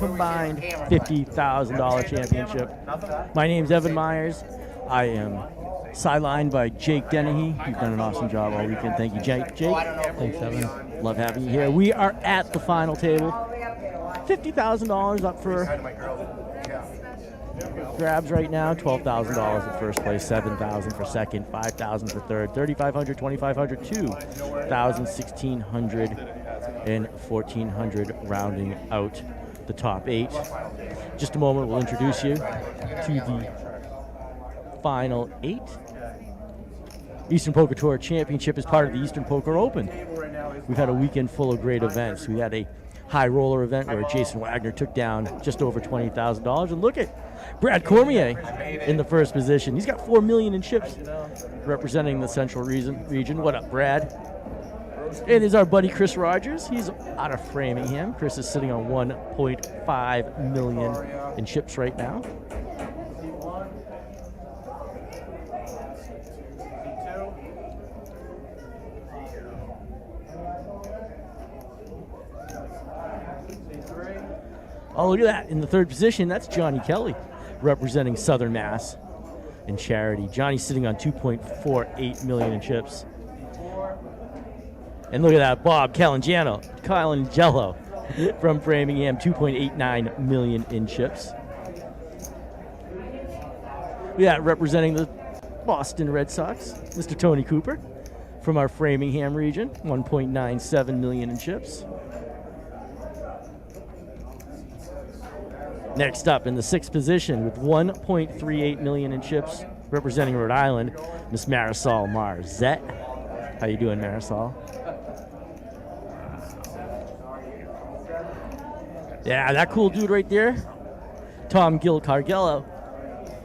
combined $50,000 championship. My name's Evan Myers. I am sidelined by Jake Dennehy. You've done an awesome job all weekend. Thank you, Jake. Thanks, Evan. Love having you here. We are at the final table. $50,000 up for grabs right now. $12,000 at first place, $7,000 for second, $5,000 for third, $3,500, $2,500, $2,000, $1,600, and $1,400 rounding out the top 8. Just a moment, we'll introduce you to the final 8. Eastern Poker Tour Championship is part of the Eastern Poker Open. We've had a weekend full of great events. We had a high roller event where Jason Wagner took down just over $20,000. And look at Brad Cormier in the first position. He's got $4 million in chips representing the central region. What up, Brad? It is our buddy Chris Rogers. He's out of Framingham. Chris is sitting on $1.5 million in chips right now. Oh, look at that. In the third position, that's Johnny Kelly, representing Southern Mass and Charity. Johnny's sitting on $2.48 million in chips. And look at that, Bob Calangelo from Framingham, $2.89 million in chips. Look at that, representing the Boston Red Sox, Mr. Tony Cooper from our Framingham region, $1.97 million in chips. Next up in the 6th position with $1.38 million in chips, representing Rhode Island, Miss Marisol Marzette. How you doing, Marisol? Yeah, that cool dude right there, Tom Gil Cargello,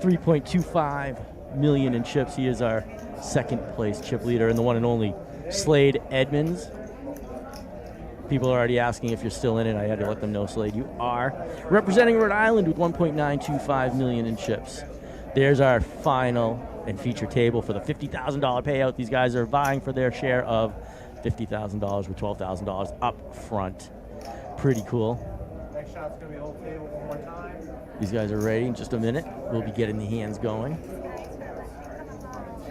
$3.25 million in chips. He is our 2nd place chip leader, and the one and only Slade Edmonds. People are already asking if you're still in it. I had to let them know, Slade, you are. Representing Rhode Island with $1.925 million in chips. There's our final and feature table for the $50,000 payout. These guys are vying for their share of $50,000 with $12,000 up front. Pretty cool. Next shot's going to be the whole table one more time. These guys are ready in just a minute. We'll be getting the hands going.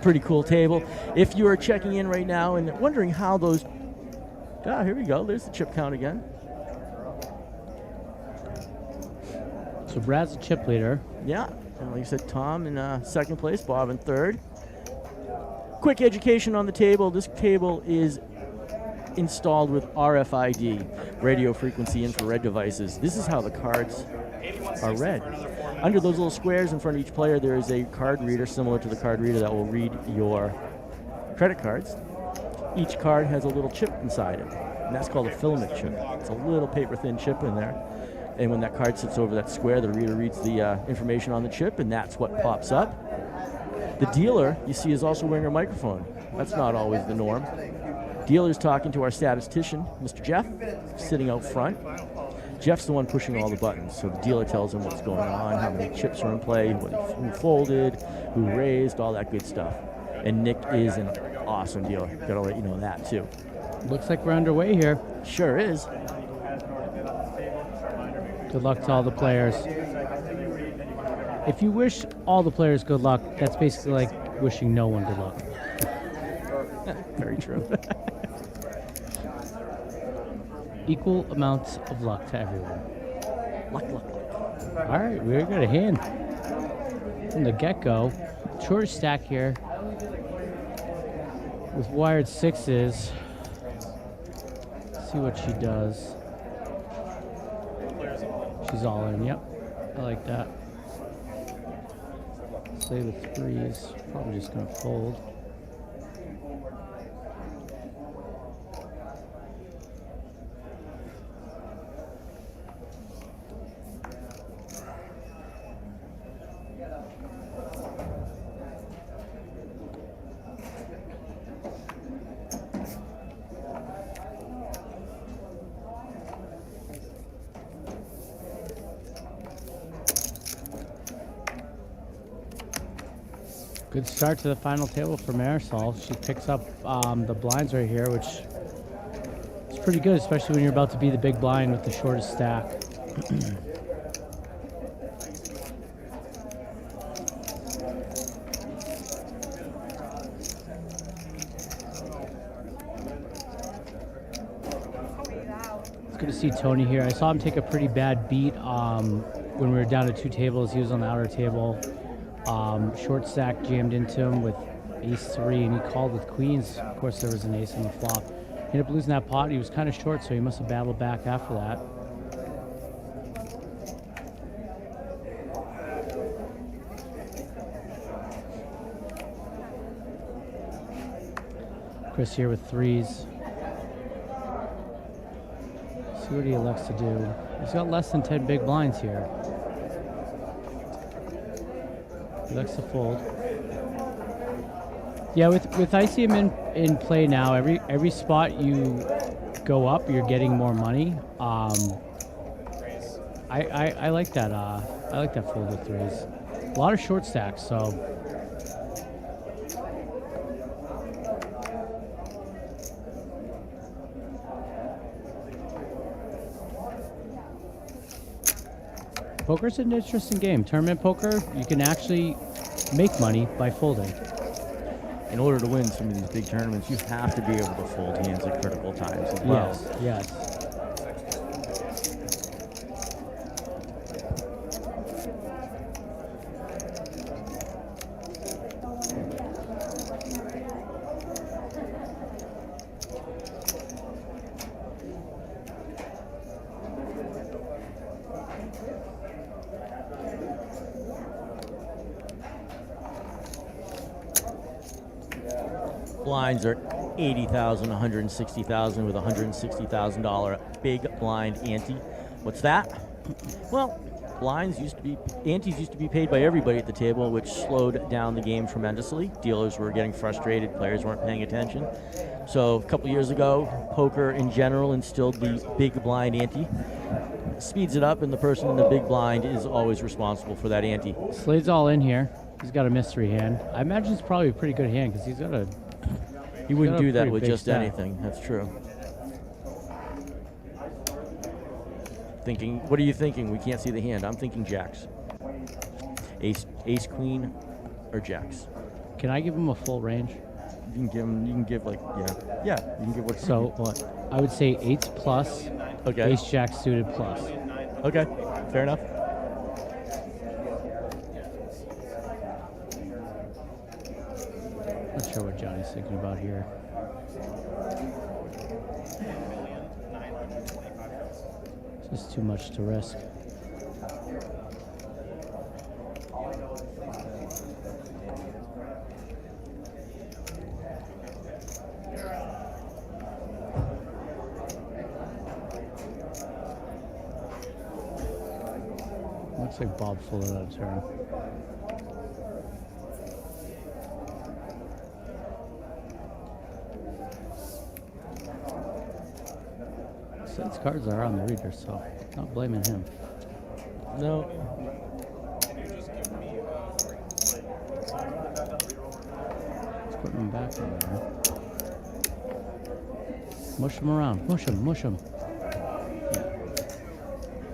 Pretty cool table. If you are checking in right now and wondering how those... Ah, here we go. There's the chip count again. So Brad's a chip leader. Yeah, and like I said, Tom in 2nd place, Bob in 3rd. Quick education on the table. This table is installed with RFID, radio frequency infrared devices. This is how the cards are read. Under those little squares in front of each player, there is a card reader similar to the card reader that will read your credit cards. Each card has a little chip inside it, and that's called a filament chip. It's a little paper-thin chip in there, and when that card sits over that square, the reader reads the information on the chip, and that's what pops up. The dealer, you see, is also wearing a microphone. That's not always the norm. Dealer's talking to our statistician, Mr. Jeff, sitting out front. Jeff's the one pushing all the buttons, so the dealer tells him what's going on, how many chips are in play, who folded, who raised, all that good stuff. And Nick is an awesome dealer. Gotta let you know that too. Looks like we're underway here. Sure is. Good luck to all the players. If you wish all the players good luck, that's basically like wishing no one good luck. Very true. Equal amounts of luck to everyone. Luck. All right, we're got a hand from the get-go. Short stack here with wired 6s. See what she does. She's all in. Yep, I like that. Play with 3s. Probably just gonna fold. Good start to the final table for Marisol. She picks up the blinds right here, which is pretty good, especially when you're about to be the big blind with the shortest stack. Good to see Tony here. I saw him take a pretty bad beat when we were down to 2 tables. He was on the outer table. Short stack jammed into him with ace-3, and he called with queens. Of course, there was an ace on the flop. He ended up losing that pot. He was kind of short, so he must have battled back after that. Chris here with 3s. See what he elects to do. He's got less than 10 big blinds here. He elects to fold. Yeah, with ICM in play now, every spot you go up, you're getting more money. I like that. I like that fold with 3s. A lot of short stacks, so. Poker's an interesting game. Tournament poker, you can actually make money by folding. In order to win some of these big tournaments, you have to be able to fold hands at critical times as well. Yes. Blinds are 80,000, 160,000 with a $160,000 big blind ante. What's that? Well, antes used to be paid by everybody at the table, which slowed down the game tremendously. Dealers were getting frustrated, players weren't paying attention. So a couple years ago, poker in general instilled the big blind ante. Speeds it up, and the person in the big blind is always responsible for that ante. Slade's all in here. He's got a mystery hand. I imagine it's probably a pretty good hand because he's got a. He wouldn't do that with big just stack. anything. That's true. Thinking, what are you thinking? We can't see the hand. I'm thinking jacks. Ace, queen, or jacks. Can I give him a full range? You can give like, yeah. You can give what? So what? I would say 8s plus. Okay. Ace jack suited plus. Okay, fair enough. Not sure what Johnny's thinking about here. It's just too much to risk. Looks like Bob folded out of turn. Slade's cards are on the reader, so not blaming him. No. Let's put him back in there. Mush him around. Mush him. Yeah.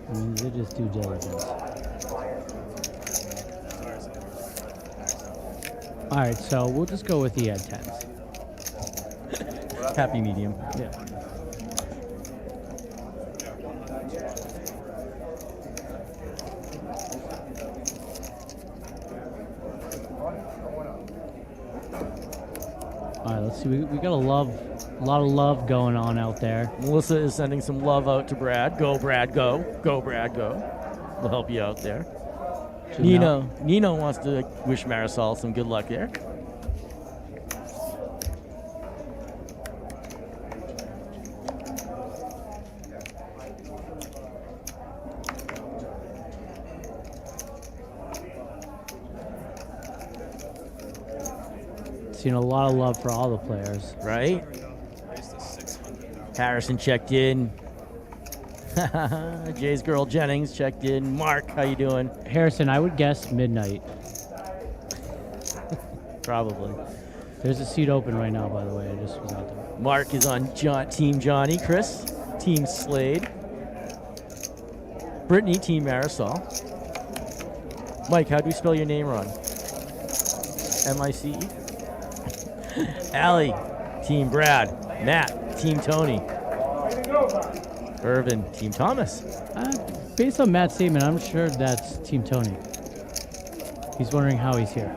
I mean, they just due diligence. All right, so we'll just go with the 10s. Happy medium. Yeah. All right, let's see. We got a lot of love going on out there. Melissa is sending some love out to Brad. Go, Brad, go. Go, Brad, go. We'll help you out there. Nino wants to wish Marisol some good luck there. Seen a lot of love for all the players. Right? Harrison checked in. Jay's girl Jennings checked in. Mark, how you doing? Harrison, I would guess midnight. Probably. There's a seat open right now, by the way. I just was out there. Mark is on Team Johnny. Chris, Team Slade. Brittany, Team Marisol. Mike, how do we spell your name wrong? M-I-C-E? Allie, Team Brad. Matt, Team Tony. Irvin, Team Thomas. Based on Matt's statement, I'm sure that's Team Tony. He's wondering how he's here.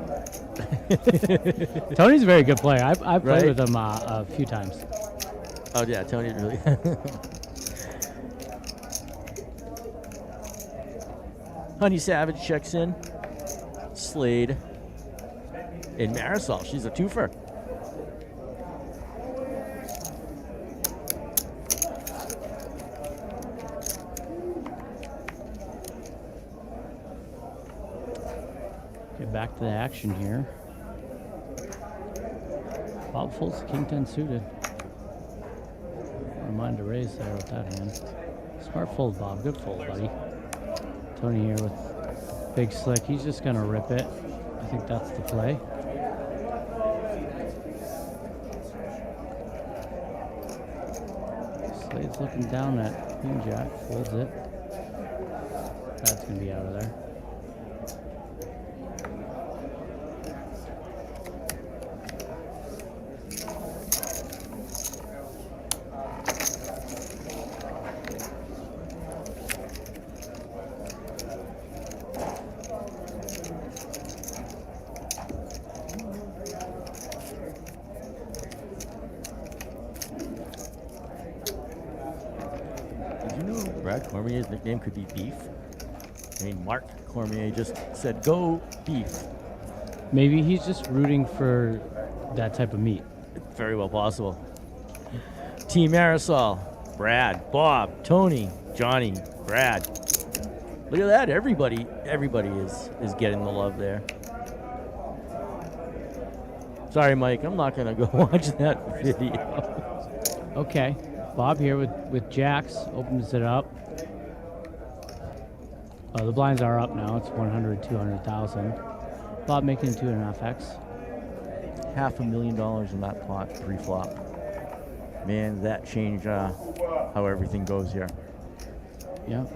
Tony's a very good player. I've played Right. with him a few times. Oh yeah, Tony really. Honey Savage checks in. Slade. And Marisol, she's a twofer. Get back to the action here. Bob folds the king 10 suited. Don't mind to raise there with that hand. Smart fold, Bob. Good fold, buddy. Tony here with big slick. He's just gonna rip it. I think that's the play. Slade's looking down at Queen Jack. Folds it. That's gonna be out of there. Did you know Brad Cormier's nickname could be Beef? I mean, Mark Cormier just said, "Go Beef." Maybe he's just rooting for that type of meat. Very well possible. Team Marisol, Brad, Bob, Tony, Johnny, Brad. Look at that! Everybody is getting the love there. Sorry, Mike, I'm not gonna go watch that video. Okay, Bob here with jacks, opens it up. The blinds are up now. It's 100, 200,000. Bob making 2.5x. $500,000 in that pot pre-flop. Man, that changed how everything goes here. Yep.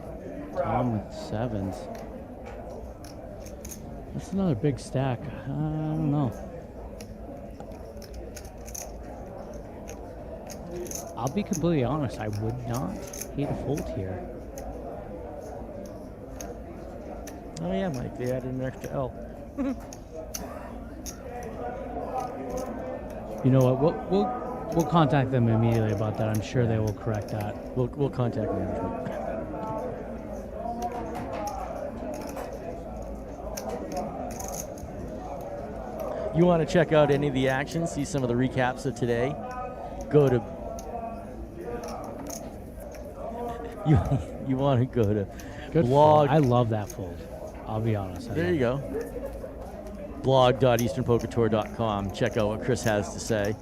Tom with sevens. That's another big stack. I don't know. I'll be completely honest. I would not hate a fold here. Oh yeah, Mike, they added an extra L. You know what? We'll contact them immediately about that. I'm sure they will correct that. We'll contact management. You want to check out any of the action, see some of the recaps of today? Go to you want to go to Good blog. fold. I love that fold. I'll be honest. There you go. blog.easternpokertour.com. Check out what Chris has to say.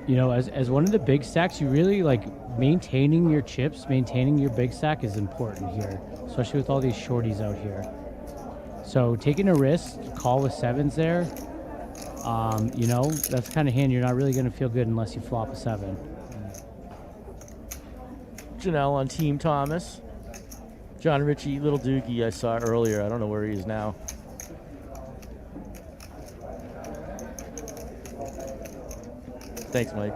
You know, as one of the big stacks, you really like maintaining your chips, maintaining your big stack is important here, especially with all these shorties out here. So taking a risk, call with sevens there. You know, that's the kind of hand you're not really going to feel good unless you flop a seven. Janelle on Team Thomas. John Ritchie, Little Doogie I saw earlier. I don't know where he is now. Thanks, Mike.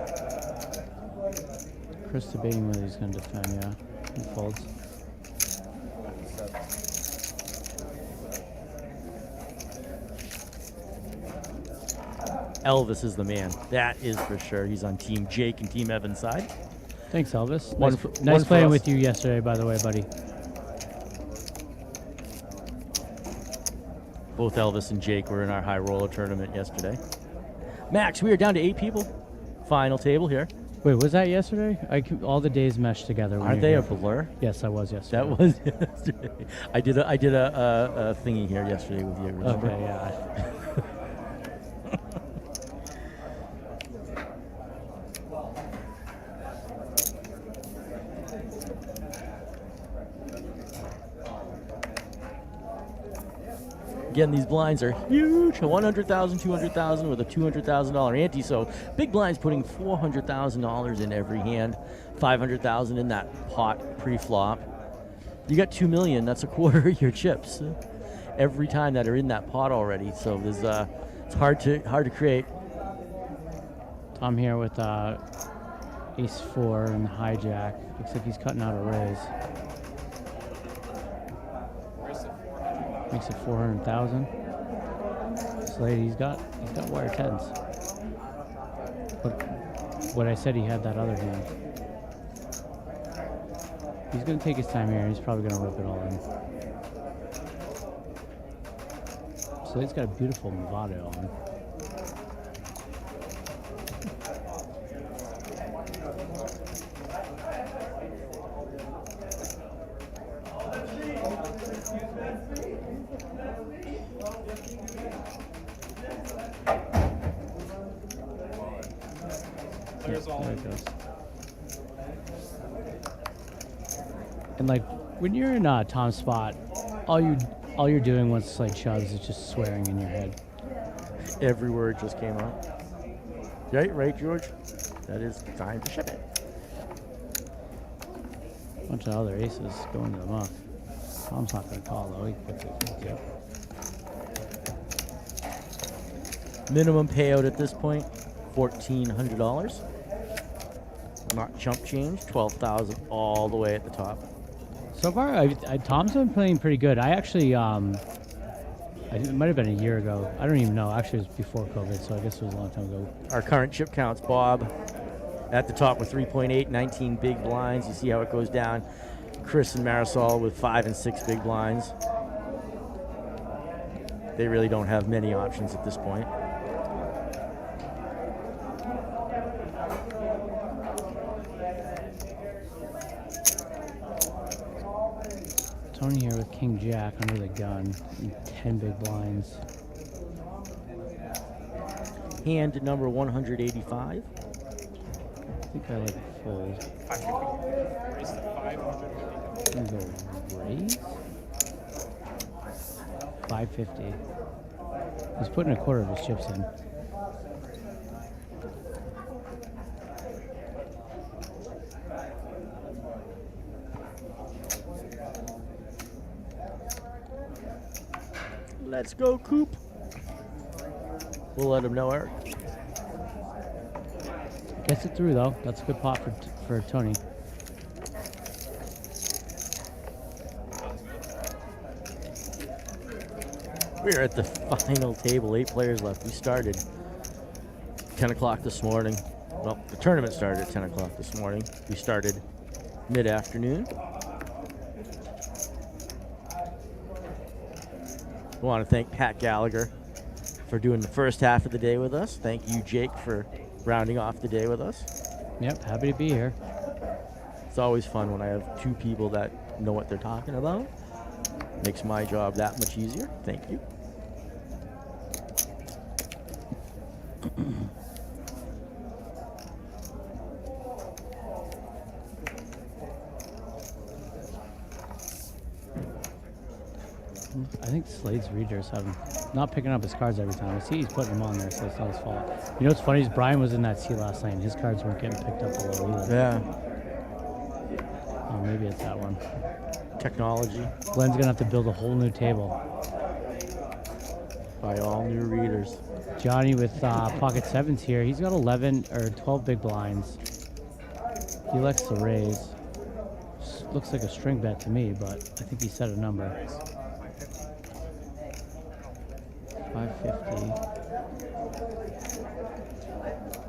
Chris debating whether he's going to defend, yeah. He folds. Elvis is the man. That is for sure. He's on Team Jake and Team Evan's side. Thanks, Elvis. One Nice, for- nice one for playing us. with you yesterday, by the way, buddy. Both Elvis and Jake were in our high roller tournament yesterday. Max, we are down to 8 people. Final table here. Wait, was that yesterday? All the days meshed together. when Aren't you're they a here. blur? Yes, I was yesterday. That was yesterday. I did a thingy here yesterday with you. Remember? Okay, yeah. Again, these blinds are huge. 100,000, 200,000 with a $200,000 ante. So big blinds putting $400,000 in every hand. 500,000 in that pot pre-flop. You got 2 million. That's a quarter of your chips every time that are in that pot already. So there's it's hard to create. Tom here with Ace 4 and the hijack. Looks like he's cutting out a raise. Makes it 400,000. Slade, he's got wire 10s. But what I said, he had that other hand. He's gonna take his time here, and he's probably gonna rip it all in. Slade's got a beautiful Movado on. There it goes. And like when you're in Tom's spot, all you're doing once Slade shoves is just swearing in your head. Every word just came out. Right, George? That is time to ship it. Bunch of other aces going to the muck. Tom's not going to call though. He puts it. Yep. Minimum payout at this point, $1,400. Not chump change, $12,000 all the way at the top. So far, Tom's been playing pretty good. I actually, it might have been a year ago. I don't even know. Actually, it was before COVID, so I guess it was a long time ago. Our current chip counts, Bob at the top with 3.8, 19 big blinds. You see how it goes down. Chris and Marisol with 5 and 6 big blinds. They really don't have many options at this point. Tony here with King Jack under the gun, and 10 big blinds. Hand number 185. I think I like fold. I'm gonna go raise. 550. He's putting a quarter of his chips in. Let's go, Coop. We'll let him know, Eric. Gets it through though. That's a good pot for Tony. We're at the final table. 8 players left. We started 10 o'clock this morning. Well, the tournament started at 10 o'clock this morning. We started mid-afternoon. I want to thank Pat Gallagher for doing the first half of the day with us. Thank you, Jake, for rounding off the day with us. Yep, happy to be here. It's always fun when I have 2 people that know what they're talking about. Makes my job that much easier. Thank you. I think Slade's readers have him not picking up his cards every time. I see he's putting them on there, so it's not his fault. You know what's funny is Brian was in that seat last night and his cards weren't getting picked up below either. Yeah. Oh, maybe it's that one. Technology. Glenn's going to have to build a whole new table. By all new readers. Johnny with pocket 7s here. He's got 11 or 12 big blinds. He likes to raise. Looks like a string bet to me, but I think he set a number. 550.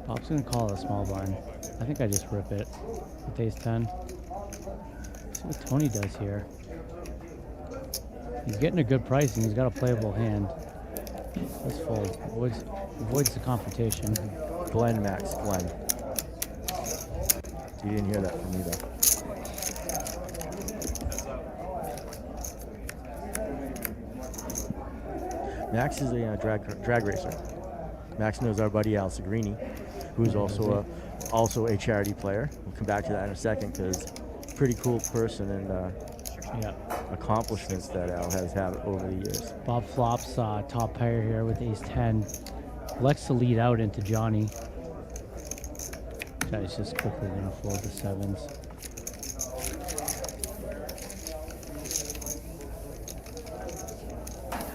Bob's gonna call it a small blind. I think I just rip it with ace 10. Let's see what Tony does here. He's getting a good price and he's got a playable hand. Let's fold. Avoids the confrontation. Glenn, Max, Glenn. You didn't hear that from me though. Max is a drag racer. Max knows our buddy Al Segrini, who's also a charity player. We'll come back to that in a second because pretty cool person and accomplishments that Al has had over the years. Bob flops top pair here with ace 10. Likes to lead out into Johnny. Guy's just quickly gonna fold the 7s.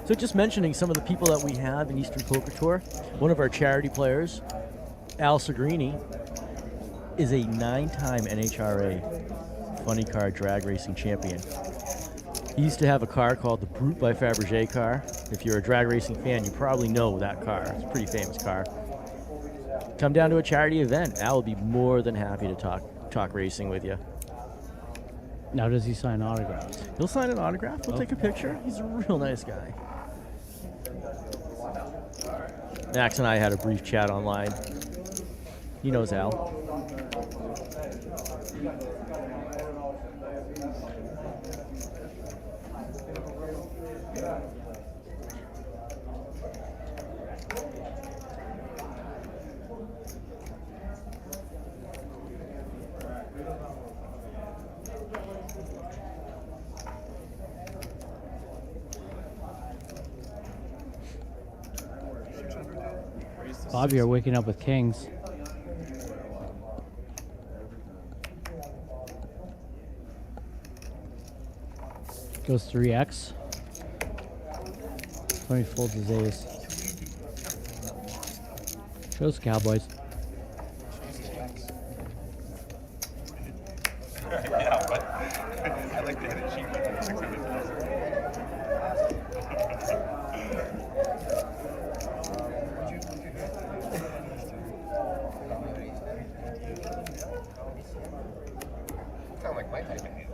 So just mentioning some of the people that we have in Eastern Poker Tour, one of our charity players, Al Segrini, is a 9-time NHRA funny car drag racing champion. He used to have a car called the Brute by Fabergé car. If you're a drag racing fan, you probably know that car. It's a pretty famous car. Come down to a charity event. Al will be more than happy to talk racing with you. Now, does he sign autographs? He'll sign an autograph. We'll take a picture. He's a real nice guy. Max and I had a brief chat online. He knows Al. Bobby, you're waking up with kings. Goes 3x. Tony folds his ace. Shows Cowboys. Yeah, but I like to hit it cheap at 600,000. Sound like my type of hand.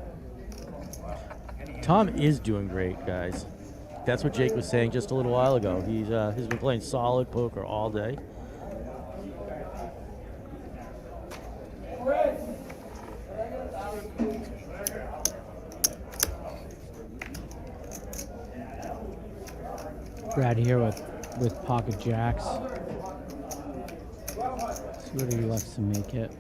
Tom is doing great, guys. That's what Jake was saying just a little while ago. He's been playing solid poker all day. Brad here with pocket jacks. See what he left to make it.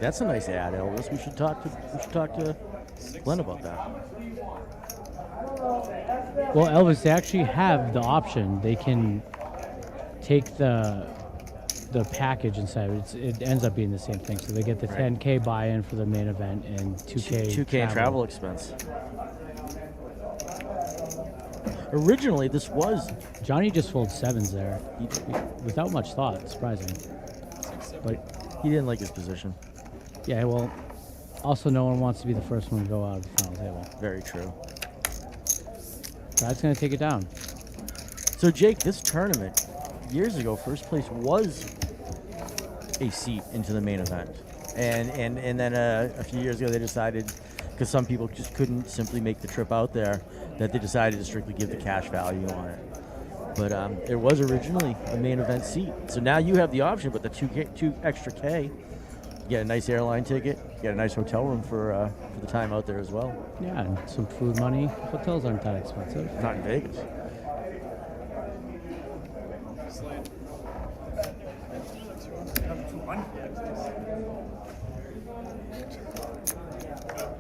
That's a nice ad, Elvis. We should talk to Glenn about that. Well, Elvis, they actually have the option. They can take the package inside. It ends up being the same thing. So they get the 10K buy-in for the main event and 2K in travel expense. Originally, this was Johnny just folded sevens there, without much thought. Surprising, but he didn't like his position. Yeah, well, also no one wants to be the first one to go out of the final table. Very true. Brad's going to take it down. So, Jake, this tournament, years ago, first place was a seat into the main event. And then a few years ago, they decided, because some people just couldn't simply make the trip out there, that they decided to strictly give the cash value on it. But it was originally a main event seat. So now you have the option, but the 2 extra K, you get a nice airline ticket, you get a nice hotel room for the time out there as well. Yeah, and some food money. Hotels aren't that expensive. Not in Vegas.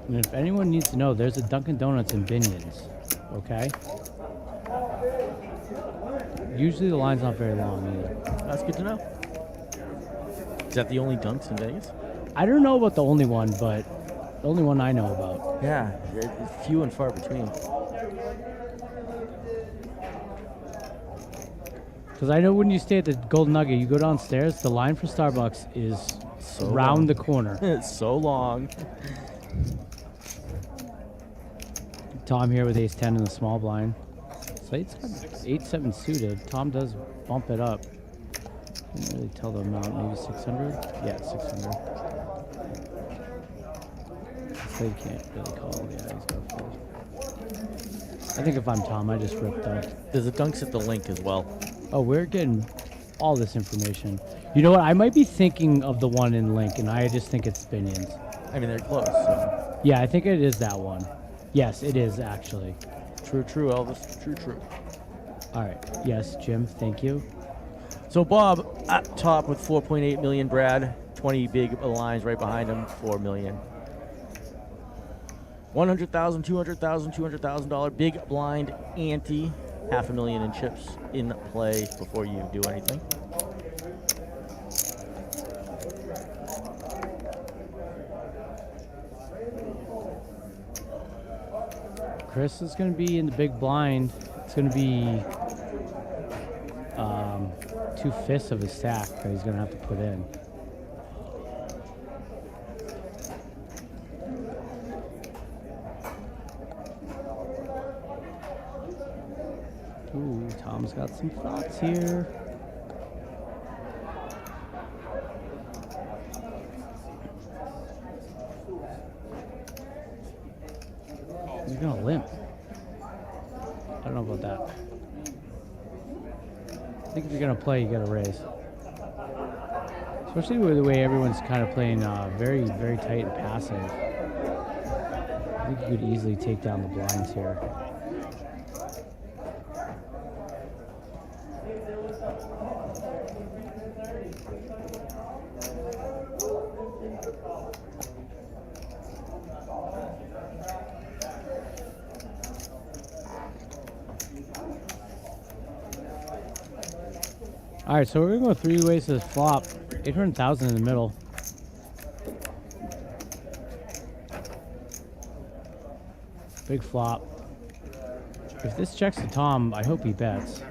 And if anyone needs to know, there's a Dunkin' Donuts in Binions, okay? Usually the line's not very long either. That's good to know. Is that the only Dunks in Vegas? I don't know about the only one, but the only one I know about. Yeah, it's few and far between. Because I know when you stay at the Golden Nugget, you go downstairs, the line for Starbucks is So round long. the corner. It's so long. Tom here with ace 10 in the small blind. So 8-7 suited. Tom does bump it up. Didn't really tell the amount. Maybe 600? Yeah, 600. So you can't really call. Yeah, he's got to fold. I think if I'm Tom, I just rip that. There's a Dunks at the link as well. Oh, we're getting all this information. You know what? I might be thinking of the one in Link, and I just think it's Binions. I mean, they're close. So. Yeah, I think it is that one. Yes, it is actually. True, Elvis. True. All right. Yes, Jim. Thank you. So Bob at top with 4.8 million. Brad, 20 big lines right behind him, 4 million. $100,000, $200,000, $200,000 big blind ante, $500,000 in chips in play before you do anything. Chris is going to be in the big blind. It's going to be 2/5 of his stack that he's going to have to put in. Ooh, Tom's got some thoughts here. He's going to limp. I don't know about that. I think if you're going to play, you got to raise. Especially with the way everyone's kind of playing very, very tight and passive. I think you could easily take down the blinds here. All right, so we're gonna go 3 ways to this flop. 800,000 in the middle. Big flop. If this checks to Tom, I hope he bets.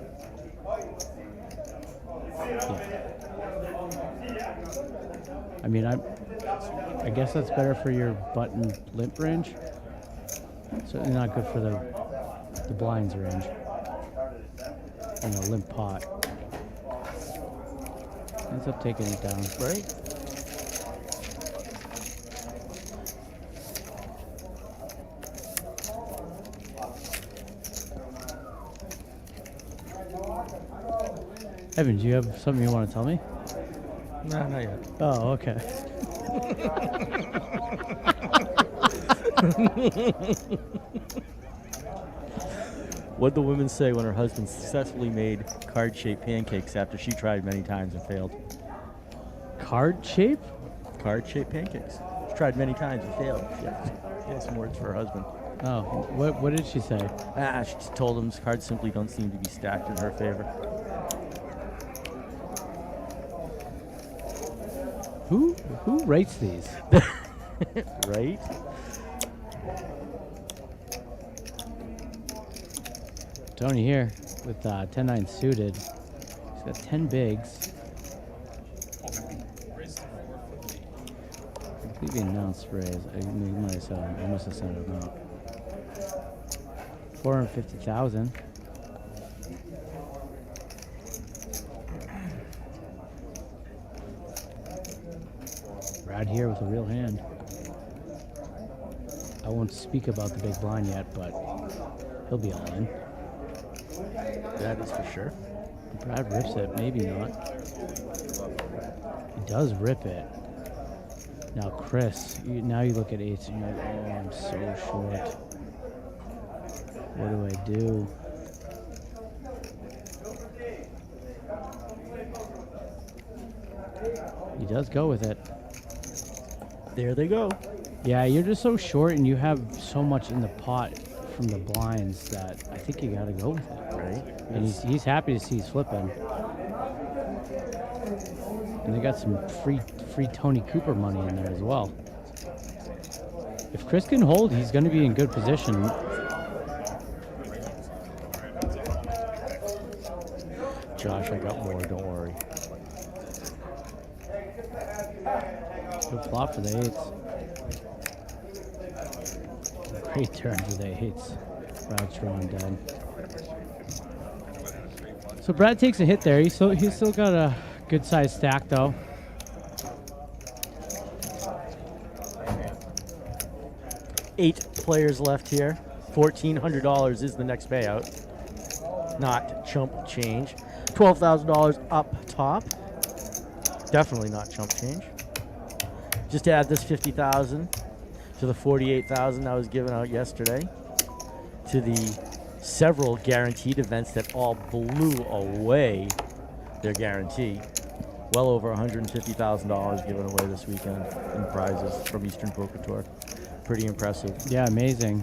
Yeah. I mean, I guess that's better for your button limp range. Certainly not good for the blinds range. And a limp pot. Ends up taking it down. Right? Evan, do you have something you want to tell me? No, not yet. Oh, okay. What'd the woman say when her husband successfully made card-shaped pancakes after she tried many times and failed? Card shape? Card-shaped pancakes. She tried many times and failed. She had some words for her husband. Oh, what did she say? She just told him his cards simply don't seem to be stacked in her favor. Who writes these? Right? Tony here with 10-9 suited. He's got 10 bigs. I believe he announced raise. I must have sent him out. 450,000. Brad here with a real hand. I won't speak about the big blind yet, but he'll be all in. That is for sure. Brad rips it, maybe not. He does rip it. Now Chris, now you look at eights and you're like, oh, I'm so short. What do I do? He does go with it. There they go. Yeah, you're just so short and you have so much in the pot from the blinds that I think you gotta go with it. Right? And he's happy to see he's flipping. And they got some free Tony Cooper money in there as well. If Chris can hold, he's going to be in good position. Josh, I got more, don't worry. Good flop for the eights. Great turn for the eights. Brad's drawing dead. So Brad takes a hit there. He's still got a good sized stack though. Eight players left here. $1,400 is the next payout. Not chump change. $12,000 up top. Definitely not chump change. Just to add this $50,000 to the $48,000 I was giving out yesterday, to the several guaranteed events that all blew away their guarantee. Well over $150,000 given away this weekend in prizes from Eastern Poker Tour. Pretty impressive. Yeah, amazing.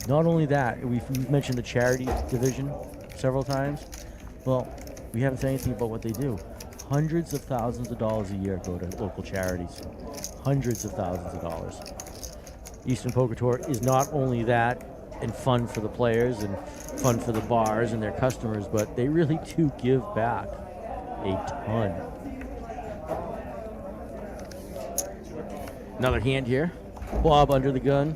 Not only that, we've mentioned the charity division several times. Well, we haven't said anything about what they do. Hundreds of thousands of dollars a year go to local charities. Hundreds of thousands of dollars. Eastern Poker Tour is not only that, and fun for the players and fun for the bars and their customers, but they really do give back a ton. Another hand here. Bob under the gun.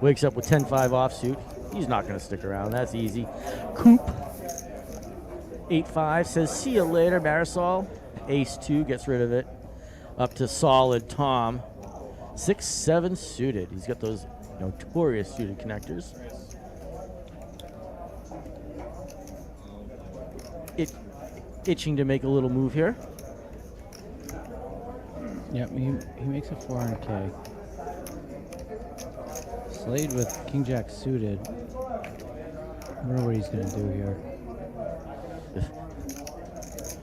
Wakes up with 10-5 offsuit. He's not going to stick around. That's easy. Coop. 8-5 says, see you later, Marisol. Ace-2 gets rid of it. Up to solid Tom. 6-7 suited. He's got those notorious suited connectors. Itching to make a little move here. Yep, he makes a 400K. Slade with King Jack suited. I wonder what he's going to do here.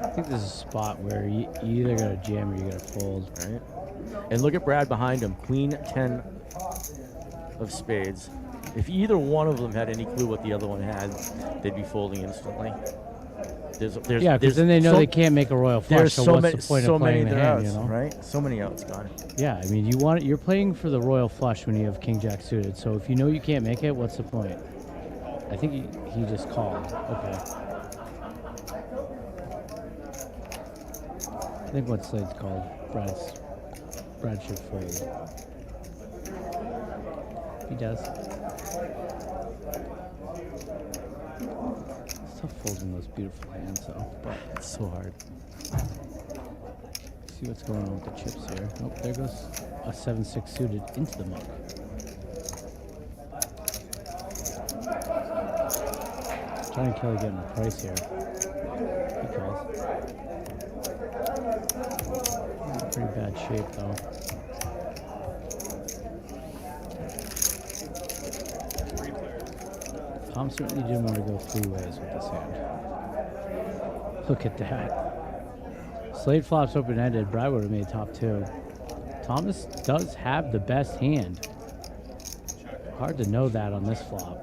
I think this is a spot where you either got to jam or you got to fold. Right. And look at Brad behind him. Queen 10 of spades. If either one of them had any clue what the other one had, they'd be folding instantly. Yeah, because then they know they can't make a royal flush. So what's the point of playing the hand? Outs, right? So many outs gone. Yeah, I mean, you're playing for the royal flush when you have King Jack suited. So if you know you can't make it, what's the point? I think he just called. Okay. I think what Slade's called, Brad should fold. He does. It's tough folding those beautiful hands, though. But It's so hard. see what's going on with the chips here. Oh, there goes a 7-6 suited into the mug. Trying to Kelly getting the price here. He calls. Pretty bad shape, though. Tom certainly didn't want to go 3 ways with this hand. Look at that. Slade flops open-ended. Brad would have made top 2. Thomas does have the best hand. Hard to know that on this flop.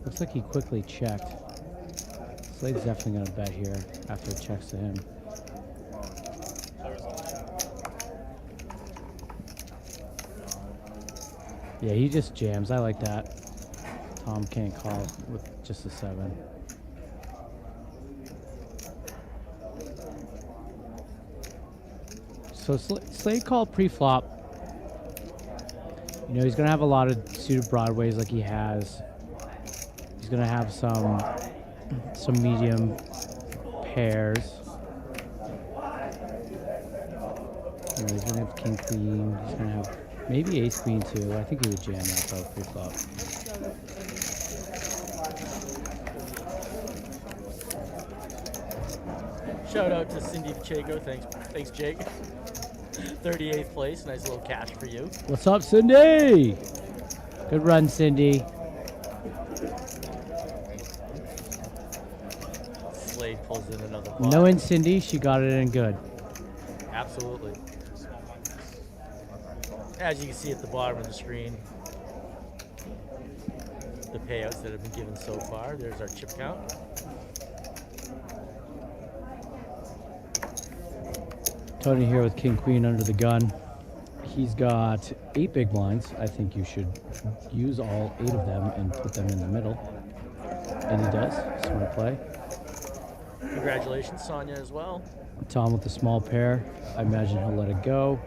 Looks like he quickly checked. Slade's definitely going to bet here after it checks to him. Yeah, he just jams. I like that. Tom can't call with just a 7. So Slade called pre-flop. You know, he's going to have a lot of suited broadways like he has. He's going to have some medium pairs. You know, he's going to have king queen. He's going to have maybe ace queen too. I think he would jam that though pre-flop. Shout out to Cindy Pacheco. Thanks, Jake. 38th place. Nice little cash for you. What's up, Cindy? Good run, Cindy. Slade pulls in another pot. Knowing Cindy, she got it in good. Absolutely. As you can see at the bottom of the screen, the payouts that have been given so far. There's our chip count. Tony here with king queen under the gun. He's got 8 big blinds. I think you should use all 8 of them and put them in the middle. And he does. Smart play. Congratulations, Sonia, as well. Tom with the small pair. I imagine he'll let it go.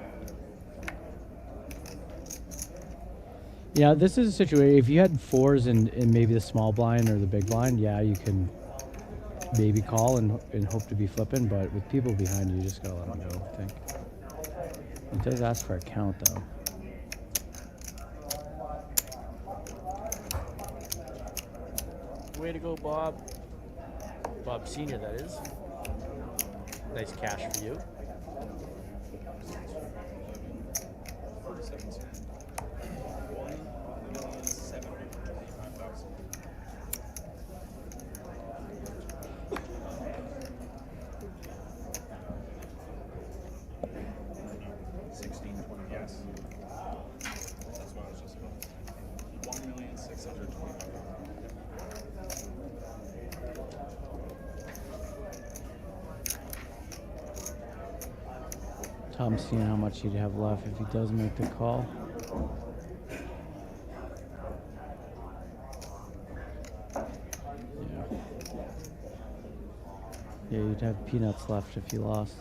Yeah, this is a situation. If you had 4s in maybe the small blind or the big blind, yeah, you can maybe call and hope to be flipping. But with people behind you, you just gotta let them go, I think. He does ask for a count, though. Way to go, Bob. Bob Sr., that is. Nice cash for you. Tom's seeing how much he'd have left if he does make the call. Yeah, you'd have peanuts left if you lost.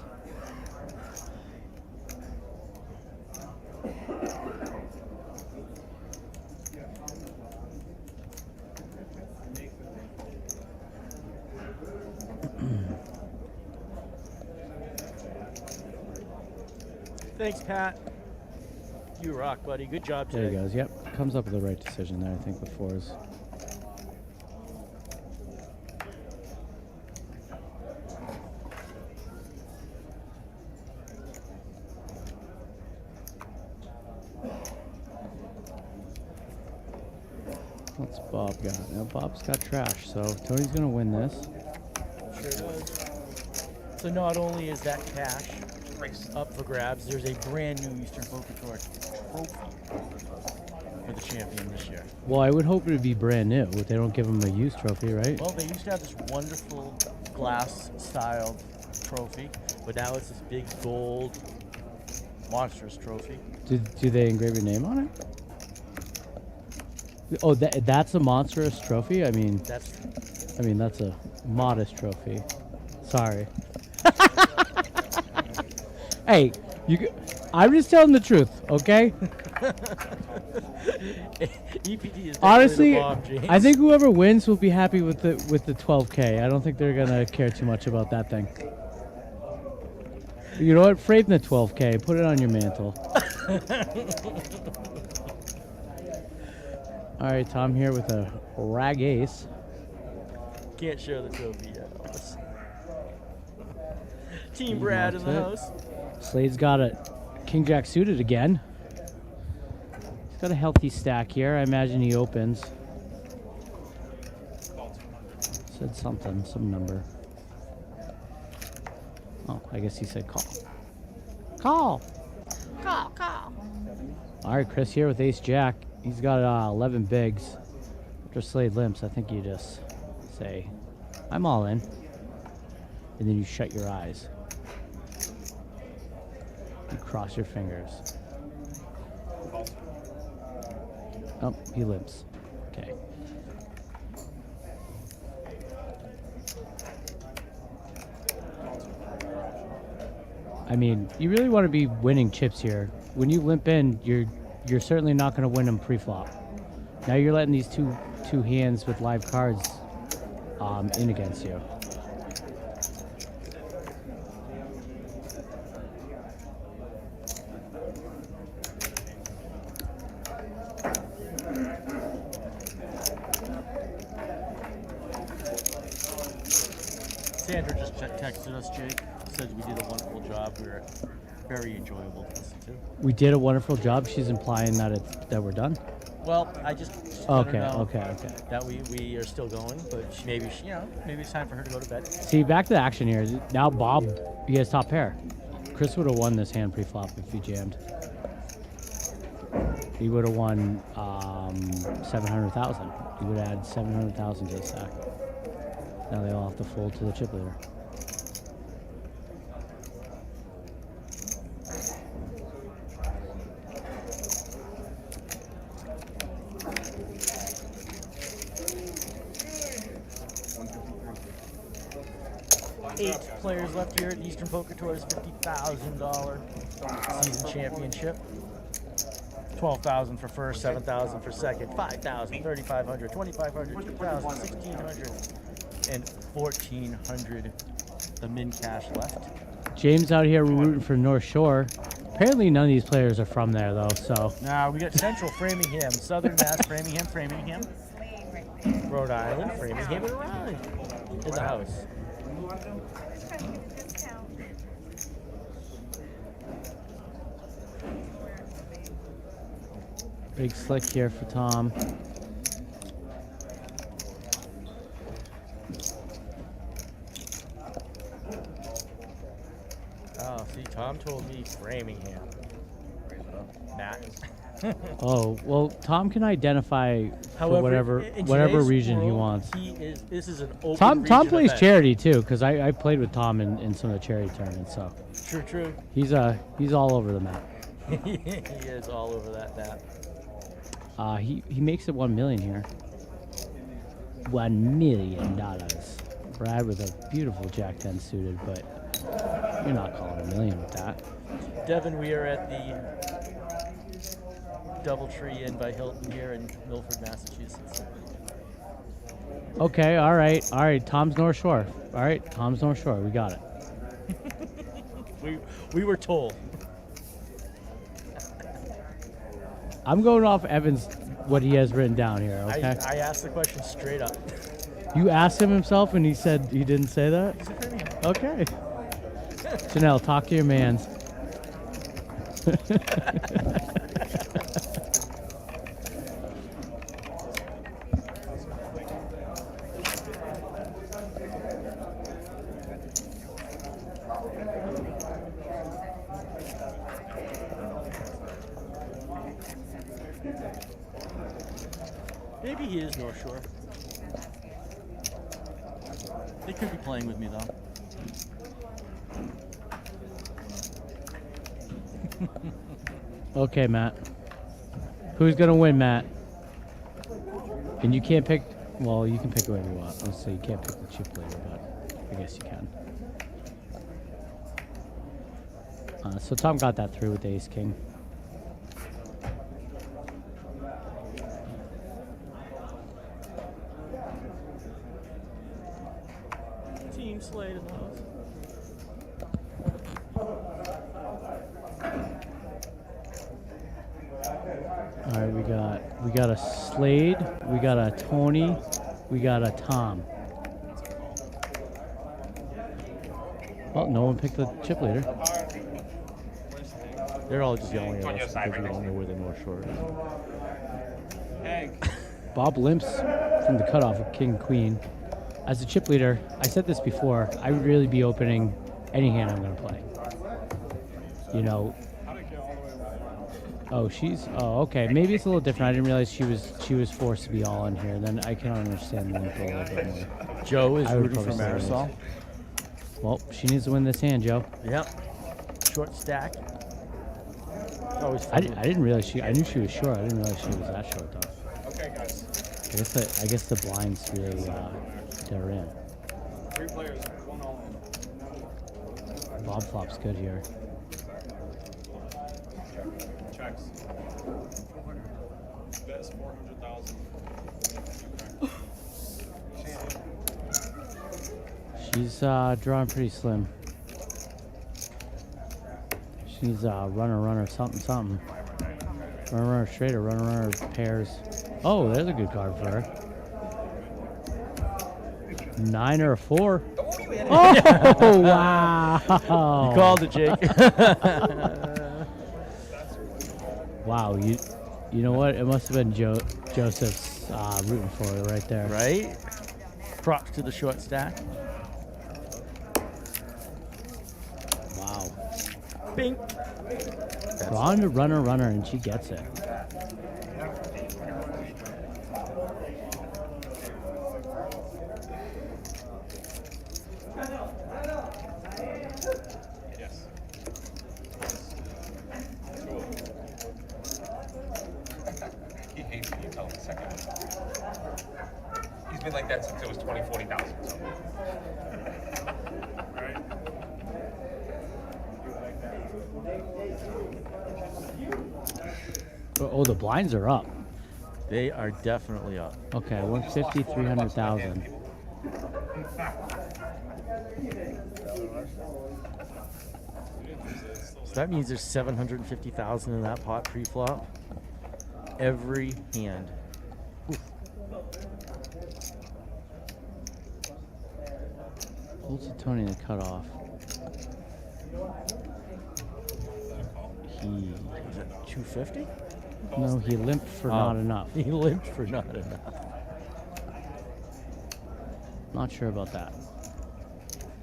Thanks, Pat. You rock, buddy. Good job There he today. goes. Yep, comes up with the right decision there, I think, with fours. What's Bob got? Now Bob's got trash, so Tony's gonna win this. Sure does. So not only is that cash up for grabs, there's a brand new Eastern Poker Tour trophy for the champion this year. Well, I would hope it would be brand new, but they don't give him a used trophy, right? Well, they used to have this wonderful glass-styled trophy, but now it's this big gold, monstrous trophy. Do they engrave your name on it? Oh, that's a monstrous trophy? I mean, that's a modest trophy. Sorry. Hey, I'm just telling the truth, okay? EPD is Honestly, the bomb, James. I think whoever wins will be happy with the 12K. I don't think they're gonna care too much about that thing. You know what? Frame the 12K. Put it on your mantle. All right, Tom here with a rag ace. Can't show the trophy yet. Team Brad in the house. Slade's got a King Jack suited again. He's got a healthy stack here. I imagine he opens. Said something, some number. Oh, I guess he said call. Call! Call, call. All right, Chris here with Ace Jack. He's got 11 bigs. After Slade limps, I think you just say, I'm all in. And then you shut your eyes. You cross your fingers. Oh, he limps. Okay. I mean, you really want to be winning chips here. When you limp in, you're certainly not going to win them pre-flop. Now you're letting these two hands with live cards in against you. Sandra just texted us, Jake. Said we did a wonderful job. We were very enjoyable to listen to. We did a wonderful job. She's implying that we're done. Well, I just let her know Okay. that we are still going, but maybe it's time for her to go to bed. See, back to the action here. Now Bob, he has top pair. Chris would have won this hand pre-flop if he jammed. He would have won 700,000. He would add 700,000 to the stack. Now they all have to fold to the chip leader. Eight players left here at the Eastern Poker Tour's $50,000 season championship. 12,000 for first, 7,000 for second, 5,000, 3,500, 2,500, 2,000, 1,600, and 1,400. The min cash left. James out here rooting for North Shore. Apparently none of these players are from there though, so. Now we got Central Framingham, Southern Mass, Framingham, Rhode Island, Framingham, and Raleigh in the house. Big slick here for Tom. Oh, see, Tom told me Framingham. Matt. Oh, well, Tom can identify for However, in whatever today's region he world, wants. This is an open Tom region plays event. charity too, because I played with Tom in some of the charity tournaments, so True. he's all over the map. He is all over that map. He makes it $1 million here. $1 million. Brad with a beautiful Jack 10 suited, but you're not calling a million with that. Devin, we are at the Doubletree Inn by Hilton here in Milford, Massachusetts. Okay, all right. Tom's North Shore. All right, Tom's North Shore. We got it. We were told. I'm going off Evans, what he has written down here, okay? I asked the question straight up. You asked him himself and he said he didn't say that? Okay. Janelle, talk to your mans. Maybe he is North Shore. They could be playing with me though. Okay, Matt. Who's going to win, Matt? And you can't pick, well, you can pick whoever you want. Let's say you can't pick the chip later, but I guess you can. So Tom got that through with the ace king. Team Slade in the house. All right, we got a Slade, we got a Tony, we got a Tom. Well, no one picked the chip leader. They're all just yelling On at your us side, because we right don't know where the North Shore is. Hey. Bob limps from the cutoff of King Queen. As a chip leader, I said this before, I would really be opening any hand I'm going to play. You know. Oh, okay. Maybe it's a little different. I didn't realize she was forced to be all in here. Then I can understand the limp a little bit more. Joe is I would rooting for probably say Marisol. Well, she needs to win this hand, Joe. Yep. Short stack. Always I fun. didn't realize I knew she was short. I didn't realize she was that short though. Okay, guys. I guess the blinds really they're in. 3 players, 1 all in. Bob flop's good here. Checks. Best 400,000. She's drawing pretty slim. She's runner, something. Runner straight or runner pairs. Oh, there's a good card for her. 9 or a 4. Oh, wow. You called it, Jake. Wow, you know what? It must have been Joseph's rooting for her right there. Right? Props to the short stack. Wow. Bing. Drawn to runner, and she gets it. Yes. He hates when you tell him the second. He's been like that since it was 20, 40,000. So. Right? Oh, the blinds are up. They are definitely up. Okay, 150, 300,000. So that means there's 750,000 in that pot pre-flop. Every hand. Holds to Tony the cutoff. He Was it 250? no, he limped for not enough. He limped for not enough. Not sure about that.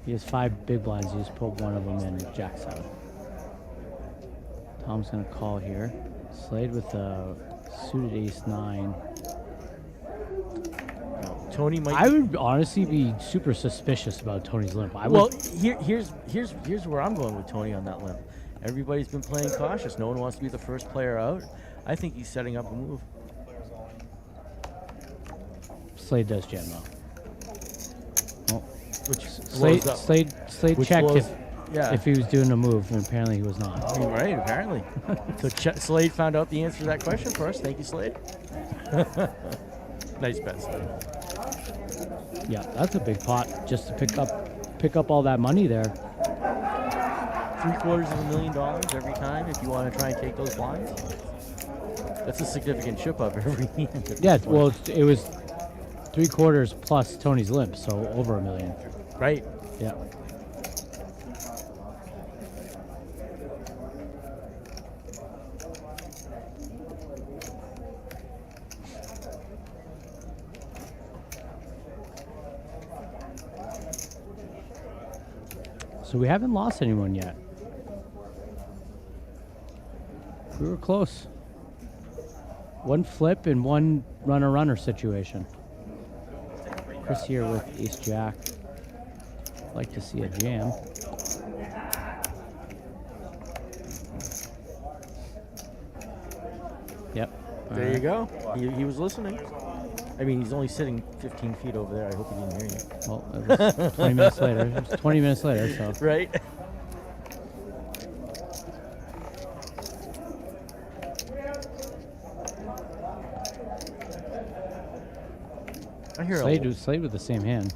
He has 5 big blinds. He just pulled one of them in Jack 7. Tom's gonna call here. Slade with a suited ace 9. Tony might. I would honestly be super suspicious about Tony's limp. Well, here's where I'm going with Tony on that limp. Everybody's been playing cautious. No one wants to be the first player out. I think he's setting up a move. Slade does jam though. Oh, which Slade blows up. Slade Which checked blows- yeah. if he was doing a move, and apparently he was not. Right, apparently. So Slade found out the answer to that question for us. Thank you, Slade. Nice bet, Slade. Yeah, that's a big pot just to pick up all that money there. $750,000 every time if you want to try and take those blinds. That's a significant chip up every hand. at this Yeah, point. well, it was 3/4 plus Tony's limp, so over $1 million. Right. Yeah. So we haven't lost anyone yet. We were close. One flip and one runner situation. Chris here with Ace Jack. Like to see a jam. Yep. There you go. He was listening. I mean, he's only sitting 15 feet over there. I hope he didn't hear you. Well, it was 20 minutes later. It was 20 minutes later, so. Right? I hear Slade with the same hand.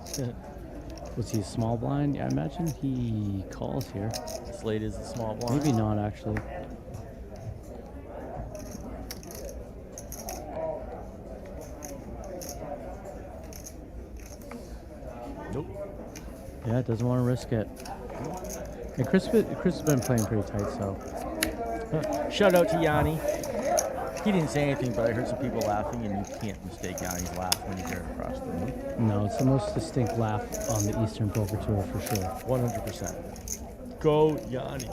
Was he a small blind? Yeah, I imagine he calls here. Slade is a small blind. Maybe not, actually. Nope. Yeah, doesn't want to risk it. And Chris has been playing pretty tight, so. Shout out to Yanni. He didn't say anything, but I heard some people laughing, and you can't mistake Yanni's laugh when you hear it across the room. No, it's the most distinct laugh on the Eastern Poker Tour for sure. 100%. Go Yanni.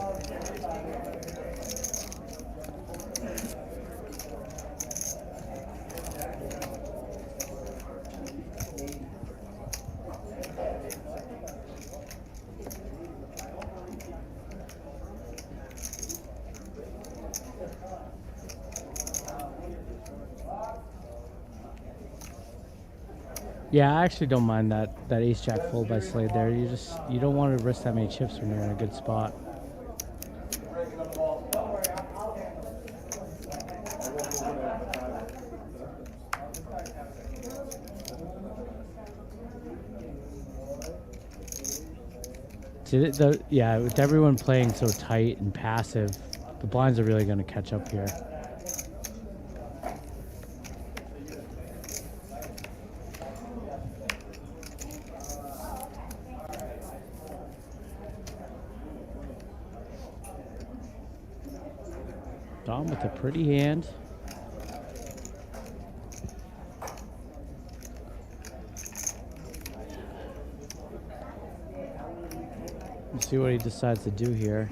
Yeah, I actually don't mind that Ace Jack fold by Slade there. You don't want to risk that many chips when you're in a good spot. See, yeah, with everyone playing so tight and passive, the blinds are really going to catch up here. Dom with a pretty hand. Let's see what he decides to do here.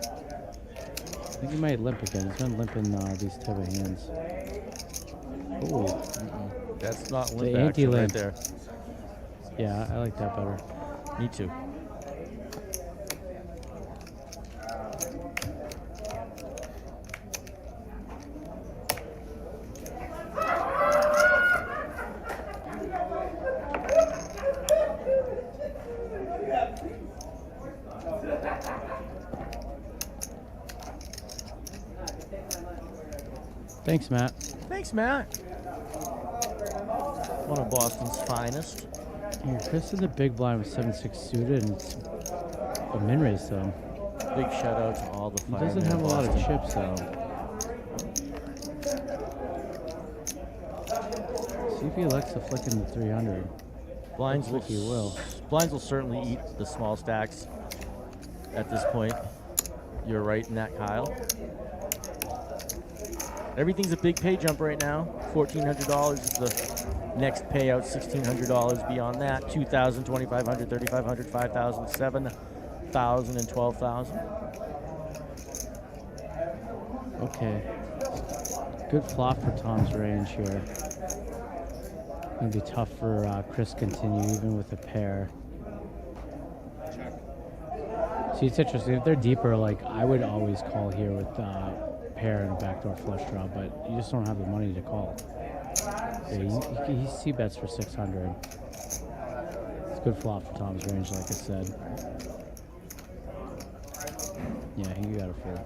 I think he might limp again. He's been limping these type of hands. Oh, That's not the limp action right anti-limp. there. Yeah, I like that better. Me too. Thanks, Matt. Thanks, Matt. One of Boston's finest. Here, Chris is a big blind with 7-6 suited, and it's a min raise though. Big shout out to all the He firemen. doesn't have in a lot of Boston. chips though. See if he elects to flick in the 300. Blinds will, Looks like he will. Blinds will certainly eat the small stacks at this point. You're right in that, Kyle. Everything's a big pay jump right now. $1,400 is the next payout. $1,600 beyond that. $2,000, $2,500, $3,500, $5,000, $7,000, and $12,000. Okay. Good flop for Tom's range here. Gonna be tough for Chris to continue even with a pair. See, it's interesting. If they're deeper, like I would always call here with pair and a backdoor flush draw, but you just don't have the money to call. Yeah, he C-bets for 600. It's Good flop for Tom's range, like I said. Yeah, he got a fold.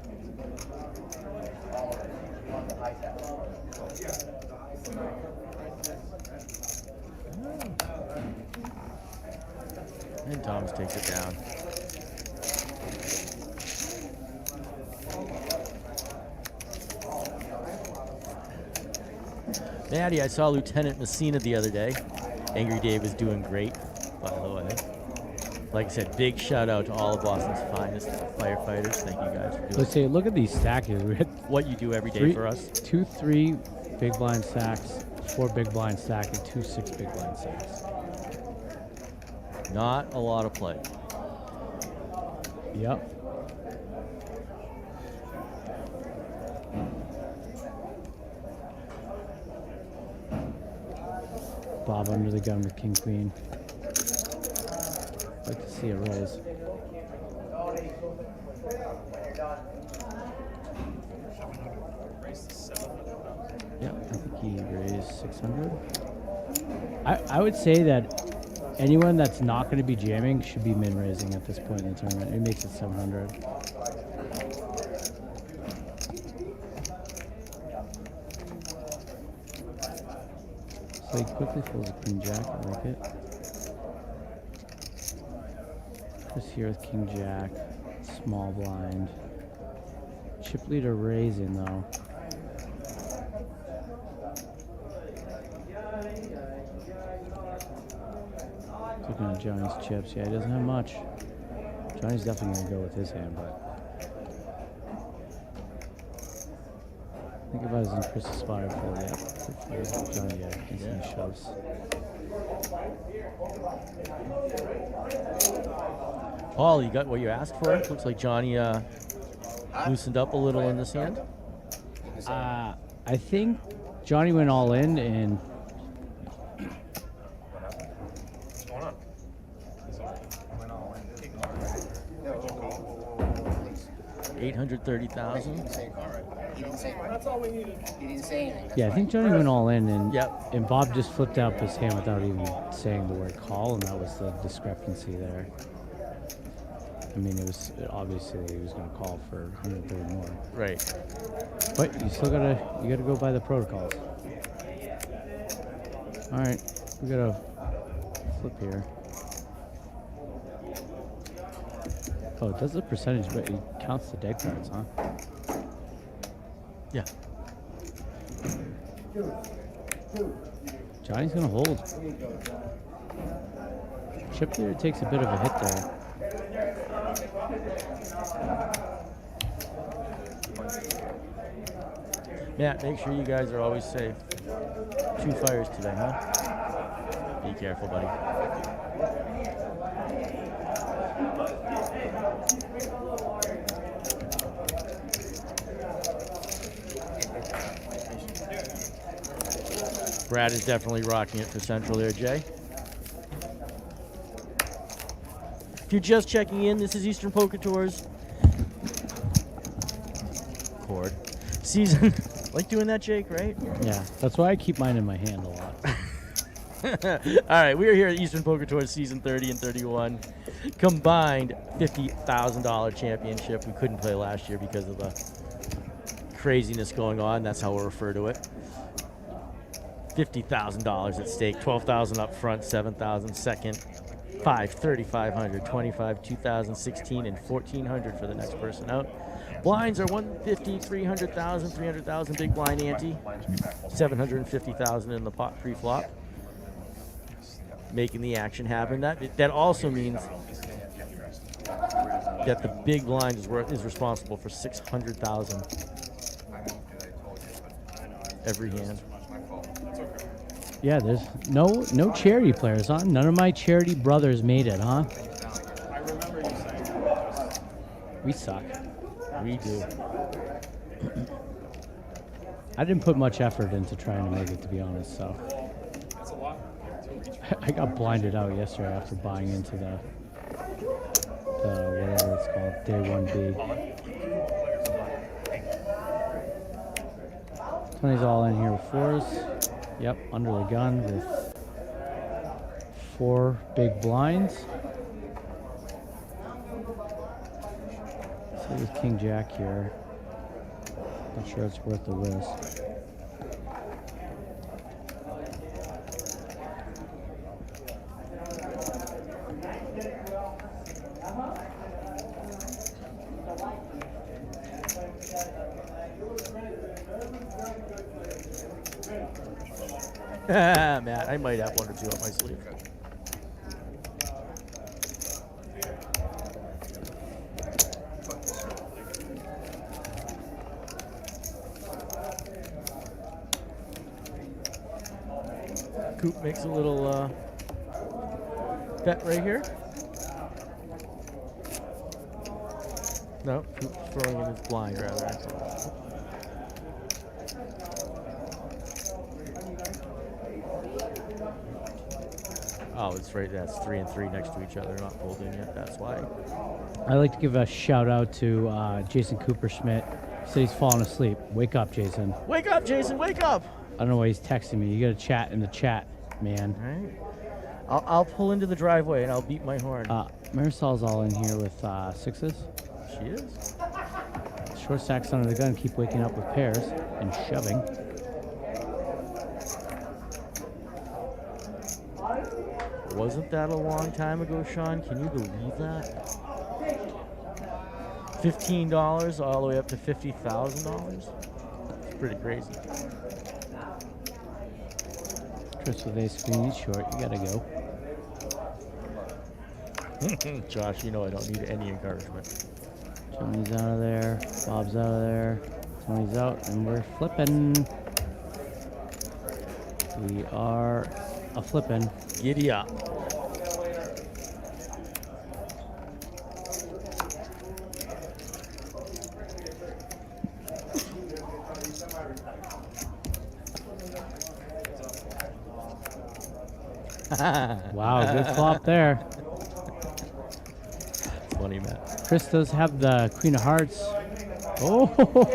And Thomas takes it down. Maddie, I saw Lieutenant Messina the other day. Angry Dave is doing great, by the way. Like I said, big shout out to all of Boston's finest firefighters. Thank you guys for doing Let's see. Look at these stacks here. We had what you do every day for us. 3 big blind stacks, 4 big blind stacks, and 2 6 big blind stacks. Not a lot of play. Yep. Bob under the gun with King Queen. I'd like to see a raise. Yeah, I think he raised 600. I would say that anyone that's not going to be jamming should be min raising at this point in the tournament. It makes it 700. So he quickly folds a Queen Jack. I like it. Chris here with King Jack. Small blind. Chip leader raising though. Looking at Johnny's chips. Yeah, he doesn't have much. Johnny's definitely going to go with his hand, but think if I was in Chris's spot, I'd fold it. Johnny, yeah, instant shoves. Paul, you got what you asked for? Looks like Johnny loosened up a little in this hand. I think Johnny went all in and. What's going on? Went all in. 830,000. That's all we needed. He didn't say anything. Yeah, I think Johnny went all in, and Yep. and Bob just flipped out his hand without even saying the word call, and that was the discrepancy there. I mean, it was obviously he was going to call for 130 more, Right. but you still gotta go by the protocols. All right, we gotta flip here. Oh, it does the percentage, but it counts the dead cards, huh? Yeah. Johnny's gonna hold. Chip leader takes a bit of a hit there. Matt, make sure you guys are always safe. 2 fires today, huh? Be careful, buddy. Brad is definitely rocking it for Central there, Jay. If you're just checking in, this is Eastern Poker Tours. Chord. Season. Like doing that, Jake, right? Yeah, that's why I keep mine in my hand a lot. All right, we are here at Eastern Poker Tours Season 30 and 31. Combined $50,000 championship. We couldn't play last year because of the craziness going on. That's how we'll refer to it. $50,000 at stake, $12,000 up front, $7,000 second, $5,000, $3,500, $25,000, $2,016, and $1,400 for the next person out. Blinds are $150,000, $300,000, $300,000 big blind ante, $750,000 in the pot pre-flop, making the action happen. That also means that the big blind is responsible for $600,000 every hand. Yeah, there's no charity players, huh? None of my charity brothers made it, huh? I remember you saying We suck. We do. I didn't put much effort into trying to make it, to be honest, so. that's a lot. I got blinded out yesterday after buying into the whatever it's called, day 1B. 20's all in here with 4s. Yep, under the gun with 4 big blinds. So with King Jack here, not sure it's worth the risk. Matt, I might have 1 or 2 up my sleeve. Coop makes a little bet right here. No, Coop's throwing in his blind rather. Oh, it's right. That's 3 and 3 next to each other, not pulled in yet. That's why. I'd like to give a shout out to Jason Cooper Schmidt. He said he's falling asleep. Wake up, Jason. Wake up, Jason! Wake up! I don't know why he's texting me. You got to chat in the chat, man. All right. I'll pull into the driveway and I'll beat my horn. Marisol's all in here with 6s. She is. Short stacks under the gun keep waking up with pairs and shoving. Wasn't that a long time ago, Sean? Can you believe that? $15 all the way up to $50,000. It's pretty crazy. Chris with ace queen, he's short. You gotta go. Josh, you know I don't need any encouragement. Johnny's out of there. Bob's out of there. Tony's out, and we're flipping. We are a flipping. Giddy up. Wow, good flop there. Funny, Matt. Chris does have the queen of hearts. Oh,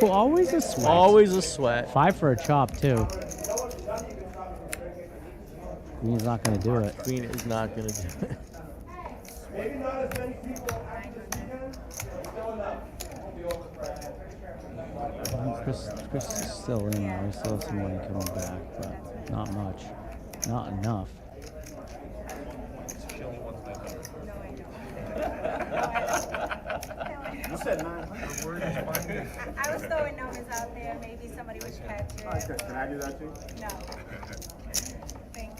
always a sweat. Always a sweat. 5 for a chop, too. Queen's not going to do it. Queen is not going to do it. Maybe not as many people active this weekend. Still enough. Chris is still in there. He still has some money coming back, but not much. Not enough. You said 900. I was throwing numbers out there. Maybe somebody would catch it. All right, Chris, can I do that too? No. Thank you.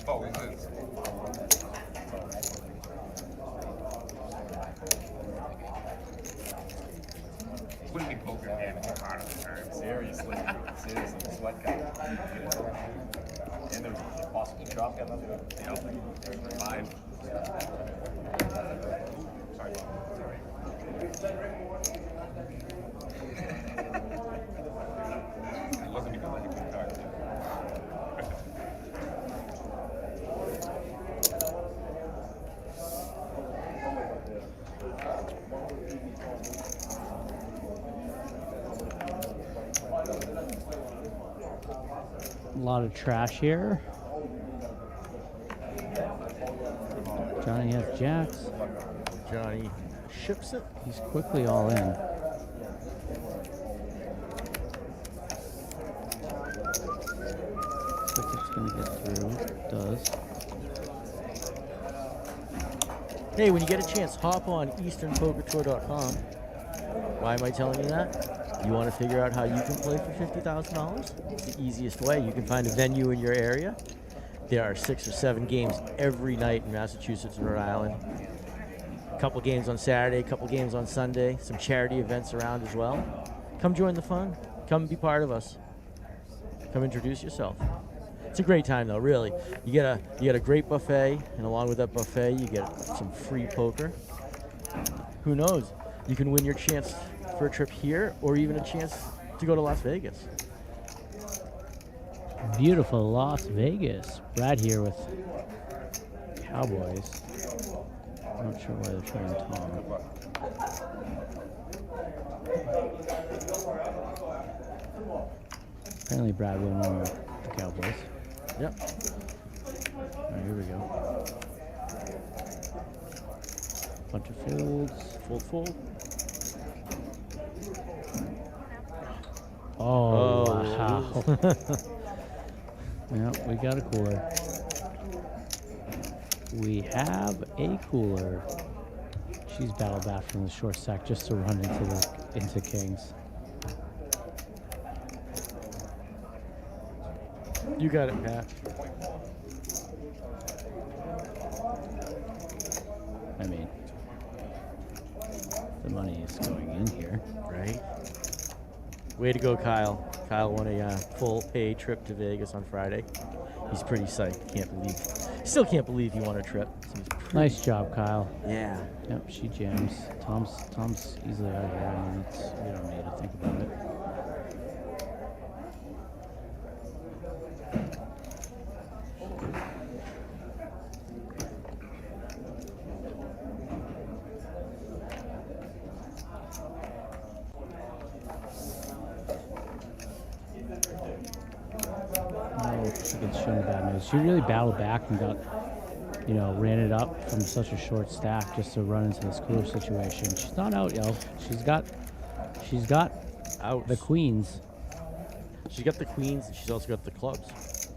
Oh, it is. Wouldn't be poker damage part of the term. Seriously, seriously, sweat guy. And there's possible chop got nothing. Yep. 5. Sorry. It wasn't even like a good card. A lot of trash here. Johnny has jacks. Johnny ships it. He's quickly all in. Looks like it's going to get through. It does. Hey, when you get a chance, hop on easternpokertour.com. Why am I telling you that? You want to figure out how you can play for $50,000? It's the easiest way. You can find a venue in your area. There are 6 or 7 games every night in Massachusetts and Rhode Island. A couple games on Saturday, a couple games on Sunday, some charity events around as well. Come join the fun. Come be part of us. Come introduce yourself. It's a great time though, really. You get a great buffet, and along with that buffet, you get some free poker. Who knows? You can win your chance for a trip here, or even a chance to go to Las Vegas. beautiful Las Vegas. Brad here with Cowboys. I'm not sure why they're trying Tom. Apparently Brad will know the Cowboys. Yep. All right, here we go. Bunch of folds. Fold. Oh, wow. Yeah, we got a cooler. We have a cooler. She's battle back from the short stack just to run into kings. You got it, Pat. I mean, the money is going in here. Right. Way to go, Kyle. Kyle won a full pay trip to Vegas on Friday. He's pretty psyched. Still can't believe he won a trip. So he's pretty- Nice job, Kyle. Yeah. Yep, she jams. Tom's easily out of here. I mean, we don't need to think about it. She gets shown bad news. She really battled back and got, ran it up from such a short stack just to run into this cooler situation. She's not out, yo. She's got Out. the queens. She's got the queens and she's also got the clubs.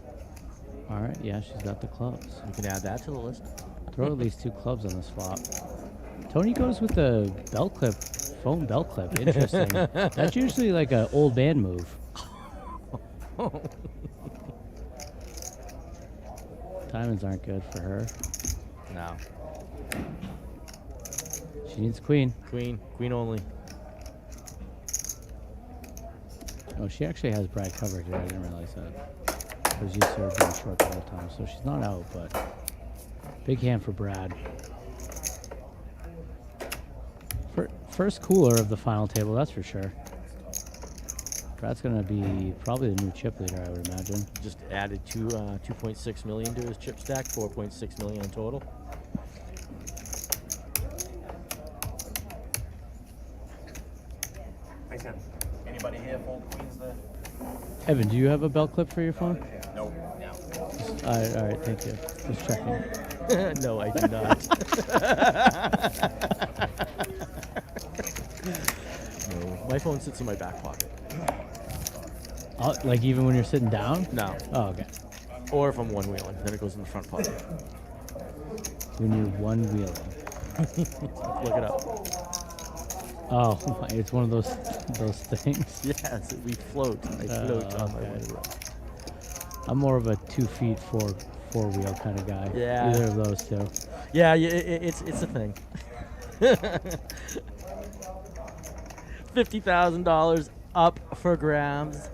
All right, yeah, she's got the clubs. You can add that to the list. Throw at least 2 clubs on this flop. Tony goes with the belt clip, foam belt clip. Interesting. That's usually like an old man move. Diamonds aren't good for her. No. She needs queen. Queen only. Oh, she actually has Brad covered here. I didn't realize that. Because used to her being short the whole time. So she's not out, but big hand for Brad. First cooler of the final table, that's for sure. Brad's going to be probably the new chip leader, I would imagine. Just added 2.6 million to his chip stack, 4.6 million in total. Thanks, Ken. Anybody here fold queens there? Evan, do you have a belt clip for your phone? No. No. All right, thank you. Just checking. No, I do not. No, my phone sits in my back pocket. Like even when you're sitting down? No. Oh, okay. Or if I'm one wheeling, then it goes in the front pocket. When you're one wheeling. Look it up. Oh, it's one of those things. Yes, we float. I float on my okay. window. I'm more of a 2 feet four wheel kind of guy. Yeah. Either of those two. Yeah, it's a thing. $50,000 up for grabs.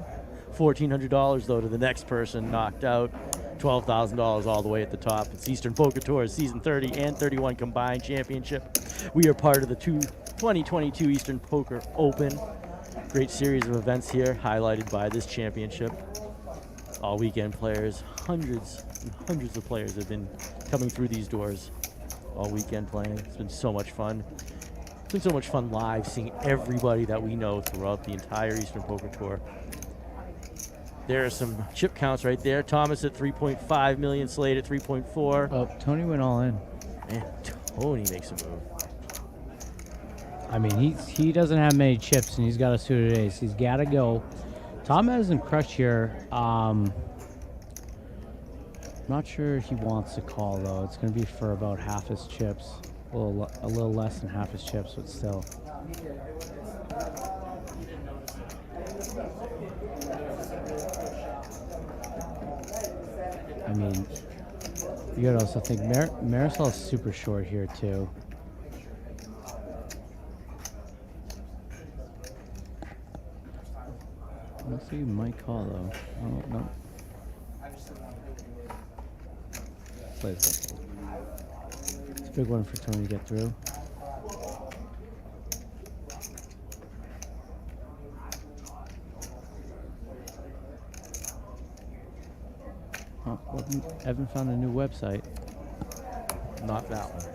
$1,400 though to the next person knocked out. $12,000 all the way at the top. It's Eastern Poker Tour Season 30 and 31 combined championship. We are part of the 2022 Eastern Poker Open. Great series of events here, highlighted by this championship. All weekend players, hundreds and hundreds of players have been coming through these doors all weekend playing. It's been so much fun. It's been so much fun live seeing everybody that we know throughout the entire Eastern Poker Tour. There are some chip counts right there. Thomas at 3.5 million, Slade at 3.4. Oh, Tony went all in. And Tony makes a move. I mean, he doesn't have many chips, and he's got a suited ace. He's got to go. Tom hasn't crushed here. Not sure he wants to call, though. It's going to be for about half his chips. A little less than half his chips, but still. I mean, you got to also think Marisol's super short here, too. Looks like you might call, though. Oh, no. It's a big one for Tony to get through. Evan found a new website. Not that one.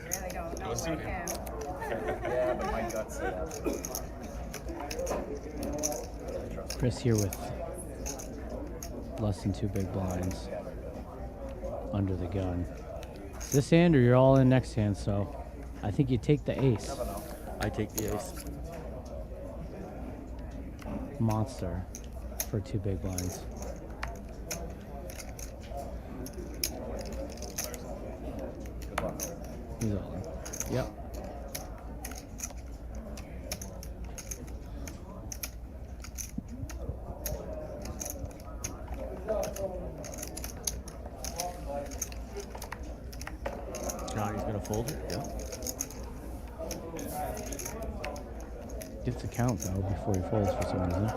Really don't know suit like him. him. Yeah, but my guts say that. Chris here with less than 2 big blinds under the gun. This hand or you're all in next hand, so I think you take the ace. I take the ace. Monster for 2 big blinds. Good luck. He's all in. Yep. Johnny's gonna fold it. Yep. Gets a count though before he folds for some reason.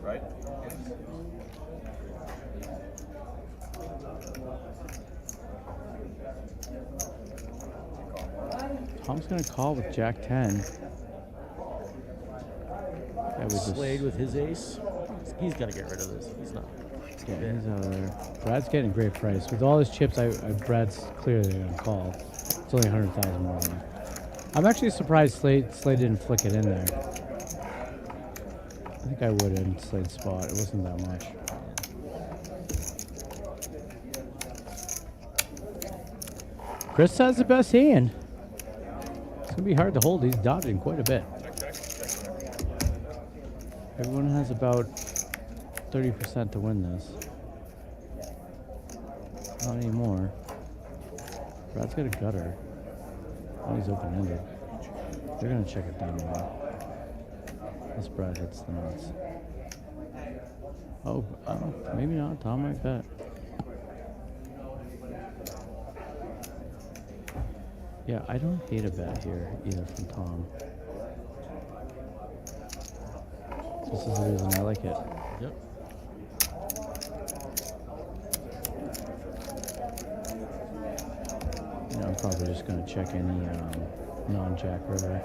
Right? Tom's gonna call with Jack 10. Yeah, we just, Slade with his ace. He's gonna get rid of this. He's not. yeah, he's out of there. Brad's getting a great price. With all his chips, Brad's clearly gonna call. It's only 100,000 more than that. I'm actually surprised Slade didn't flick it in there. I think I would in Slade's spot. It wasn't that much. Chris has the best hand. It's gonna be hard to hold. He's dodging quite a bit. Everyone has about 30% to win this. Not anymore. Brad's got a gutter. Oh, he's open-ended. They're gonna check it down more. This Brad hits the nuts. Oh, maybe not. Tom might bet. Yeah, I don't hate a bet here either from Tom. This is the reason I like it. Yep. You know, I'm probably just going to check any non-jack river.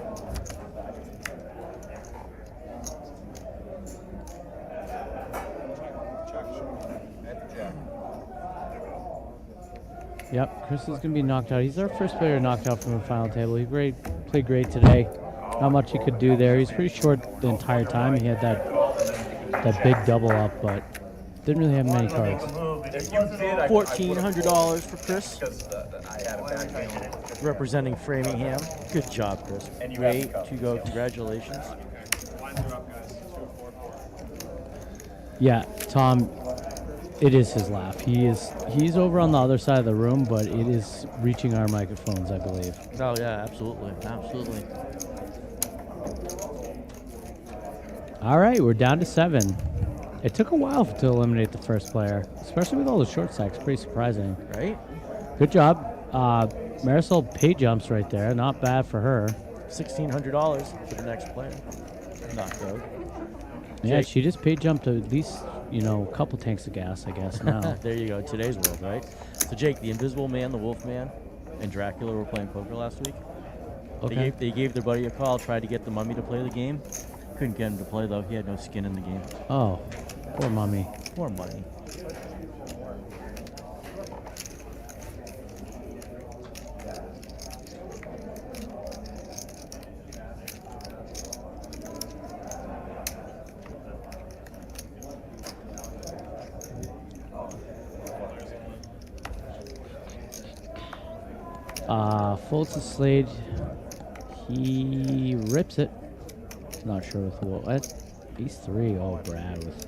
Yep, Chris is going to be knocked out. He's our first player knocked out from the final table. He played great today. Not much he could do there. He's pretty short the entire time. He had that big double up, but didn't really have many cards. If you did, $1,400 for Chris, because I had a bad feeling. representing Framingham. Good job, Chris. And you Way have the cup. to go. Congratulations. Yeah, Tom, it is his laugh. He's over on the other side of the room, but it is reaching our microphones, I believe. Oh, yeah, absolutely. Absolutely. All right, we're down to 7. It took a while to eliminate the first player, especially with all the short stacks. Pretty surprising. Right? Good job. Marisol pay jumps right there. Not bad for her. $1,600 for the next player. Not good. Yeah, Jake. she just pay jumped at least, a couple tanks of gas, I guess, now. There you go. Today's world, right? So, Jake, the Invisible Man, the Wolf Man, and Dracula were playing poker last week. Okay. They gave their buddy a call, tried to get the Mummy to play the game. Couldn't get him to play, though. He had no skin in the game. Oh, poor Mummy. Poor Mummy. Folds to Slade. He rips it. Not sure with what. Ace 3. Oh, Brad with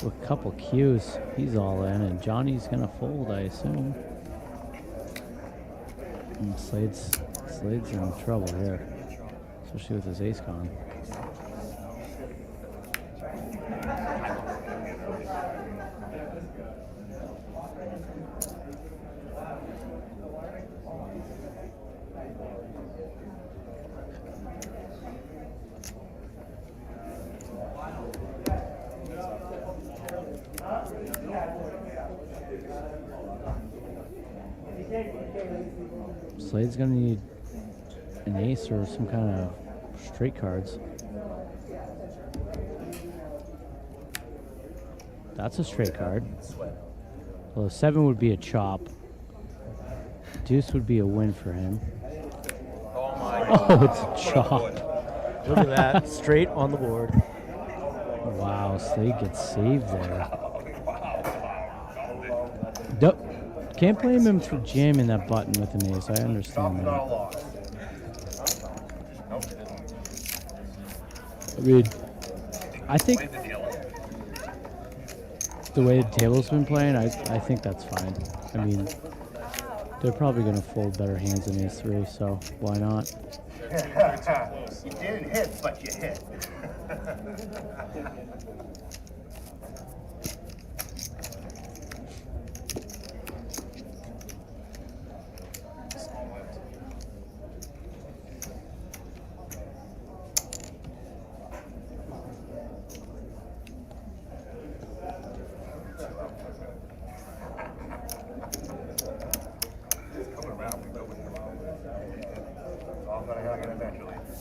with a couple cues. He's all in, and Johnny's gonna fold, I assume. And Slade's in trouble here, especially with his ace con. Slade's gonna need an ace or some kind of straight cards. That's a straight card. Well, a 7 would be a chop. Deuce would be a win for him. Oh my Oh, it's a chop. Look at that. Straight on the board. Wow, Slade gets saved there. Can't blame him for jamming that button with an ace. I understand that. I mean, I think the way the table's been playing, I think that's fine. I mean, they're probably going to fold better hands than ace 3, so why not? You didn't hit, but you hit.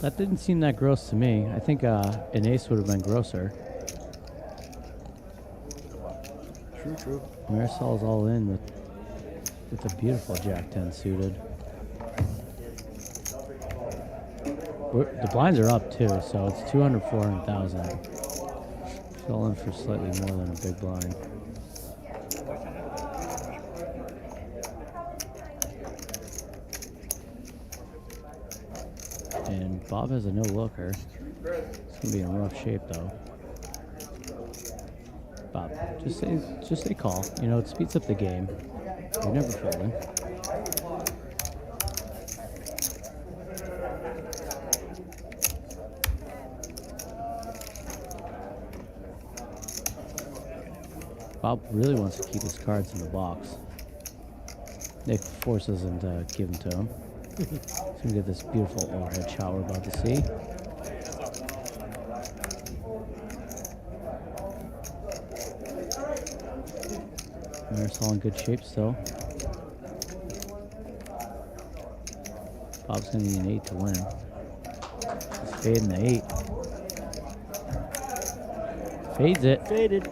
That didn't seem that gross to me. I think an ace would have been grosser. True. Marisol's all in with a beautiful Jack-10 suited. The blinds are up too, so it's 200, 400,000. She's all in for slightly more than a big blind. And Bob has a no-looker. It's gonna be in rough shape though. Bob, just say call. You know, it speeds up the game. You're never folding. Bob really wants to keep his cards in the box. Nick forces him to give them to him. So we get this beautiful overhead shot we're about to see. Marisol in good shape still. Bob's gonna need an 8 to win. He's fading the 8. Fades it. Faded.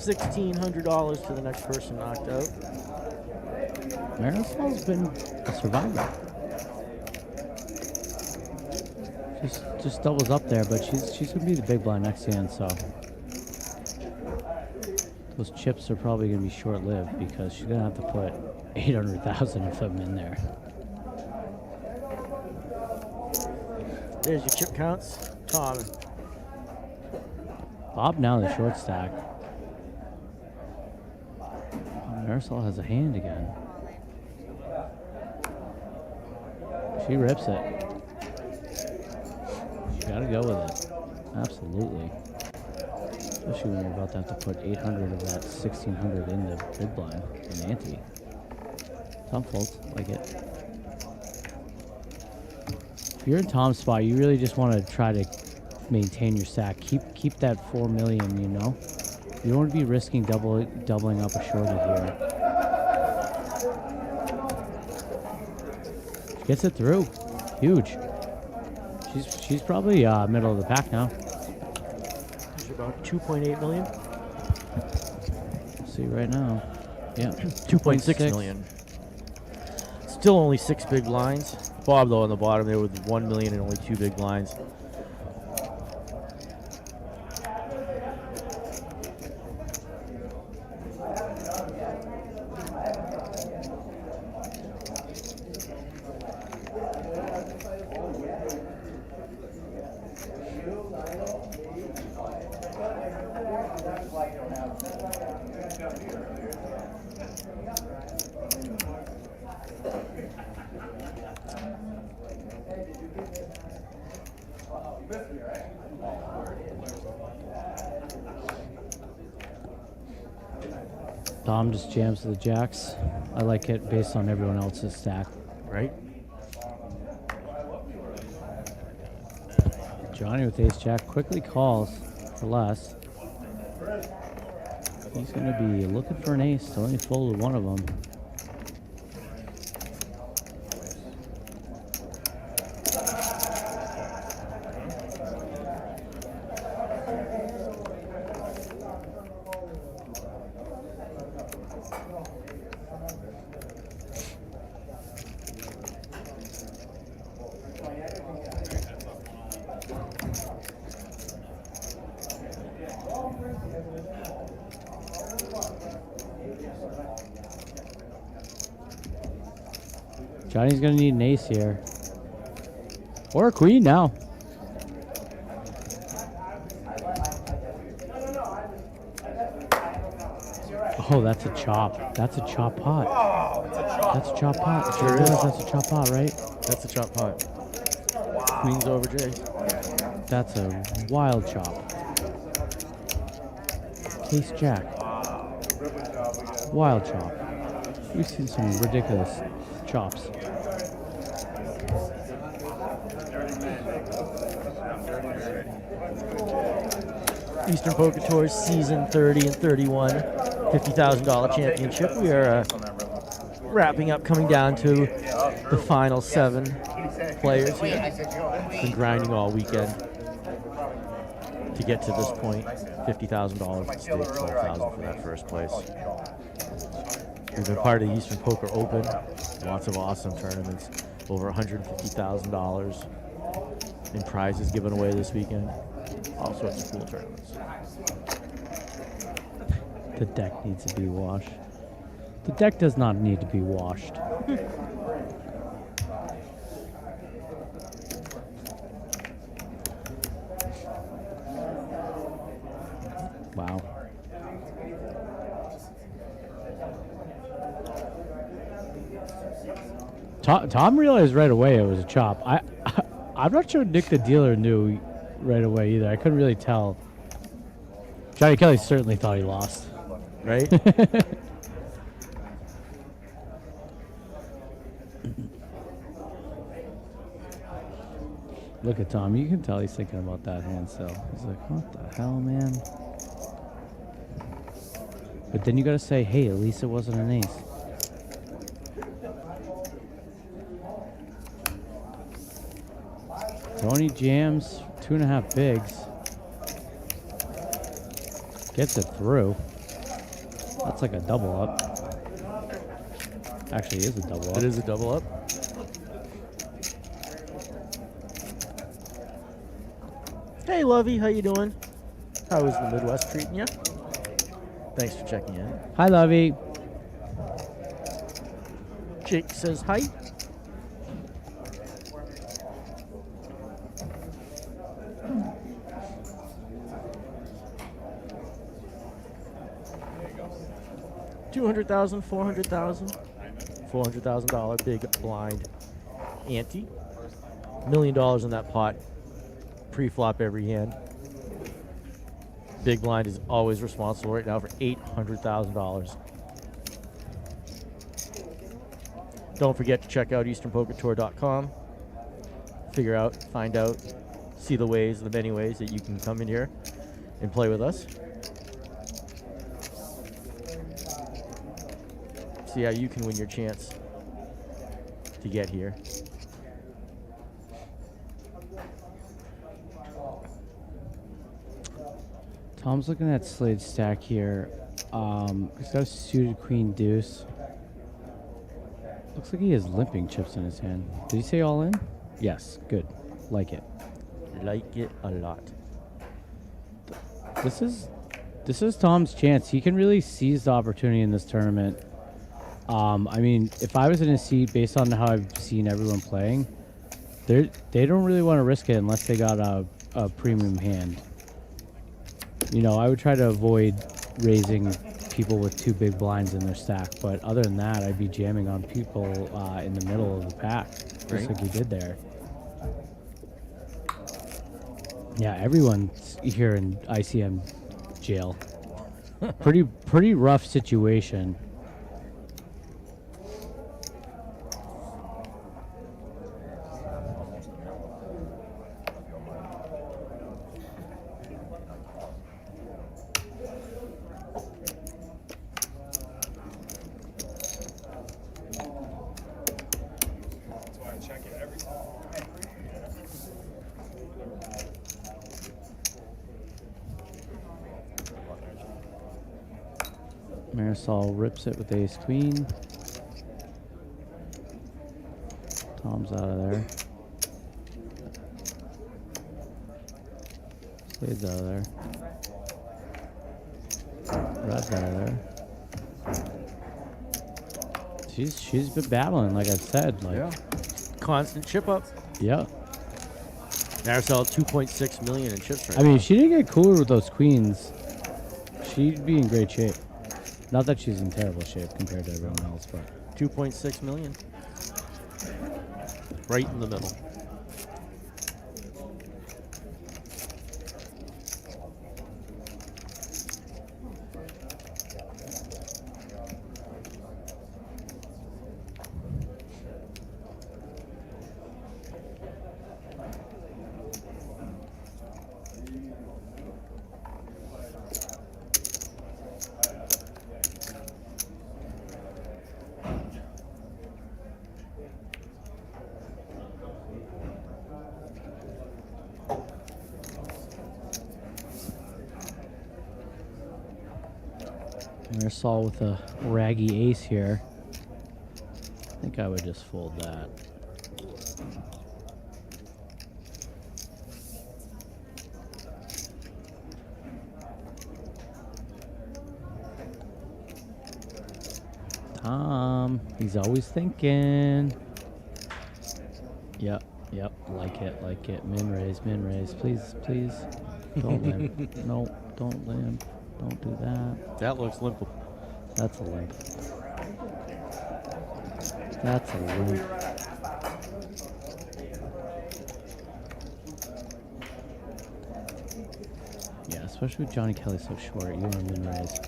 $1,600 to the next person knocked out. Marisol's been a survivor. Just doubles up there, but she's gonna be the big blind next hand, so those chips are probably gonna be short-lived because she's gonna have to put 800,000 of them in there. There's your chip counts. Tom. Bob now the short stack. Marisol has a hand again. She rips it. You gotta go with it. Absolutely. Especially when you're about to have to put 800 of that 1,600 in the big blind in ante. Tom folds, like it. If you're in Tom's spot, you really just want to try to maintain your stack. Keep that 4 million, you know? You don't want to be risking doubling up a shorty here. She gets it through. Huge. She's probably middle of the pack now. She's about 2.8 million. Let's see right now. Yeah. 2.6 million. Still only 6 big blinds. Bob, though, on the bottom there with 1 million and only 2 big blinds. Tom just jams to the jacks. I like it based on everyone else's stack. Right? Johnny with ace jack quickly calls for less. He's going to be looking for an ace to only fold one of them. Johnny's going to need an ace here. Or a queen now. Oh, that's a chop. That's a chop pot. That's a chop pot. Sure is. That's a chop pot, right? That's a chop pot. Queens over J. That's a wild chop. Ace jack. Wild chop. We've seen some ridiculous chops. Eastern Poker Tour Season 30 and 31, $50,000 championship. We are wrapping up, coming down to the final 7 players here. Been grinding all weekend to get to this point. $50,000 at stake, $12,000 for that first place. We've been part of the Eastern Poker Open. Lots of awesome tournaments. Over $150,000 in prizes given away this weekend. All sorts of cool tournaments. The deck needs to be washed. The deck does not need to be washed. Wow. Tom realized right away it was a chop. I'm not sure Nick the dealer knew right away either. I couldn't really tell. Johnny Kelly certainly thought he lost. Right? Look at Tom. You can tell he's thinking about that hand still. He's like, what the hell, man? But then you got to say, hey, at least it wasn't an ace. Tony jams 2.5 bigs. Gets it through. That's like a double up. Actually, it is a double up. It is a double up. Hey, Lovey, how you doing? How is the Midwest treating you? Thanks for checking in. Hi, Lovey. Jake says hi. $200,000, $400,000, $400,000 big blind ante. $1 million in that pot. Pre-flop every hand. Big blind is always responsible right now for $800,000. Don't forget to check out EasternPokerTour.com. Figure out, find out, see the ways, the many ways that you can come in here and play with us. See how you can win your chance to get here. Tom's looking at Slade's stack here. He's got a suited queen deuce. Looks like he has limping chips in his hand. Did he say all in? Yes. Good. Like it. Like it a lot. This is Tom's chance. He can really seize the opportunity in this tournament. I mean, if I was in his seat, based on how I've seen everyone playing, they don't really want to risk it unless they got a premium hand. You know, I would try to avoid raising people with 2 big blinds in their stack, but other than that, I'd be jamming on people in the middle of the pack, just Right. like he did there. Yeah, everyone's here in ICM jail. Pretty rough situation. That's why I check it every time. Marisol rips it with ace queen. Tom's out of there. Spades out of there. Red's out of there. She's been battling, like I said. Like, Yeah. Constant chip up. yeah. Marisol 2.6 million in chips right I mean, if she didn't get cooler with those queens, she'd be in great shape. Not that she's in terrible shape compared to everyone else, but 2.6 million. Right in the middle. Marisol with a raggy ace here. I think I would just fold that. Tom, he's always thinking. Yep, like it. Min raise, please. Don't limp. No, don't limp. Don't do that. That looks limp. That's a limp. That's a limp. Yeah, especially with Johnny Kelly so short, you want to min raise.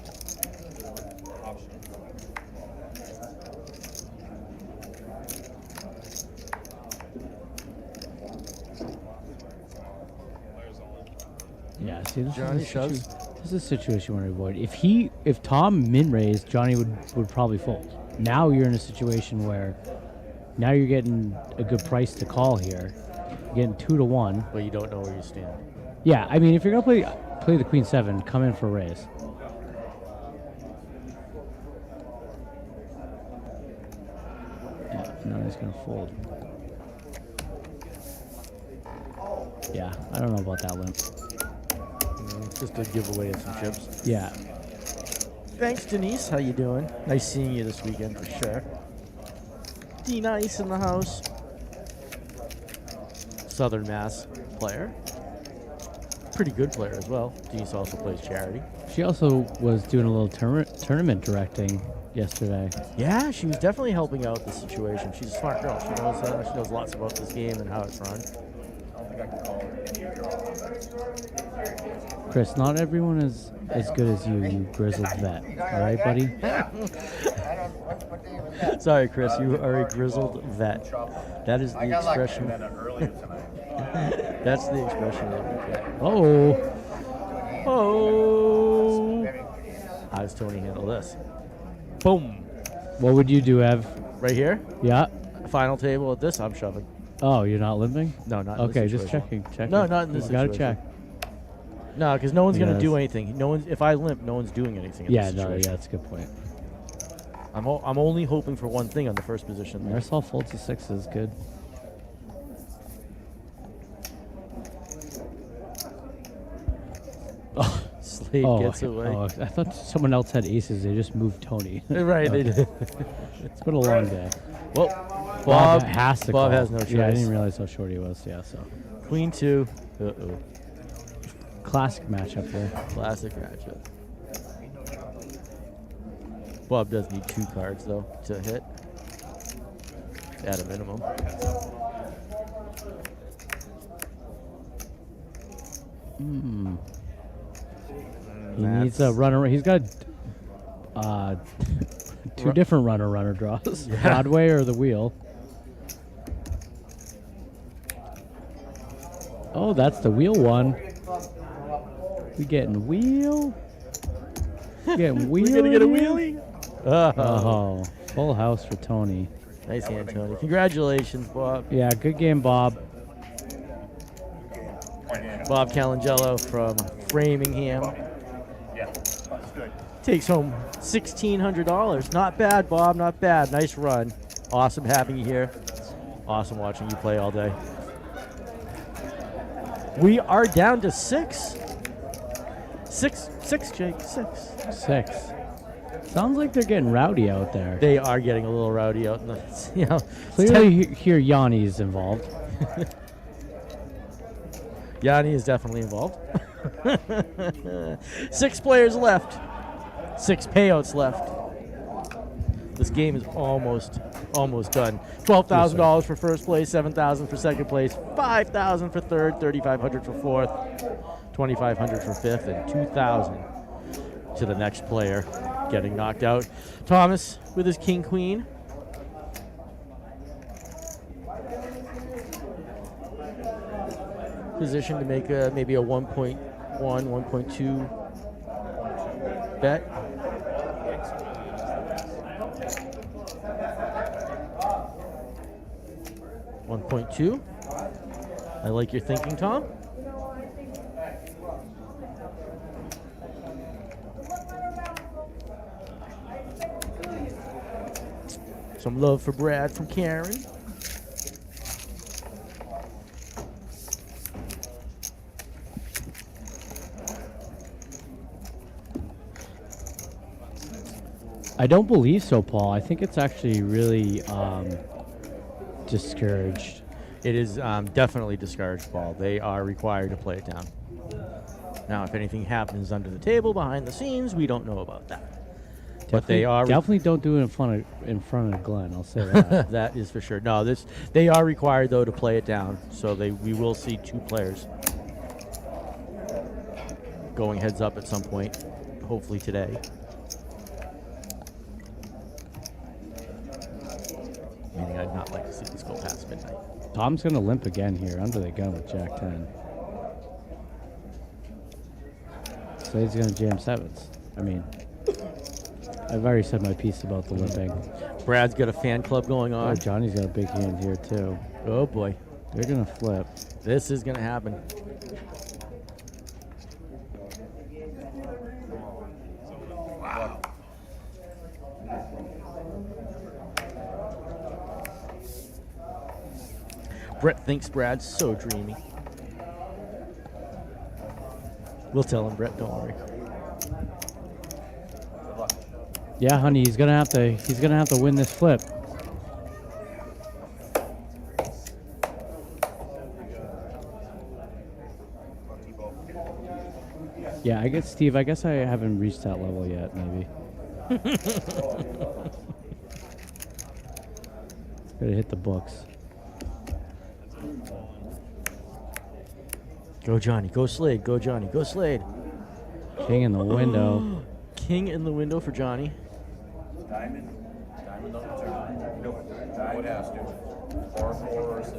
Yeah, see, Johnny shoves. This is a situation you want to avoid. If Tom min raised, Johnny would probably fold. Now you're in a situation where now you're getting a good price to call here. You're getting 2-1. But you don't know where you stand. Yeah, I mean, if you're gonna play the Queen 7, come in for a raise. Yeah, now he's gonna fold. Yeah, I don't know about that limp. Just a giveaway of some chips. Yeah. Thanks, Denise. How you doing? Nice seeing you this weekend for sure. D-Nice in the house. Southern Mass player. Pretty good player as well. Denise also plays charity. She also was doing a little tournament directing yesterday. Yeah, she was definitely helping out the situation. She's a smart girl. She knows lots about this game and how it's run. Chris, not everyone is as good as you grizzled vet. All right, buddy? Sorry, Chris, you are a grizzled vet. That is the expression. That's the expression that we get. Oh. Oh. How does Tony handle this? Boom. What would you do, Ev? Right here. Yeah. Final table at this, I'm shoving. Oh, you're not limping? No, not in Okay, this just situation. checking. No, not in this Gotta situation. check. No, because no one's going to Yes. do anything. No one's. If I limp, no one's doing anything in Yeah, this no, situation. yeah, that's a good point. I'm only hoping for one thing on the first position. There. Marisol folds to 6 is good. Slade gets away. Oh, I thought someone else had aces. They just moved Tony. Right, they did. It's been a long day. Well, Bob has to Bob call. has no choice. Yeah, I didn't realize how short he was. Yeah, so Queen 2. Uh-oh. classic matchup there. Classic matchup. Bob does need 2 cards, though, to hit. At a minimum. He needs a runner. He's got 2 different runner draws. Yeah. Broadway or the wheel. Oh, that's the wheel one. We getting wheel. We getting wheel. We're going to get a in here? wheelie? Oh, full house for Tony. Nice hand, Tony. Congratulations, Bob. Yeah, good game, Bob. Bob Calangello from Framingham Yeah, that's good. takes home $1,600. Not bad, Bob. Not bad. Nice run. Awesome having you here. Awesome watching you play all day. We are down to 6. 6, Jake. 6. 6. Sounds like they're getting rowdy out there. They are getting a little rowdy out in the, you know. Clearly, here Yanni's involved. Yanni is definitely involved. 6 players left. 6 payouts left. This game is almost done. $12,000 for first place, $7,000 for second place, $5,000 for third, $3,500 for fourth, $2,500 for fifth, and $2,000 to the next player getting knocked out. Thomas with his king queen. Position to make maybe a 1.1, 1.2 bet. $1.2. I like your thinking, Tom. Some love for Brad from Karen. I don't believe so, Paul. I think it's actually really discouraged. It is definitely discouraged ball. They are required to play it down. Now, if anything happens under the table, behind the scenes, we don't know about that. But they are definitely don't do it in front of Glenn. I'll say that. that is for sure. No, they are required though to play it down. So we will see 2 players going heads up at some point, hopefully today. Meaning I'd not like to see this go past midnight. Tom's gonna limp again here under the gun with Jack 10. Slade's gonna jam 7s. I mean, I've already said my piece about the limping. Brad's got a fan club going Oh, on. Johnny's got a big hand here too. Oh boy, They're gonna flip. this is gonna happen. Wow. Brett thinks Brad's so dreamy. We'll tell him, Brett. Don't worry. Yeah, honey, he's gonna have to win this flip. Yeah, I guess Steve. I guess I haven't reached that level yet. Maybe. Gotta hit the books. Go Johnny. Go Slade. Go Johnny. Go Slade. King in the window. King in the window for Johnny. Diamond on the turn. No, what has to? 4, 4, or 6.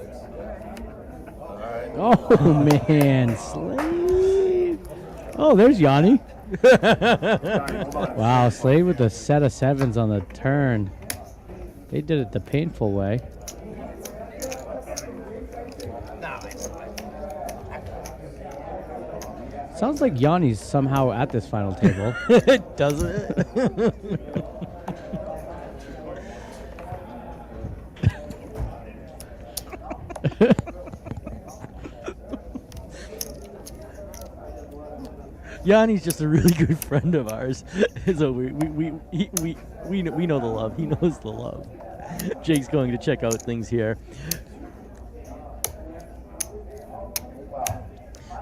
All right. Oh man, Slade. Oh, there's Yanni. Wow, Slade with a set of 7s on the turn. They did it the painful way. Sounds like Yanni's somehow at this final table. Doesn't it? Yanni's just a really good friend of ours. So we know the love. He knows the love. Jake's going to check out things here.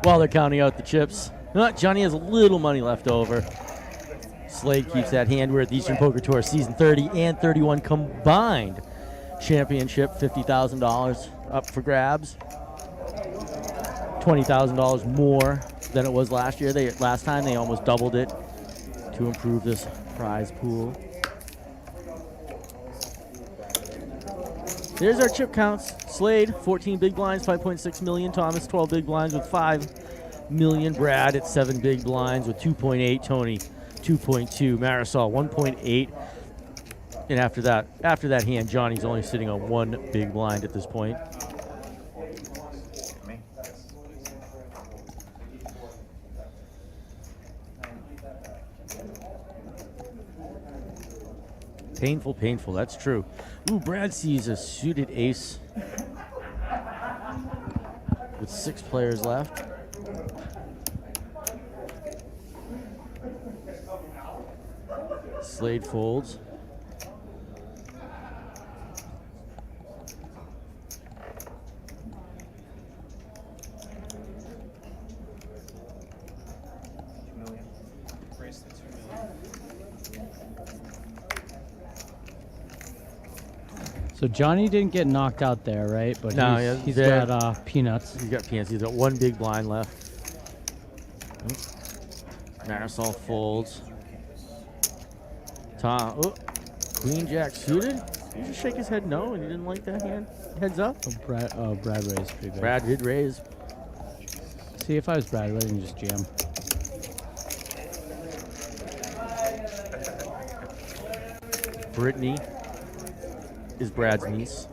While they're counting out the chips, Johnny has a little money left over. Slade keeps that hand. We're at the Eastern Poker Tour Season 30 and 31 combined championship, $50,000 up for grabs. $20,000 more than it was last year. Last time they almost doubled it to improve this prize pool. There's our chip counts. Slade, 14 big blinds, 5.6 million. Thomas, 12 big blinds with 5 million. Brad at 7 big blinds with 2.8. Tony, 2.2. Marisol, 1.8. And after that hand, Johnny's only sitting on 1 big blind at this point. Me? Painful, painful. That's true. Ooh, Brad sees a suited ace with 6 players left. Slade folds. So Johnny didn't get knocked out there, right? But No, he's yeah, got peanuts. He's got peanuts. He's got 1 big blind left. Marisol folds. Tom, Queen Jack suited. Did you just shake his head no and he didn't like that hand? Heads up. Brad raised pretty big. Brad did raise. See, if I was Brad, I wouldn't just jam. Brittany is Brad's niece.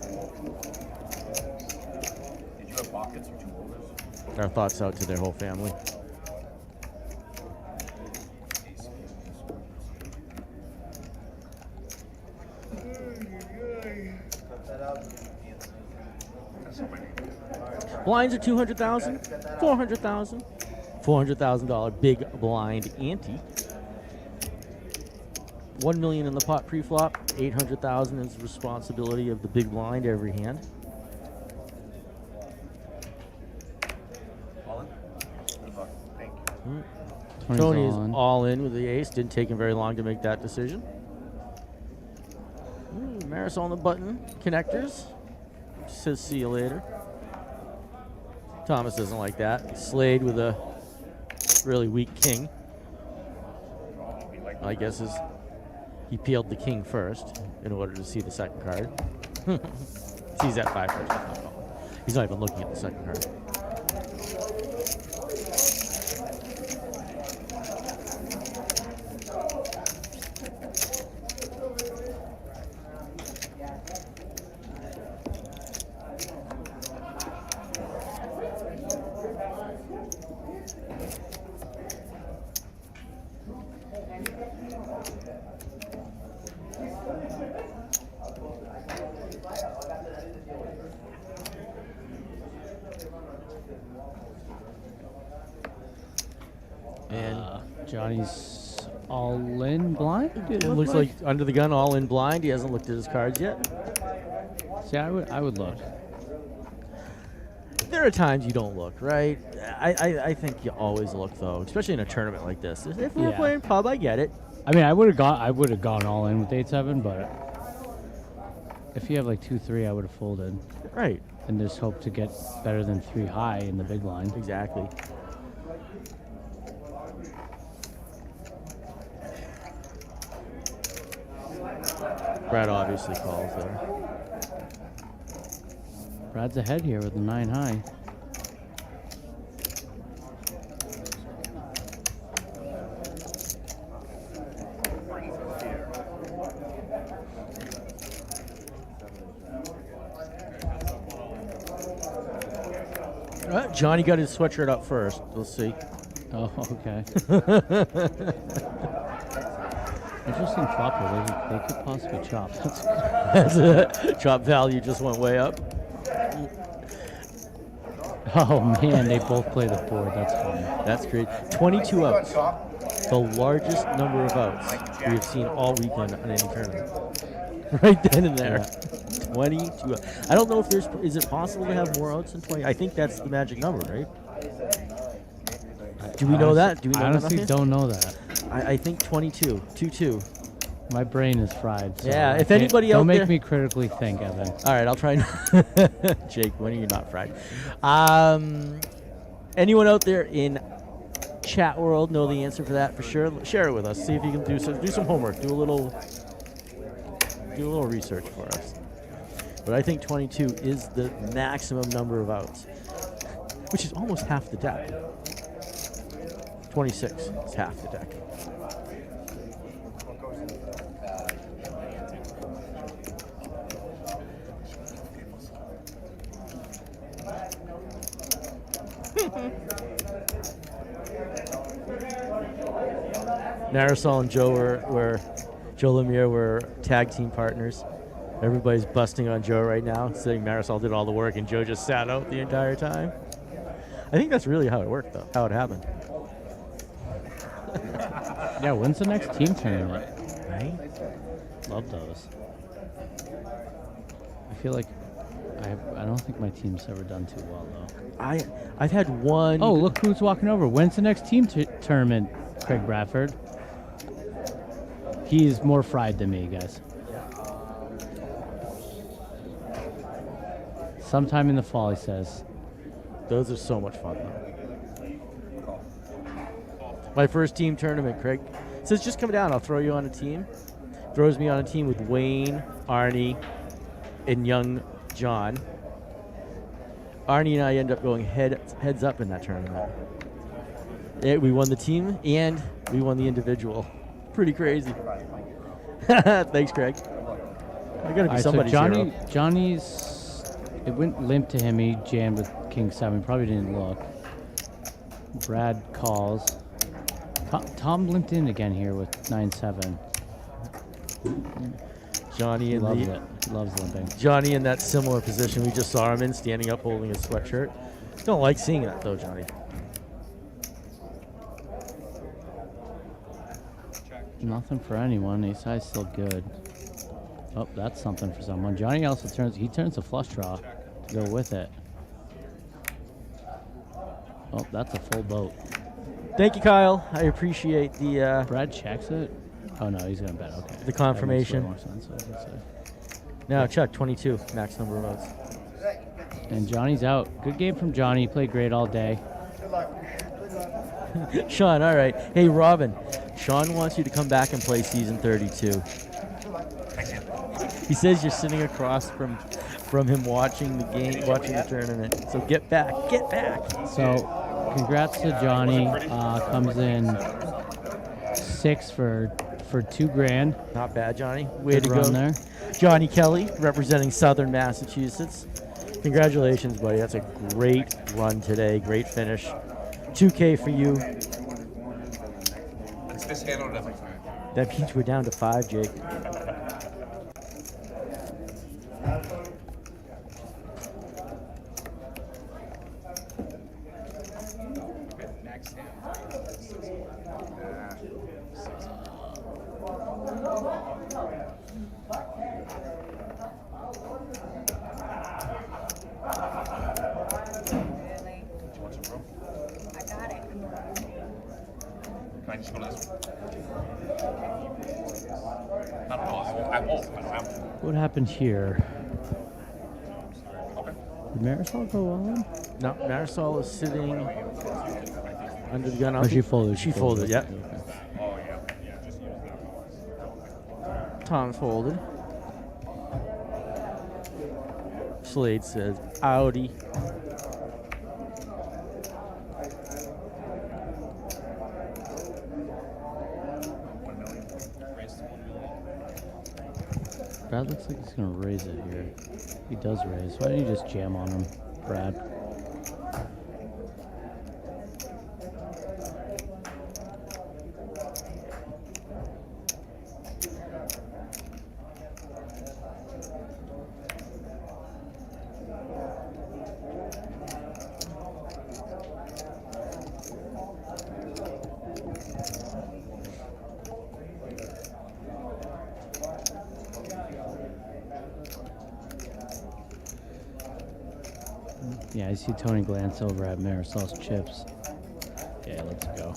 Did you have pockets or 2 overs? Our thoughts out to their whole family. Blinds are 200,000, 400,000, $400,000 big blind ante. 1 million in the pot pre-flop, 800,000 is the responsibility of the big blind every hand. All in? Good luck. Thank you. Tony is all in. all in with the ace. Didn't take him very long to make that decision. Marisol on the button. Connectors. Says see you later. Thomas doesn't like that. Slade with a really weak king. I guess he peeled the king first in order to see the second card. Sees that 5 first. He's not even looking at the second card. Johnny's all in blind. It looks like under the gun, all in blind. He hasn't looked at his cards yet. See, I would look. There are times you don't look, right? I think you always look though, especially in a tournament like this. If we're Yeah. playing pub, I get it. I mean, I would have gone all in with 8-7, but if you have like 2-3, I would have folded Right, and just hope to get better than 3 high in the big line. exactly. Brad obviously calls there. Brad's ahead here with a 9 high. Johnny got his sweatshirt up first. We'll see. Oh, okay. Interesting flopper. They could possibly chop. That's chop value just went way up. Oh man, they both play the board. That's funny. That's great. 22 outs. The largest number of outs we have seen all weekend on any tournament. Right then and there. 22 outs. I don't know if is it possible to have more outs than 20? I think that's the magic number, right? Do we know that? Do we know I honestly that? don't know that. I think 22. 2-2. My brain is fried. So Yeah, I if can't- anybody out don't make there- me critically think, Evan. All right, I'll try. Jake, when are you not fried? Anyone out there in chat world know the answer for that for sure? Share it with us. See if you can do some homework. Do a little research for us. But I think 22 is the maximum number of outs, which is almost half the deck. 26 is half the deck. Marisol and Joe Joe Lemire were tag team partners. Everybody's busting on Joe right now, saying Marisol did all the work and Joe just sat out the entire time. I think that's really how it worked, though, how it happened. Yeah, when's the next team tournament? Right? Love those. I feel like I don't think my team's ever done too well though. I've had one. Oh, look who's walking over. When's the next team tournament, Craig Bradford? He's more fried than me, guys. Sometime in the fall, he says. Those are so much fun, though. My first team tournament, Craig says, just come down. I'll throw you on a team. Throws me on a team with Wayne, Arnie, and young John. Arnie and I end up going heads up in that tournament. Yeah, we won the team and we won the individual. Pretty crazy. Thanks, Craig. I gotta be somebody's hero. Johnny's. It went limp to him. He jammed with King 7. Probably didn't look. Brad calls. Tom limped in again here with 9-7. Johnny He in loves the it. He loves limping. Johnny in that similar position we just saw him in, standing up holding his sweatshirt. Don't like seeing that though, Johnny. Nothing for anyone. Ace high's still good. Oh, that's something for someone. Johnny also turns a flush draw to go with it. Oh, that's a full boat. Thank you, Kyle. I appreciate the Brad checks it. Oh no, he's gonna bet. Okay. The confirmation. That makes way more sense, I would say. no, Chuck, 22, max number of votes. And Johnny's out. Good game from Johnny. He played great all day. Sean, all right. Hey, Robin. Sean wants you to come back and play season 32. He says you're sitting across from him watching the game, watching the tournament. So get back. So, congrats to Johnny. Comes in 6 for $2,000. Not bad, Johnny. Way Good to run go. there. Johnny Kelly, representing Southern Massachusetts. Congratulations, buddy. That's a great run today. Great finish. 2K for you. It's this handle or nothing. That means we're down to 5, Jake. Next hand. Really? Do you want some room? I got it. Can I just go to this one? I don't know. I won't. I don't have to. What happened here? Okay. Did Marisol go on? No, Marisol is sitting under the gun. Oh, she folded. She folded, yep. Okay. Oh, yeah. Yeah, just use that. Tom's folded. Slade says, Audi. Brad looks like he's going to raise it here. He does raise. Why don't you just jam on him, Brad? Yeah, I see Tony glance over at Marisol's chips. Yeah, let's go.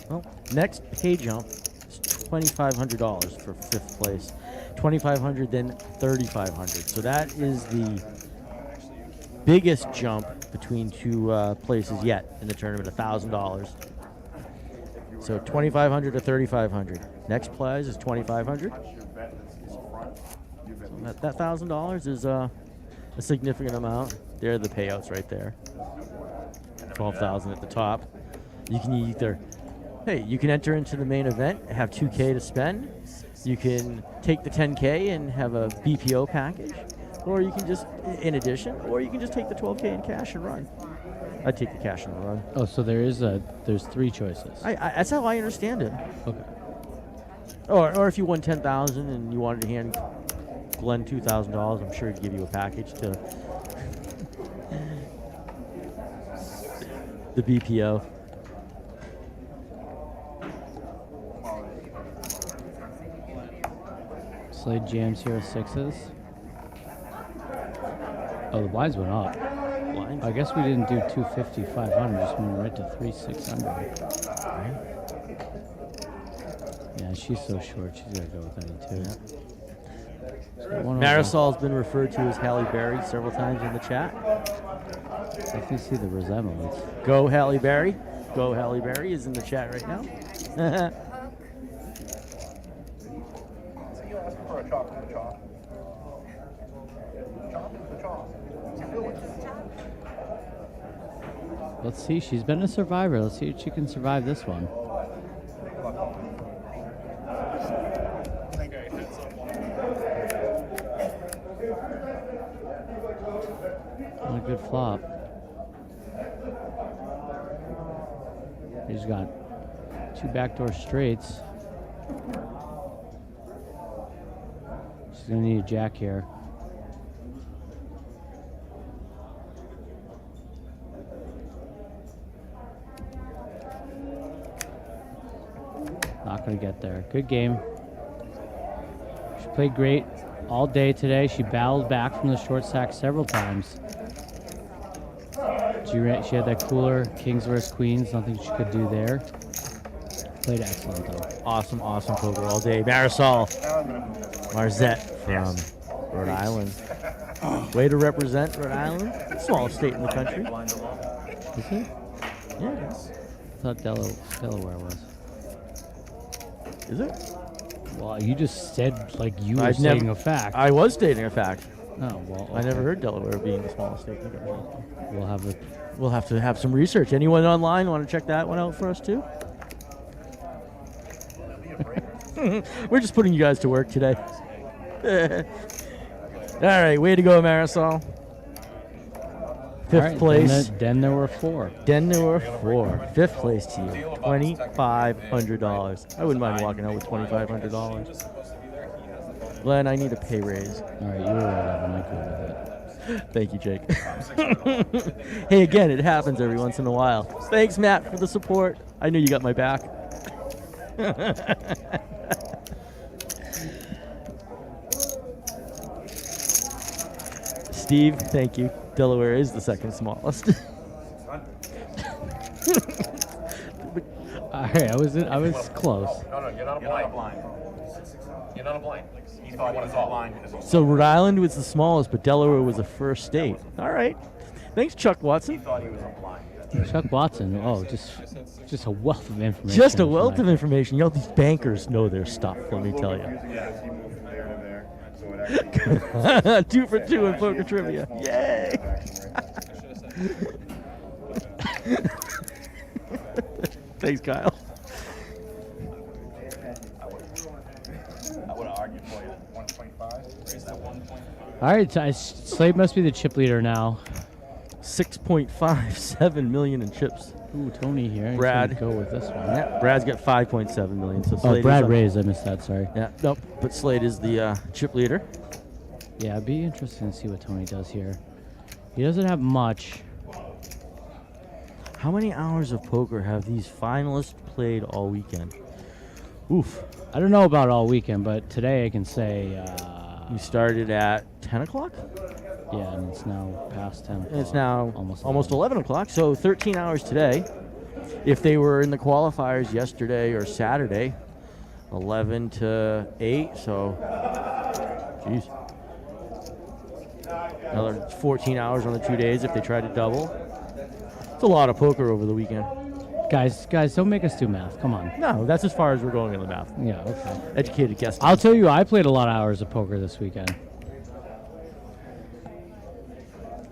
Well, next pay jump is $2,500 for 5th place. $2,500, then $3,500. So that is the biggest jump between two places yet in the tournament, $1,000. So $2,500 to $3,500. Next prize is $2,500. So that $1,000 is a significant amount. There are the payouts right there. $12,000 at the top. You can either, you can enter into the main event, have $2K to spend. You can take the $10K and have a BPO package, or you can just, in addition, or you can just take the $12K in cash and run. I'd take the cash and run. Oh, so there's 3 choices. That's how I understand it. Okay. Or if you won $10,000 and you wanted to hand Glenn $2,000, I'm sure he'd give you a package to the BPO. Slade jams here with 6s. Oh, the blinds went up. I guess we didn't do 250, 500, just went right to 3,600. Right. Yeah, she's so short. She's got to go with any 2. Marisol's been referred to as Halle Berry several times in the chat. Definitely see the resemblance. Go Halle Berry. Go Halle Berry is in the chat right now. So you ask for a chop to the chop. Chop to the chop. Let's see. She's been a survivor. Let's see if she can survive this one. Not a good flop. He's got 2 backdoor straights. She's going to need a jack here. Not going to get there. Good game. She played great all day today. She battled back from the short stack several times. She had that cooler Kings vs. Queens. Nothing she could do there. Played excellent, though. Awesome poker all day. Marisol Marzette from Rhode Island. Way to represent Rhode Island. Smallest state in the country. Is it? Yeah, it is. I thought Delaware was. Is it? Well, you just said like you were I've stating never- a fact. I was stating a fact. Oh, well, I never okay. heard Delaware being the smallest state in the country. We'll have a We'll have to have some research. Anyone online want to check that one out for us too? We're just putting you guys to work today. All right, way to go, Marisol. Fifth All right, place. Then there were 4. Then there were 4. 5th place to you, $2,500. I wouldn't mind walking out with $2,500. Glenn, I need a pay raise. All right, you were right. I'm not good with it. Thank you, Jake. Hey, again, it happens every once in a while. Thanks, Matt, for the support. I knew you got my back. Steve, thank you. Delaware is the second smallest. All right, I was close. No, you're not a blind. You're not a blind. He thought he was a blind because he So Rhode Island was the smallest, but Delaware was the first state. All right. Thanks, Chuck Watson. thought he was a blind. Chuck Watson. Oh, just a wealth of information. Just a wealth of information. You know, these bankers know their stuff, let me tell you. Yes, he moved from there to there. So it actually 2 for 2 in poker trivia. Yay! Thanks, Kyle. I would have argued for you. 125? Raise that 1.5. All right, Slade must be the chip leader now. 6.57 million in chips. Ooh, Tony here. He's Brad. gonna go with this one. Yeah, Brad's got 5.7 million. So Oh, Slade Brad is up. raised. I missed that. Sorry. Yeah, nope. But Slade is the chip leader. Yeah, it'd be interesting to see what Tony does here. He doesn't have much. How many hours of poker have these finalists played all weekend? Oof. I don't know about all weekend, but today I can say You started at 10 o'clock? Yeah, and it's now past 10 o'clock. And it's now almost 11 o'clock, so 13 hours today. If they were in the qualifiers yesterday or Saturday, 11 to 8, so, geez. Another 14 hours on the 2 days if they try to double. It's a lot of poker over the weekend. Guys, don't make us do math. Come on. No, that's as far as we're going in the math. Yeah, okay. Educated guess. I'll tell you, I played a lot of hours of poker this weekend.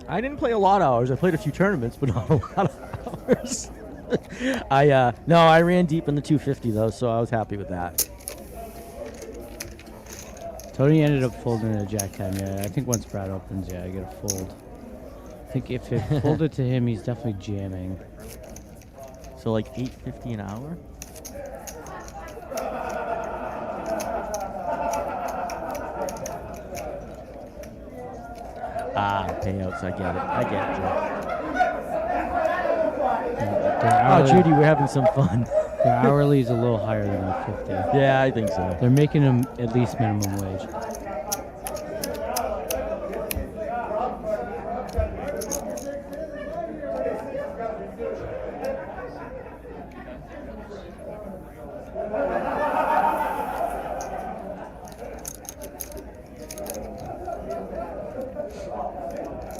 I didn't play a lot of hours. I played a few tournaments, but not a lot of hours. I ran deep in the 250 though, so I was happy with that. Tony ended up folding a Jack 10. Yeah, I think once Brad opens, I get a fold. I think if it folded to him, he's definitely jamming. So like $8.50 an hour. Payouts. I get it, Joe. Oh, Judy, we're having some fun. Their hourly is a little higher than our 50. Yeah, I think so. They're making them at least minimum wage.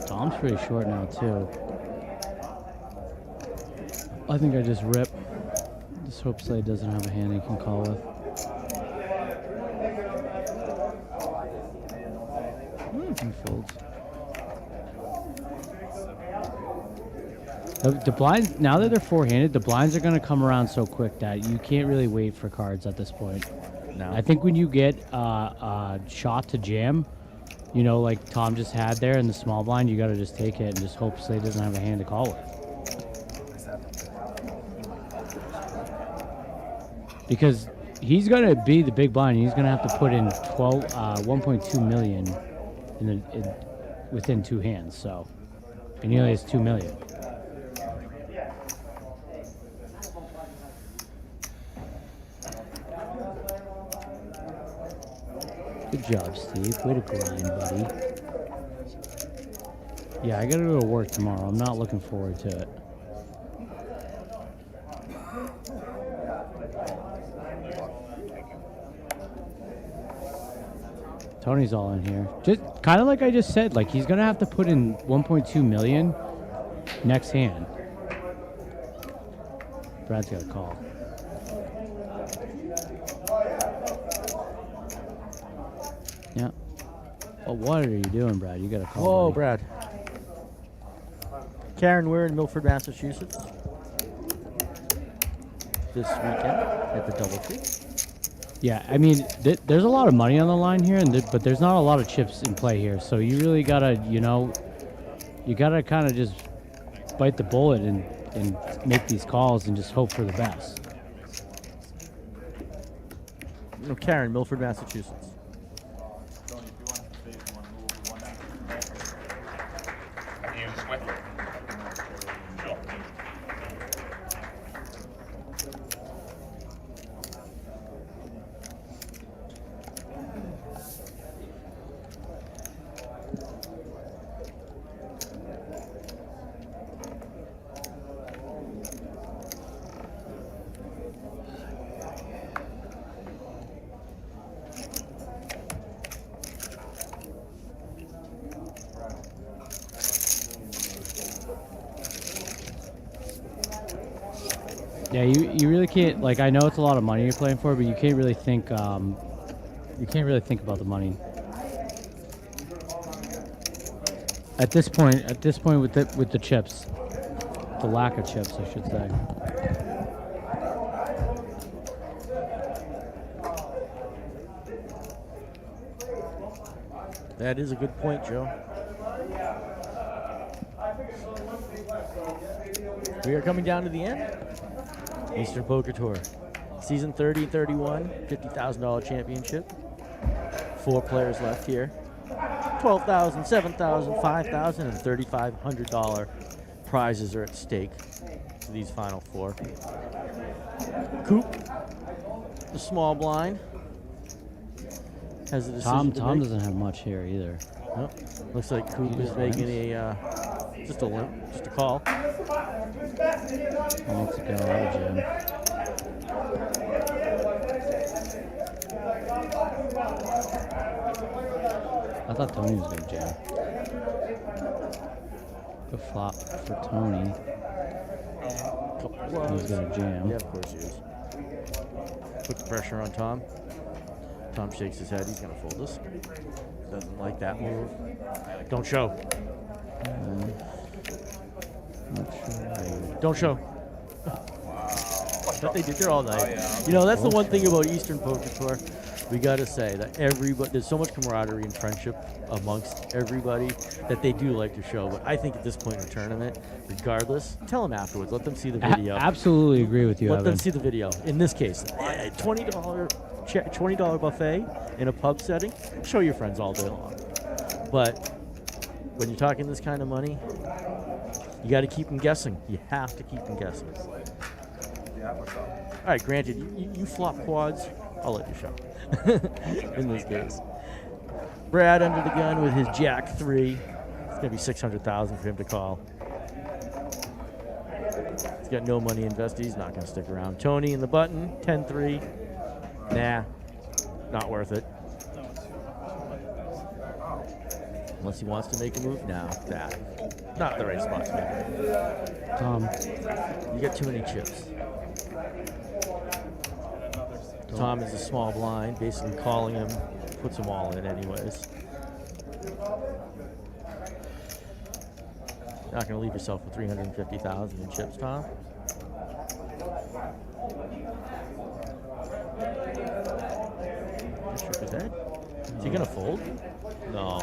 Tom's pretty short now, too. I think I just rip. Just hope Slade doesn't have a hand he can call with. He folds. The blinds, now that they're four-handed, the blinds are going to come around so quick that you can't really wait for cards at this point. No. I think when you get a shot to jam, you know, like Tom just had there in the small blind, you got to just take it and just hope Slade doesn't have a hand to call with. Because he's going to be the big blind. He's going to have to put in 1.2 million within two hands. So, and he only has 2 million. Good job, Steve. Way to grind, buddy. Yeah, I got to go to work tomorrow. I'm not looking forward to it. Tony's all in here. Just kind of like I just said, like he's gonna have to put in 1.2 million next hand. Brad's got a call. Yeah. Oh, what are you doing, Brad? You got a call. Whoa, buddy. Brad. Karen, we're in Milford, Massachusetts this weekend at the DoubleTree. Yeah, I mean, there's a lot of money on the line here, but there's not a lot of chips in play here. So you really gotta, you gotta kind of just bite the bullet and make these calls and just hope for the best. No, Karen, Milford, Massachusetts. Yeah, you really can't, like, I know it's a lot of money you're playing for, but you can't really think about the money. At this point with the chips, the lack of chips, I should say. That is a good point, Joe. We are coming down to the end. Eastern Poker Tour. Season 30-31, $50,000 championship. 4 players left here. $12,000, $7,000, $5,000, and $3,500 prizes are at stake for these final 4. Coop, the small blind, has a decision Tom to Tom make. doesn't have much here either. Nope. Looks like Coop is making a just a call. Let's go out of jam. I thought Tony was gonna jam. Good flop for Tony. He's gonna jam. Yeah, of course he is. Put the pressure on Tom. Tom shakes his head. He's going to fold this. Doesn't like that move. Don't show. Don't show. But they did there all night. You know, that's the one thing about Eastern Poker Tour. We got to say that there's so much camaraderie and friendship amongst everybody that they do like to show. But I think at this point in the tournament, regardless, tell them afterwards. Let them see the video. Absolutely agree with you, Let Evan. them see the video. In this case, $20 buffet in a pub setting. Show your friends all day long. But when you're talking this kind of money, you got to keep them guessing. You have to keep them guessing. All right, granted, you flop quads. I'll let you show. In this case, Brad under the gun with his Jack 3. It's gonna be $600,000 for him to call. He's got no money invested. He's not gonna stick around. Tony in the button, 10-3. Nah, not worth it. Unless he wants to make a move. No, not the right spot to make it. Tom. You got too many chips. Tom is a small blind, basically calling him, puts them all in anyways. Not going to leave yourself with $350,000 in chips, Tom. Shook his head. Is he going to fold? No.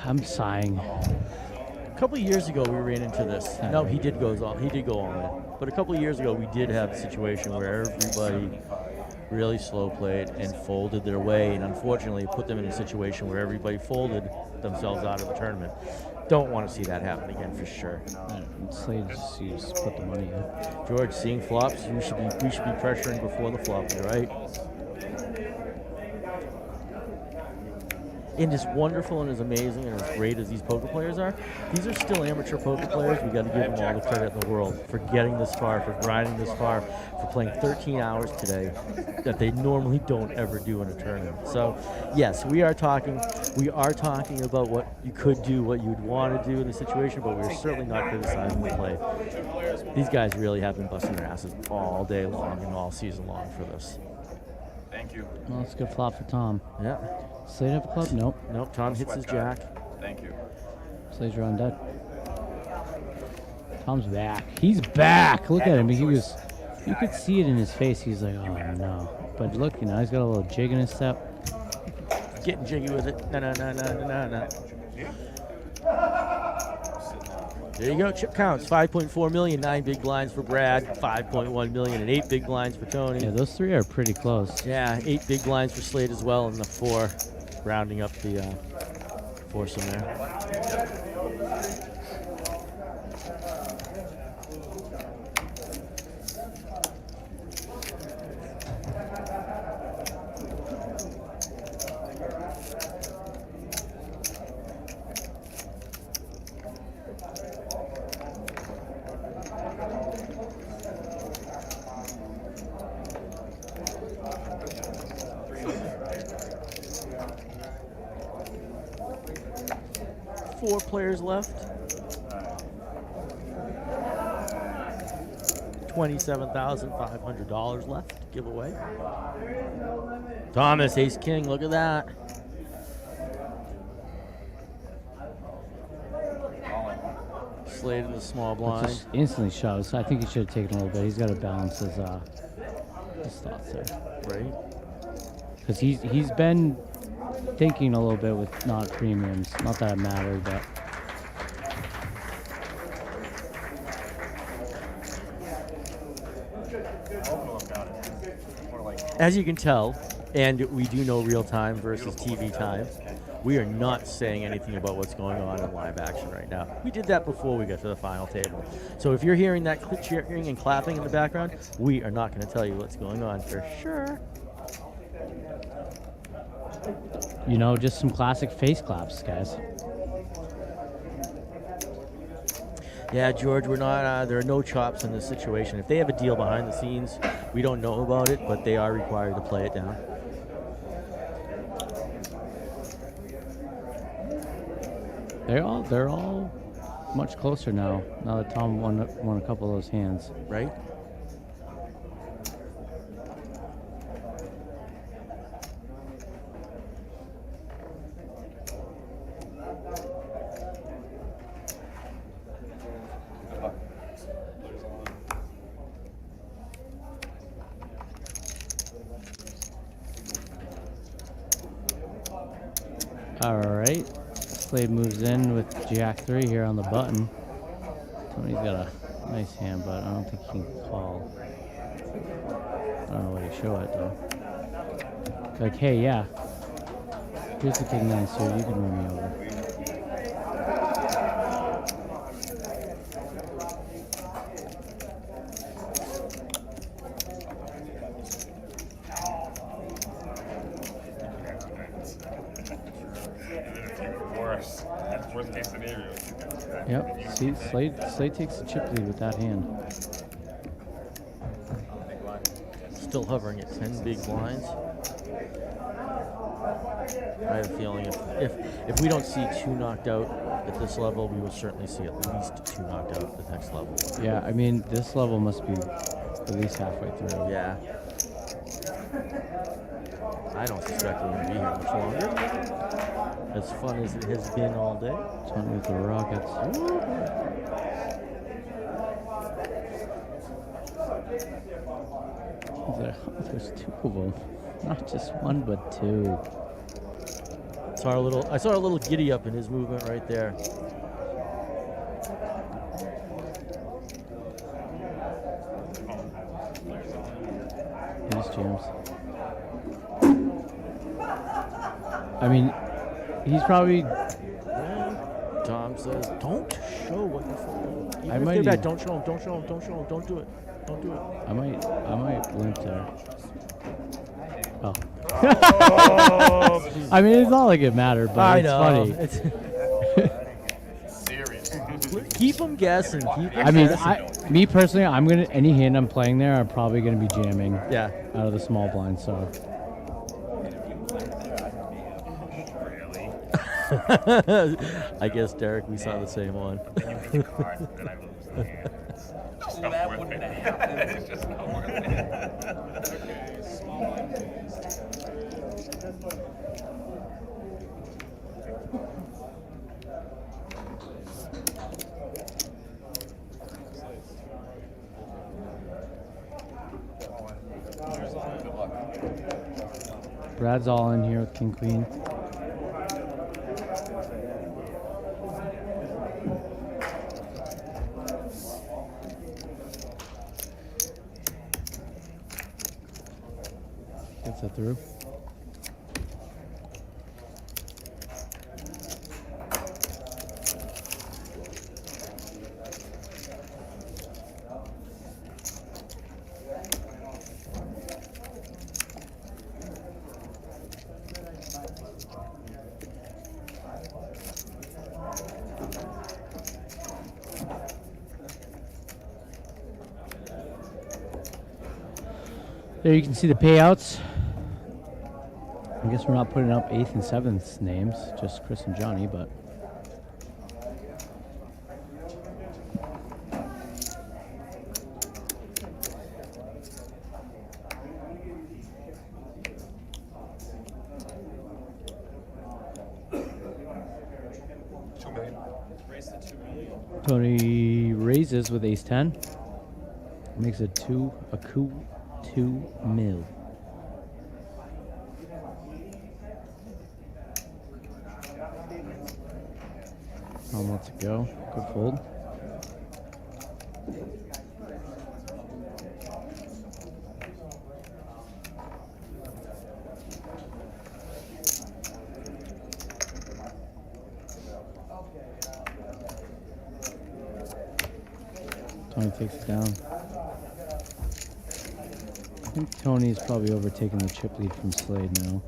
I'm sighing. A couple of years ago, we ran into this. No, he did go all in. But a couple of years ago, we did have a situation where everybody really slow played and folded their way, and unfortunately, put them in a situation where everybody folded themselves out of the tournament. Don't want to see that happen again for sure. Slade just put the money in. George, seeing flops, we should be pressuring before the flop, right? And as wonderful and as amazing and as great as these poker players are, these are still amateur poker players. We got to give them all the credit in the world for getting this far, for grinding this far, for playing 13 hours today that they normally don't ever do in a tournament. So, yes, we are talking about what you could do, what you'd want to do in the situation, but we're certainly not criticizing the play. These guys really have been busting their asses all day long and all season long for this. Thank you. Well, that's a good flop for Tom. Yeah. Slade have a club? Nope. Nope. Tom hits his jack. Thank you. Slade's around dead. Tom's back. He's back. Look at him. You could see it in his face. He's like, oh no. But look, he's got a little jig in his step. Getting jiggy with it. No. There you go. Chip counts. 5.4 million, 9 big blinds for Brad, 5.1 million, and 8 big blinds for Tony. Yeah, those three are pretty close. Yeah, 8 big blinds for Slade as well, and the 4 rounding up the foursome there. Four players left. $27,500 left to give away. Thomas, ace king, look at that. Slade in the small blind. Just instantly shows. I think he should have taken a little bit. He's got to balance his thoughts there. Right. Because he's been thinking a little bit with not premiums. Not that it mattered, but as you can tell, and we do know real time versus TV time, we are not saying anything about what's going on in live action right now. We did that before we got to the final table. So if you're hearing that cheering and clapping in the background, we are not going to tell you what's going on for sure. you know, just some classic face claps, guys. Yeah, George, we're not. There are no chops in this situation. If they have a deal behind the scenes, we don't know about it, but they are required to play it down. They're all much closer now. Now that Tom won a couple of those hands. Right? All right, Slade moves in with Jack 3 here on the button. Tony's got a nice hand, but I don't think he can call. I don't know where to show it though. Like, hey, yeah, here's the king nine, so you can run me over. Worst case scenario. Yep. See, Slade takes the chip lead with that hand. Still hovering at 10 big blinds. I have a feeling if we don't see 2 knocked out at this level, we will certainly see at least 2 knocked out at the next level. Yeah, I mean, this level must be at least halfway through. Yeah. I don't suspect we're going to be here much longer. As fun as it has been all day. Tony with the Rockets. There's 2 of them. Not just 1, but 2. I saw a little giddy up in his movement right there. These jams. I mean, he's probably. Tom says, "Don't show what you're folding. I Even if might they're bad, even- don't show him. Don't show him. Don't show him. Don't do it. Don't do it." I might limp there. Oh. I mean, it's not like it mattered, but I it's know. funny. Serious. Keep them guessing. Keep 'em I mean, guessing. me personally, any hand I'm playing there, I'm probably gonna be jamming Yeah. out of the small blind. So Really? I guess, Derek, we saw the same one. Then I lose the hand. Just not worth it. It's just not worth it. Okay, small line, please. Good luck. Brad's all in here with King Queen. Gets that through. There you can see the payouts. I guess we're not putting up 8th and 7th names, just Chris and Johnny, but $2 million. Raise the $2 million. Tony raises with ace 10. Makes a coup 2 mil. Tom lets it go. Good fold. Tony takes it down. I think Tony's probably overtaking the chip lead from Slade now.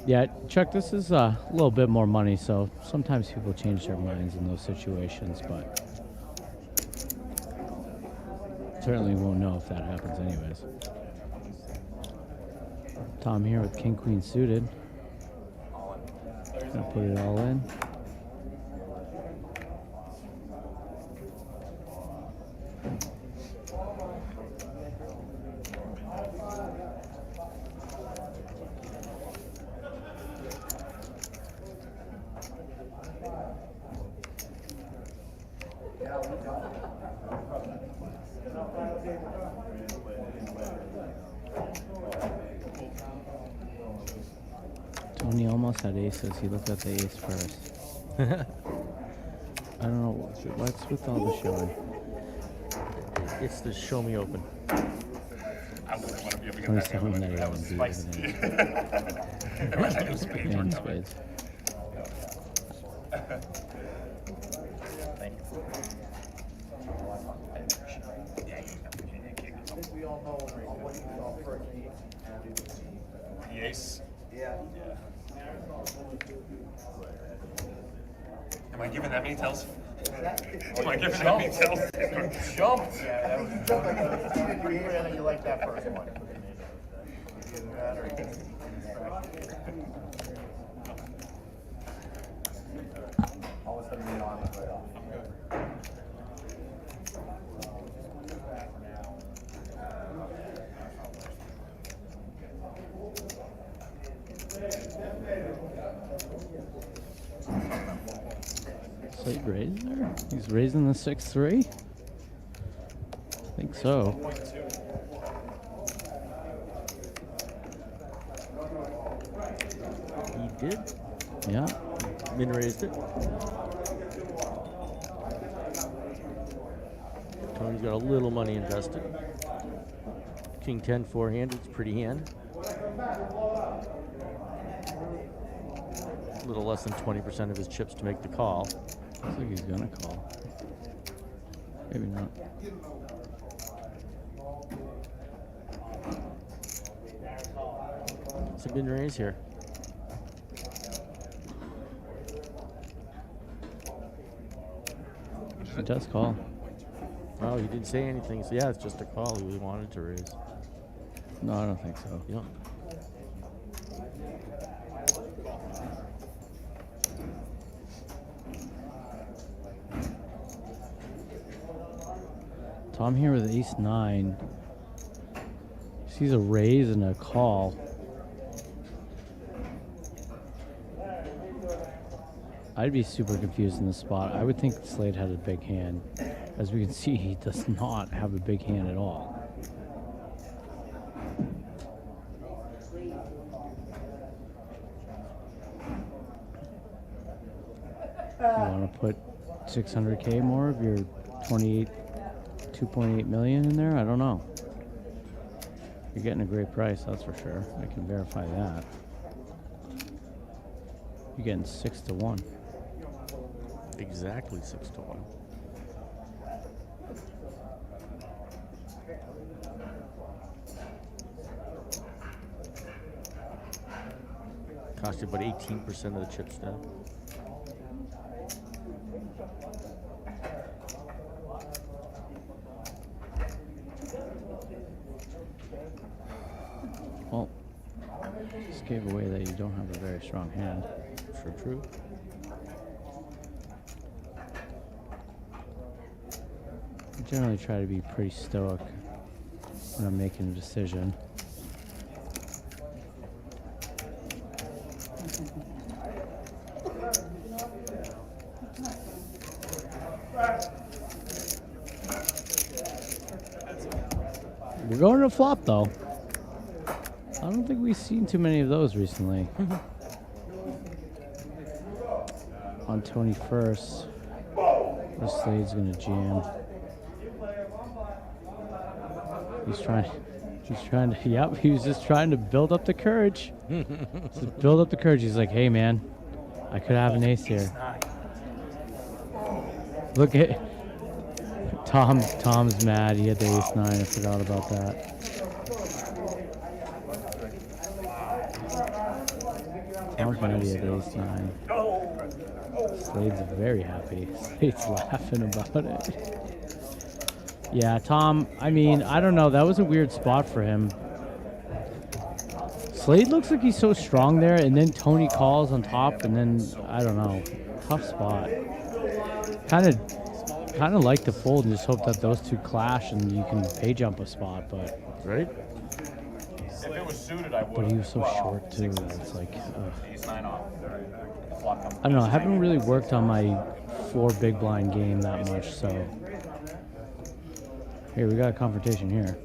Yeah, Chuck, this is a little bit more money, so sometimes people change their minds in those situations, but certainly won't know if that happens anyways. Tom here with King Queen suited. Gonna put it all in. Tony almost had aces. He looked at the ace first. I don't know what's with all the showing. It's the Show Me Open. I wouldn't want to be able to Tony's get telling that. that he That was hasn't beat spicy. everything. I wish I knew spades were And coming. spades. Thank you. Yeah, We all know what you saw first. the ace. Yeah. Am I giving that many tells? Am I giving that many tells? Jumped. Yeah, that was jumped like a degree, and you like that first one. All of a sudden, you're on it right off. Slate raise there? He's raising the 6-3? I think so. He did. Yeah. Min raised it. Tony's got a little money invested. King 10 four-handed. It's a pretty hand. A little less than 20% of his chips to make the call. Looks like he's gonna call. Maybe not. It's a min raise here. He does call. Oh, he didn't say anything. So yeah, it's just a call. He really wanted to raise. No, I don't think so. Yeah. Tom here with ace-9. Sees a raise and a call. I'd be super confused in this spot. I would think Slade had a big hand. As we can see, he does not have a big hand at all. You want to put 600K more of your 2.8 million in there? I don't know. You're getting a great price, that's for sure. I can verify that. You're getting 6-1. Exactly 6-1. Cost you about 18% of the chips now. Well, just gave away that you don't have a very strong hand. Sure, true. I generally try to be pretty stoic when I'm making a decision. We're going to flop though. I don't think we've seen too many of those recently. On Tony first, the Slade's gonna jam. He's trying to, yep, he was just trying to build up the courage. Just build up the courage. He's like, hey man, I could have an ace here. Look at Tom's mad. He had the ace-9. I forgot about that. Tom's ready at ace 9. Slade's very happy. Slade's laughing about it. Yeah, Tom, I mean, I don't know. That was a weird spot for him. Slade looks like he's so strong there, and then Tony calls on top, and then, I don't know. Tough spot. Kind of like to fold and just hope that those two clash and you can pay jump a spot, but... Right? If it was suited, I would. But he was so short, too. It's like... Ace 9 off. Flop comes I don't know. I haven't really worked on my 4 big blind game that much, so... Here, we got a confrontation here.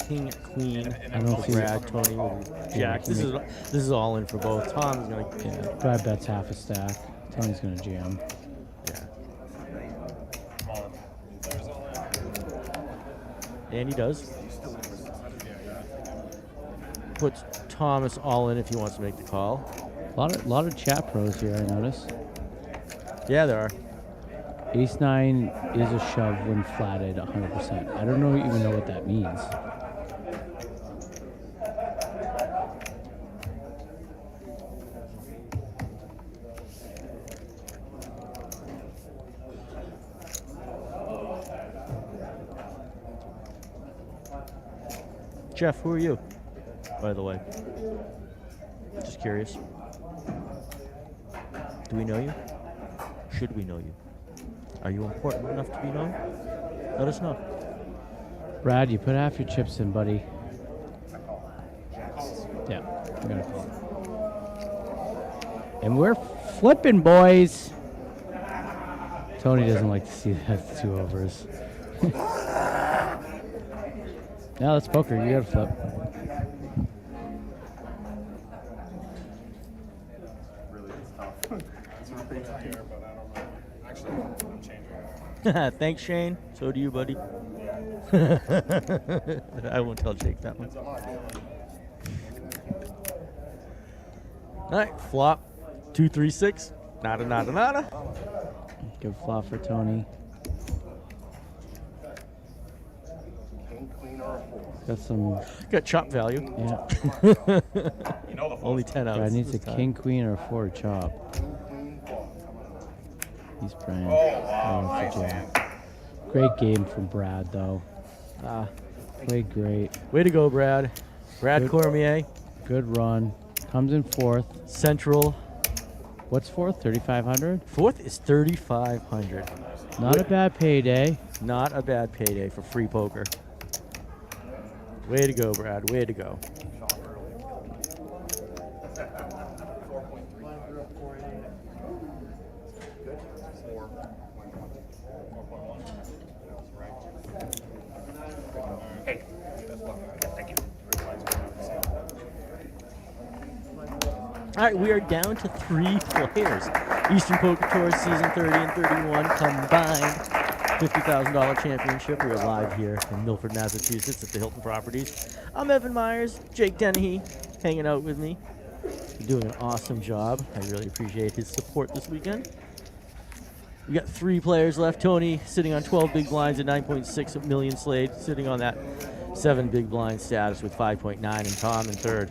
King, queen, I don't see Brad, Tony, with Jack. This is all in for both. Tom's gonna, Yeah, Brad bets half a stack. Tony's gonna jam. yeah, and he does. Puts Thomas all in if he wants to make the call. Lot of chat pros here, I notice. Yeah, there are. Ace 9 is a shove when flatted 100%. I don't even know what that means. Jeff, who are you, by the way? Just curious. Do we know you? Should we know you? Are you important enough to be known? Let us know. Brad, you put half your chips in, buddy. Yeah, I'm gonna call. And we're flipping, boys. Tony doesn't like to see that 2 overs. Now let's poker. You gotta flip. really is tough. It's really here, but I don't know. Actually, I'm changing. Thanks, Shane. So do you, buddy. I won't tell Jake that one. All right, flop. 2, 3, 6. Nada, nada, nada. Good flop for Tony. Got some. Got chop value. Yeah. You know the Only 10 outs. Brad needs a this time. king, queen, or 4 to chop. He's praying. Oh, wow. Oh, Nice, for man. jam. Great game from Brad, though. Played great. Way to go, Brad. Brad Good. Cormier, Good run. Comes in 4th. Central. What's 4th? 3,500? 4th is 3,500. Not a bad payday. Not a bad payday for free poker. Way to go, Brad. Way to go. Hey, thank you. All right, we are down to 3 players. Eastern Poker Tour Season 30 and 31 combined. $50,000 championship. We are live here in Milford, Massachusetts at the Hilton Properties. I'm Evan Myers, Jake Dennehy hanging out with me. You're doing an awesome job. I really appreciate his support this weekend. We got 3 players left. Tony sitting on 12 big blinds at 9.6 million. Slade sitting on that 7 big blind status with 5.9, and Tom in third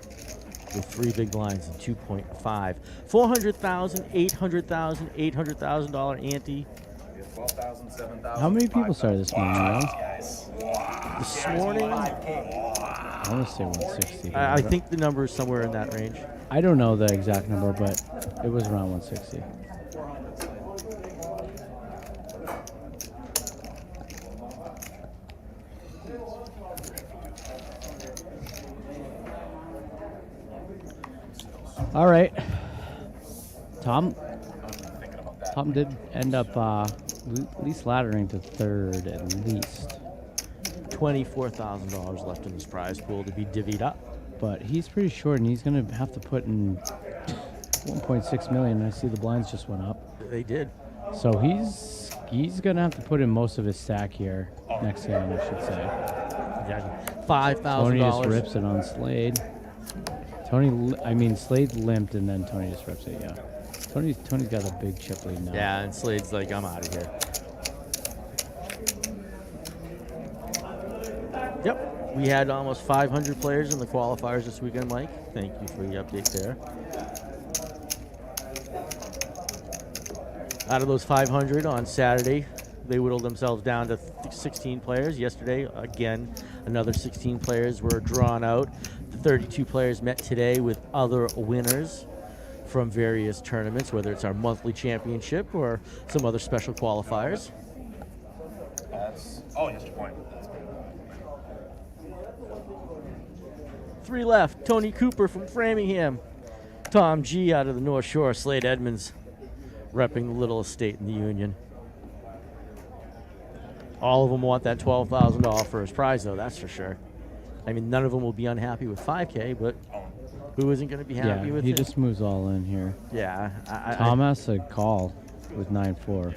with 3 big blinds and 2.5. $400,000, $800,000, $800,000 ante. 12,000, 7,000. How many people started this morning, Ron? Guys. This morning, I want to say 160. I think the number is somewhere in that range. I don't know the exact number, but it was around 160. All right. Tom did end up at least laddering to 3rd at least. $24,000 left in this prize pool to be divvied up. But he's pretty short, and he's going to have to put in 1.6 million. I see the blinds just went up. They did. So he's going to have to put in most of his stack here. Next game, I should say. Exactly. Tony just $5,000. rips it on Slade. Slade limped, and then Tony just rips it, yeah. Tony's got a big chip lead now. Yeah, and Slade's like, I'm out of here. Yep. We had almost 500 players in the qualifiers this weekend, Mike. Thank you for the update there. Out of those 500 on Saturday, they whittled themselves down to 16 players. Yesterday, again, another 16 players were drawn out. The 32 players met today with other winners from various tournaments, whether it's our monthly championship or some other special qualifiers. Just a point. That's good. 3 left. Tony Cooper from Framingham. Tom G out of the North Shore. Slade Edmonds repping the little estate in the Union. All of them want that $12,000 first prize, though, that's for sure. I mean, none of them will be unhappy with $5K, but who isn't going to be happy with he it? just moves all in here. Yeah. Tom has to call with 9-4.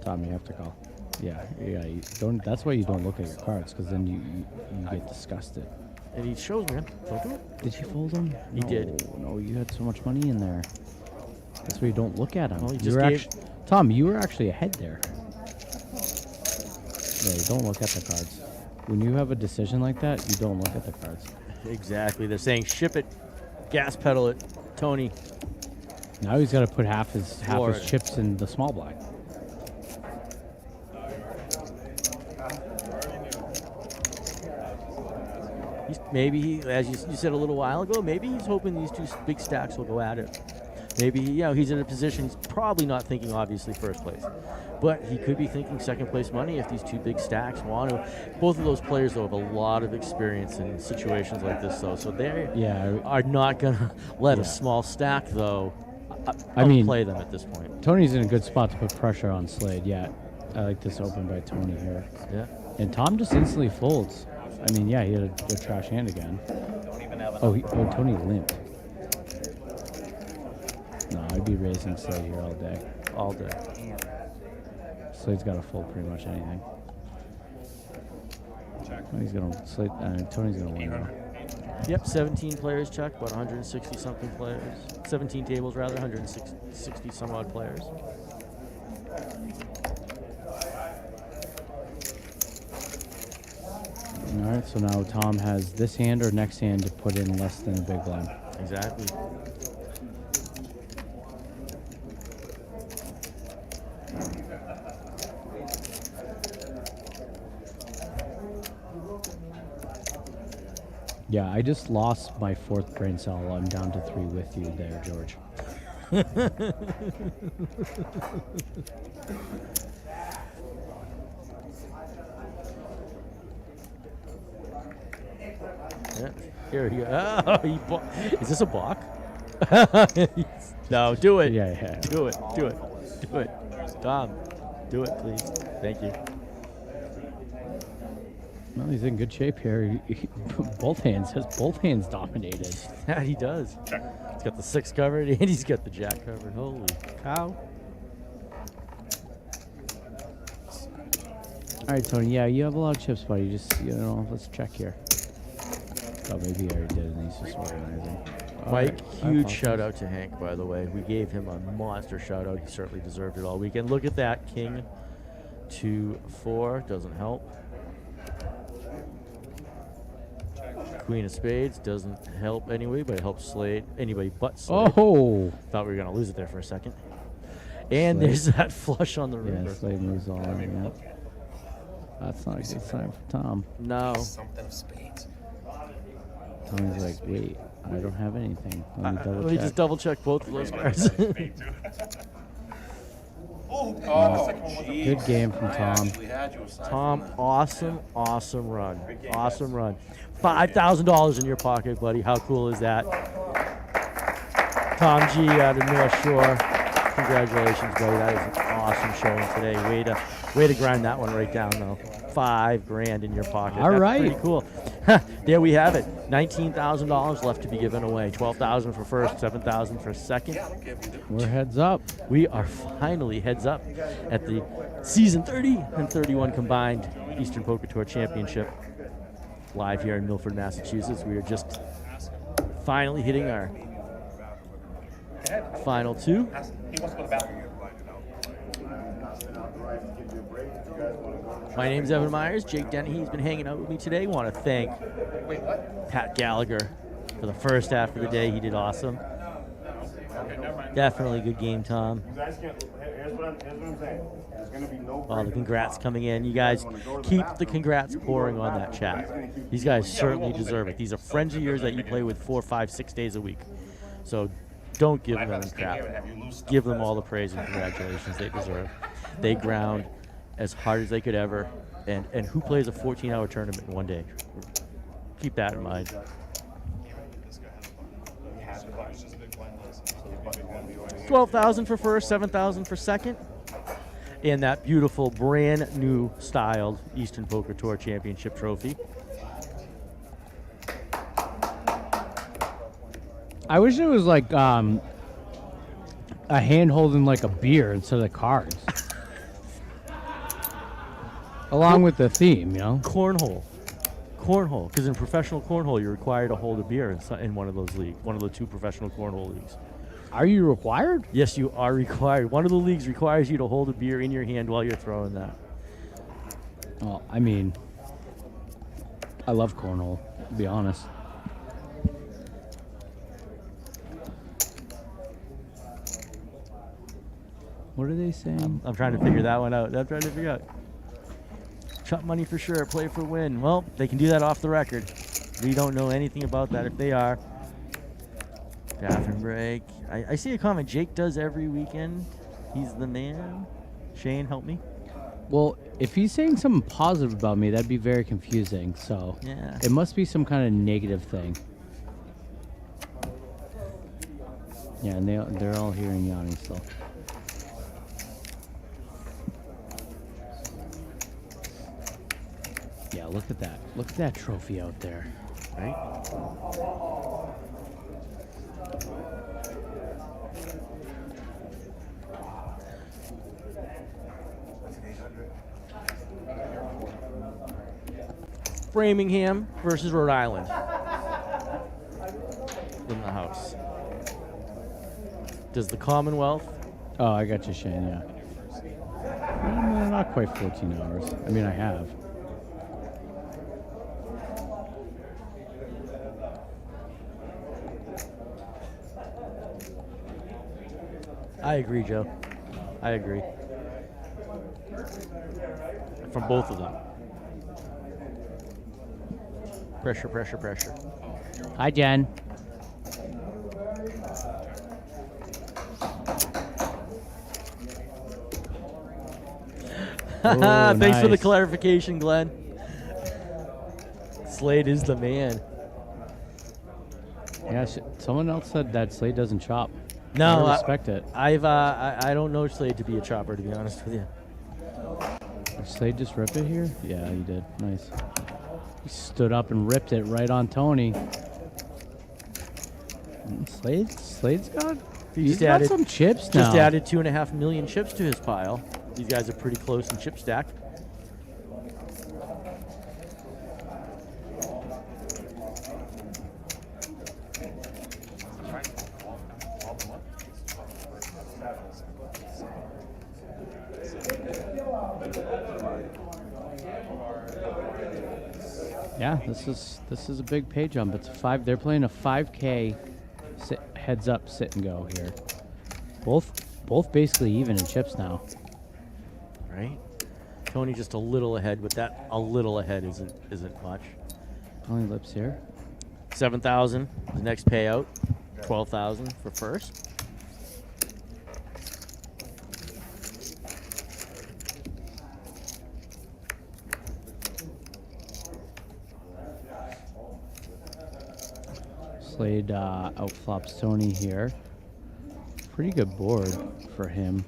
Tom, you have to call. Yeah. You don't. That's why you don't look at your cards, because then you get disgusted. And he shows me. Don't do it. Did you fold them? He did. No, you had so much money in there. That's why you don't look at them. Well, he just gave. Tom, you were actually ahead there. Yeah, you don't look at the cards. When you have a decision like that, you don't look at the cards. Exactly. They're saying ship it, gas pedal it, Tony. Now he's got to put half his Florida. chips in the small blind. Maybe he, as you said a little while ago, maybe he's hoping these two big stacks will go at it. Maybe he's in a position. He's probably not thinking obviously first place, but he could be thinking second place money if these two big stacks want to. Both of those players though have a lot of experience in situations like this though, so they are not gonna let a small stack though. Play them at this point. Tony's in a good spot to put pressure on Slade. Yeah, I like this open by Tony here. Yeah, and Tom just instantly folds. I mean, yeah, he had a trash hand again. Tony limped. No, I'd be raising Slade here all day. All day. Slade's got to fold pretty much anything. Tony's gonna win now. Yep, 17 players check, about 160 something players. 17 tables rather, 160 some odd players. All right, so now Tom has this hand or next hand to put in less than a big blind. Exactly. Yeah, I just lost my 4th brain cell. I'm down to 3 with you there, George. Yeah. Here he goes. Is this a balk? No, do it. Yeah. Do it. Tom, do it, please. Thank you. Well, he's in good shape here. Both hands dominated. Yeah, he does. He's got the 6 covered and he's got the jack covered. Holy cow. All right, Tony. Yeah, you have a lot of chips, buddy. Just, let's check here. Oh, maybe he already did, and he's just organizing. Mike, huge shout out to Hank, by the way. We gave him a monster shout out. He certainly deserved it all weekend. Look at that. King 2-4 doesn't help. Queen of Spades doesn't help anyway, but it helps Slade. Anybody but Slade. Oh! Thought we were going to lose it there for a second. And Slade. There's that flush on the river. Yeah, Slade moves all in. Yeah. That's not a good sign for Tom. No. Something of spades. Tommy's like, wait, I don't have anything. Let me double Let me check. just double check both of those cards. Good game from Tom. Tom, awesome run. Awesome run. $5,000 in your pocket, buddy. How cool is that? Tom G out of North Shore. Congratulations, buddy. That is an awesome showing today. Way to grind that one right down, though. $5,000 in your pocket. All That's right. pretty cool. There we have it. $19,000 left to be given away. $12,000 for first, $7,000 for second. We're heads up. We are finally heads up at the season 30 and 31 combined Eastern Poker Tour Championship live here in Milford, Massachusetts. We are just finally hitting our final 2. He wants to go to the bathroom. My name's Evan Myers. Jake Denny, he's been hanging out with me today. Want to thank Pat Gallagher for the first half of the day. He did awesome. Definitely good game, Tom. You guys can't. Here's what I'm saying. There's gonna be no. All the congrats coming in. You guys keep the congrats pouring on that chat. These guys certainly deserve it. These are friends of yours that you play with 4, 5, 6 days a week. So don't give them crap. Give them all the praise and congratulations they deserve. They ground as hard as they could ever. And who plays a 14-hour tournament in one day? Keep that in mind. 12,000 for first, 7,000 for second. And that beautiful brand new styled Eastern Poker Tour Championship trophy. I wish it was like a hand holding like a beer instead of the cards. Along with the theme, you know? Cornhole. Cornhole. Because in professional cornhole, you're required to hold a beer in one of those leagues, one of the 2 professional cornhole leagues. Are you required? Yes, you are required. One of the leagues requires you to hold a beer in your hand while you're throwing that. Well, I mean, I love cornhole, to be honest. What are they saying? I'm trying to figure that one out. I'm trying to figure out. Chop money for sure, play for win. Well, they can do that off the record. We don't know anything about that if they are. Bathroom break. I see a comment Jake does every weekend. He's the man. Shane, help me. Well, if he's saying something positive about me, that'd be very confusing. So Yeah. it must be some kind of negative thing. Yeah, and they're all hearing Yanni still. Yeah, look at that. Look at that trophy out there. Right? Framingham versus Rhode Island. In the house. Does the Commonwealth? Oh, I got you, Shane, yeah. Not quite 14 hours. I mean, I have. I agree, Joe. I agree. From both of them. Pressure, pressure, pressure. Hi, Jen. Thanks for the nice. clarification, Glenn. Slade is the man. Yeah, someone else said that Slade doesn't chop. No, I respect it. I don't know Slade to be a chopper, to be honest with you. Did Slade just rip it here? Yeah, he did. Nice. He stood up and ripped it right on Tony. Slade's got. He's got some chips now. Just added 2.5 million chips to his pile. These guys are pretty close in chip stack. Yeah, this is a big pay jump. It's a 5. They're playing a 5K heads up sit and go here. Both basically even in chips now. Right? Tony just a little ahead, but that a little ahead isn't much. Only lips here. 7,000, the next payout. 12,000 for first. Slade outflops Tony here. Pretty good board for him.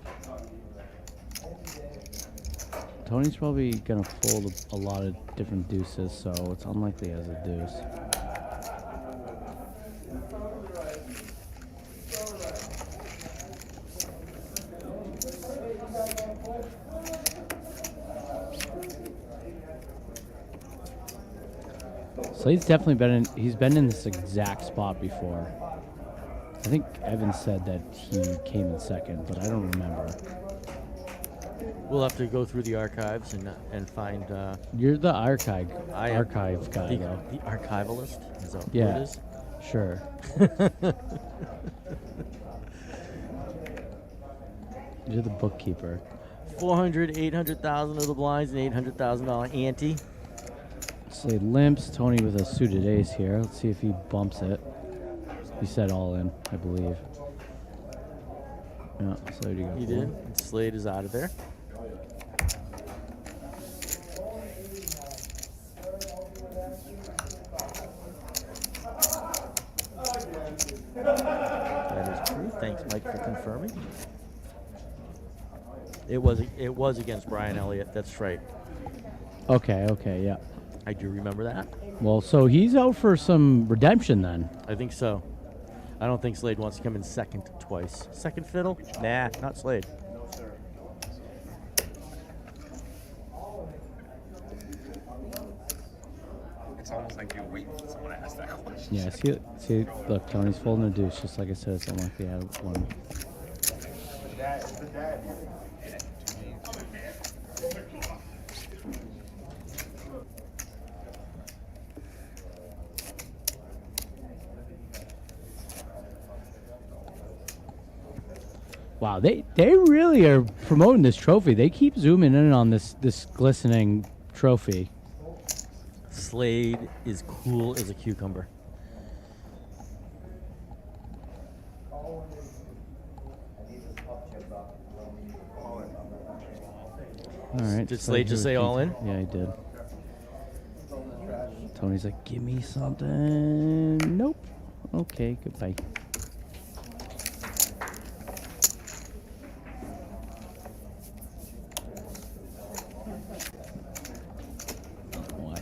Tony's probably gonna fold a lot of different deuces, so it's unlikely he has a deuce. Slade's definitely he's been in this exact spot before. I think Evan said that he came in second, but I don't remember. We'll have to go through the archives and find. You're the archive guy, the, though. the archivalist. Is that Yeah. what it is? Sure. You're the bookkeeper. 400, 800,000 of the blinds, and $800,000 ante. Say limps. Tony with a suited ace here. Let's see if he bumps it. He said all in, I believe. Yeah, so there you go. He did. And Slade is out of there. That is true. Thanks, Mike, for confirming. It was against Brian Elliott. That's right. Okay, yeah. I do remember that. Well, so he's out for some redemption then. I think so. I don't think Slade wants to come in second twice. Second fiddle? Nah, not Slade. No, sir. It's almost like you're waiting for someone to ask that question. Yeah, see, look, Tony's folding a deuce, just like I said. It's unlikely I had one. The dad. Wow, they really are promoting this trophy. They keep zooming in on this glistening trophy. Slade is cool as a cucumber. All right. Did Slade just say all in? Yeah, he did. Tony's like, give me something. Nope. Okay, goodbye. Why?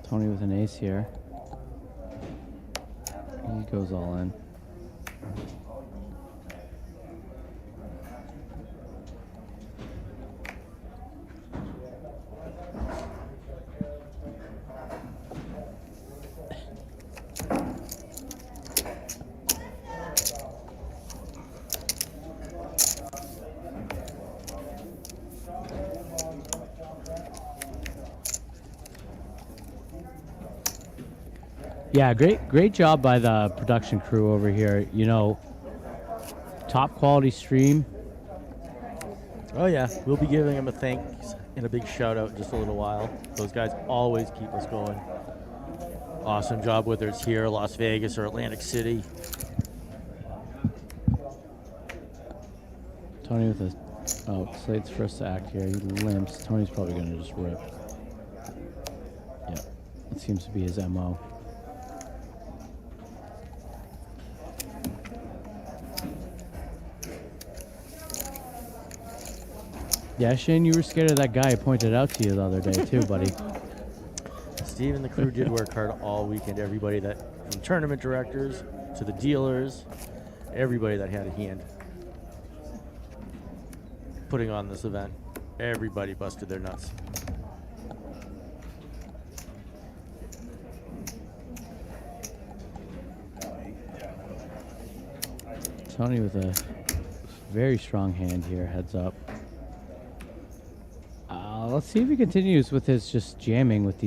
Tony with an ace here. He goes all in. Yeah, great job by the production crew over here. You know, top quality stream. Oh yeah, we'll be giving him a thanks and a big shout out in just a little while. Those guys always keep us going. Awesome job, whether it's here, Las Vegas, or Atlantic City. Tony with a Slade's first act here. He limps. Tony's probably gonna just rip. Yeah, that seems to be his MO. Yeah, Shane, you were scared of that guy I pointed out to you the other day too, buddy. Steve and the crew did work hard all weekend. Everybody that, from tournament directors to the dealers, everybody that had a hand putting on this event. Everybody busted their nuts. Tony with a very strong hand here, heads up. Let's see if he continues with his just jamming with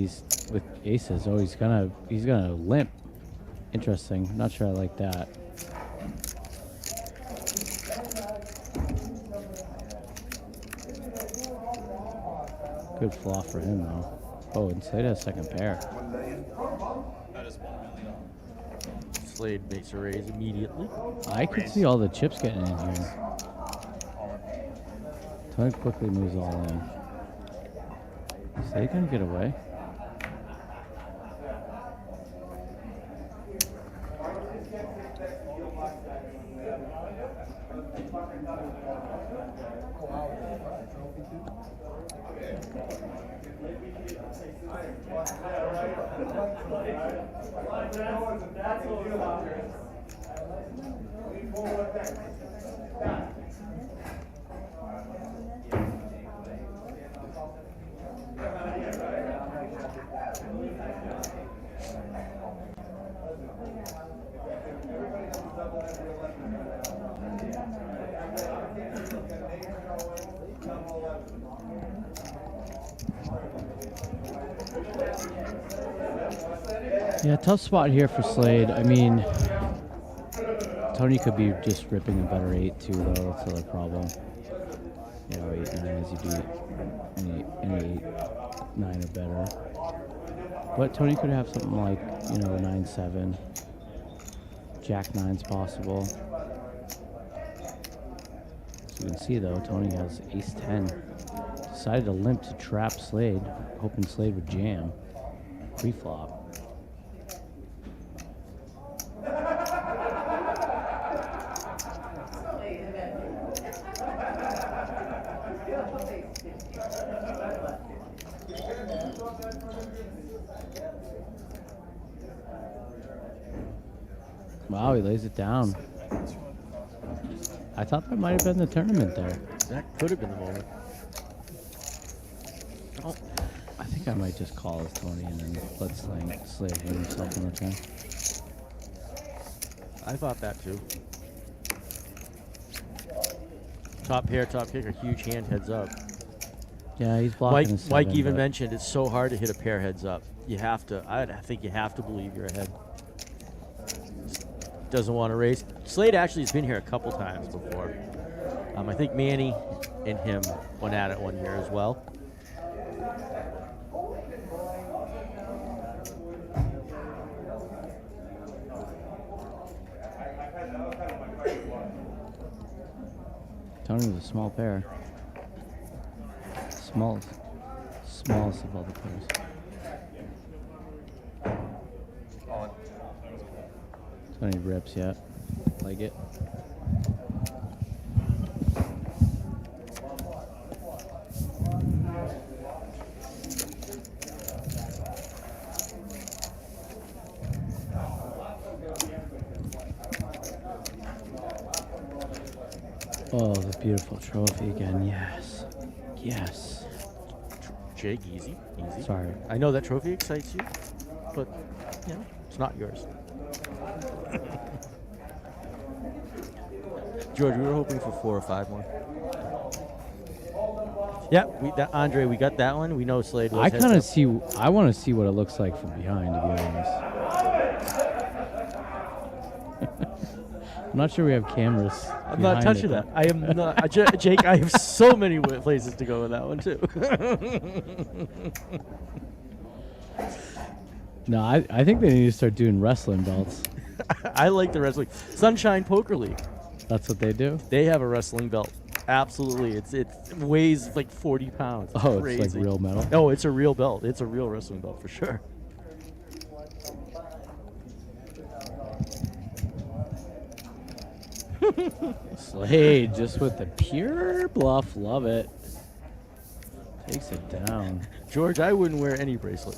aces. Oh, he's gonna limp. Interesting. Not sure I like that. Good flaw for him though. Oh, and Slade has second pair. That is $1 million. Slade makes a raise immediately. I could see all the chips getting in here. Tony quickly moves all in. Slade gonna get away. Yeah, tough spot here for Slade. I mean, Tony could be just ripping a better 8 too, though. That's the other problem. Yeah, 8-9 as you do any 8-9 or better. But Tony could have something like, 9-7. Jack 9's possible. As you can see, though, Tony has ace 10. Decided to limp to trap Slade, hoping Slade would jam pre-flop. Wow, he lays it down. I thought that might have been the tournament there. That could have been the moment. Oh, I think I might just call as Tony and then let Slade hit himself on the turn. I thought that too. Top pair, top kicker, huge hand heads up. Yeah, he's blocking Mike, the Mike 7, even but mentioned it's so hard to hit a pair heads up. You have to. I think you have to believe you're ahead. Doesn't want to raise. Slade actually has been here a couple times before. I think Manny and him went at it one year as well. Tony with a small pair. Smallest of all the pairs. Tony rips, yeah. Like it. Oh, the beautiful trophy again. Yes. Yes. Jake, easy. Sorry. I know that trophy excites you, but it's not yours. George, we were hoping for 4 or 5 more. Yeah, Andre, we got that one. We know Slade was I heads kind of up. see. I want to see what it looks like from behind, to be honest. I'm not sure we have cameras. I'm not touching that. I am not. Jake, I have so many places to go with that one, too. No, I think they need to start doing wrestling belts. I like the wrestling. Sunshine Poker League. That's what they do? They have a wrestling belt. Absolutely. It weighs like 40 pounds. It's Oh, crazy. it's like real metal? Oh, it's a real belt. It's a real wrestling belt for sure. Slade just with the pure bluff. Love it. Takes it down. George, I wouldn't wear any bracelet.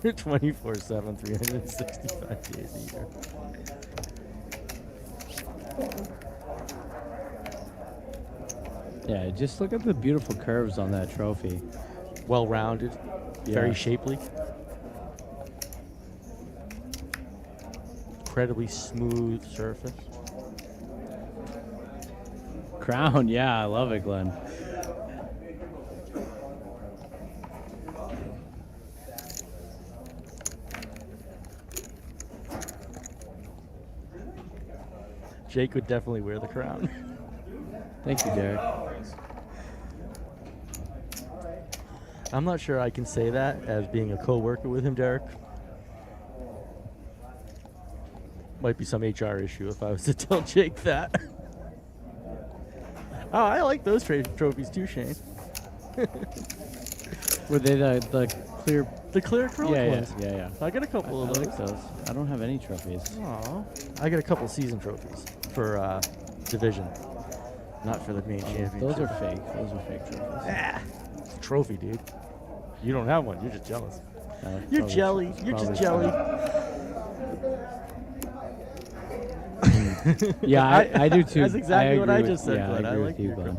24/7, 365 days a year. Yeah, just look at the beautiful curves on that trophy. Well-rounded, Yeah. very shapely. Incredibly smooth surface. Crown, yeah, I love it, Glenn. Jake would definitely wear the crown. Thank you, Derek. I'm not sure I can say that as being a co-worker with him, Derek. Might be some HR issue if I was to tell Jake that. Oh, I like those trophies too, Shane. Were they the clear? The clear acrylic ones. Yeah. I got a couple I of those. like those. I don't have any trophies. Aw. I got a couple season trophies for division, not for the main championship. Those are fake. Those are fake trophies. Ah, it's a trophy, dude. You don't have one. You're just jealous. You're Probably- jelly. You're just probably jelly. Yeah, I do too. That's exactly what I agree just with- said, Yeah, Glenn. I I agree like with you, your Glenn.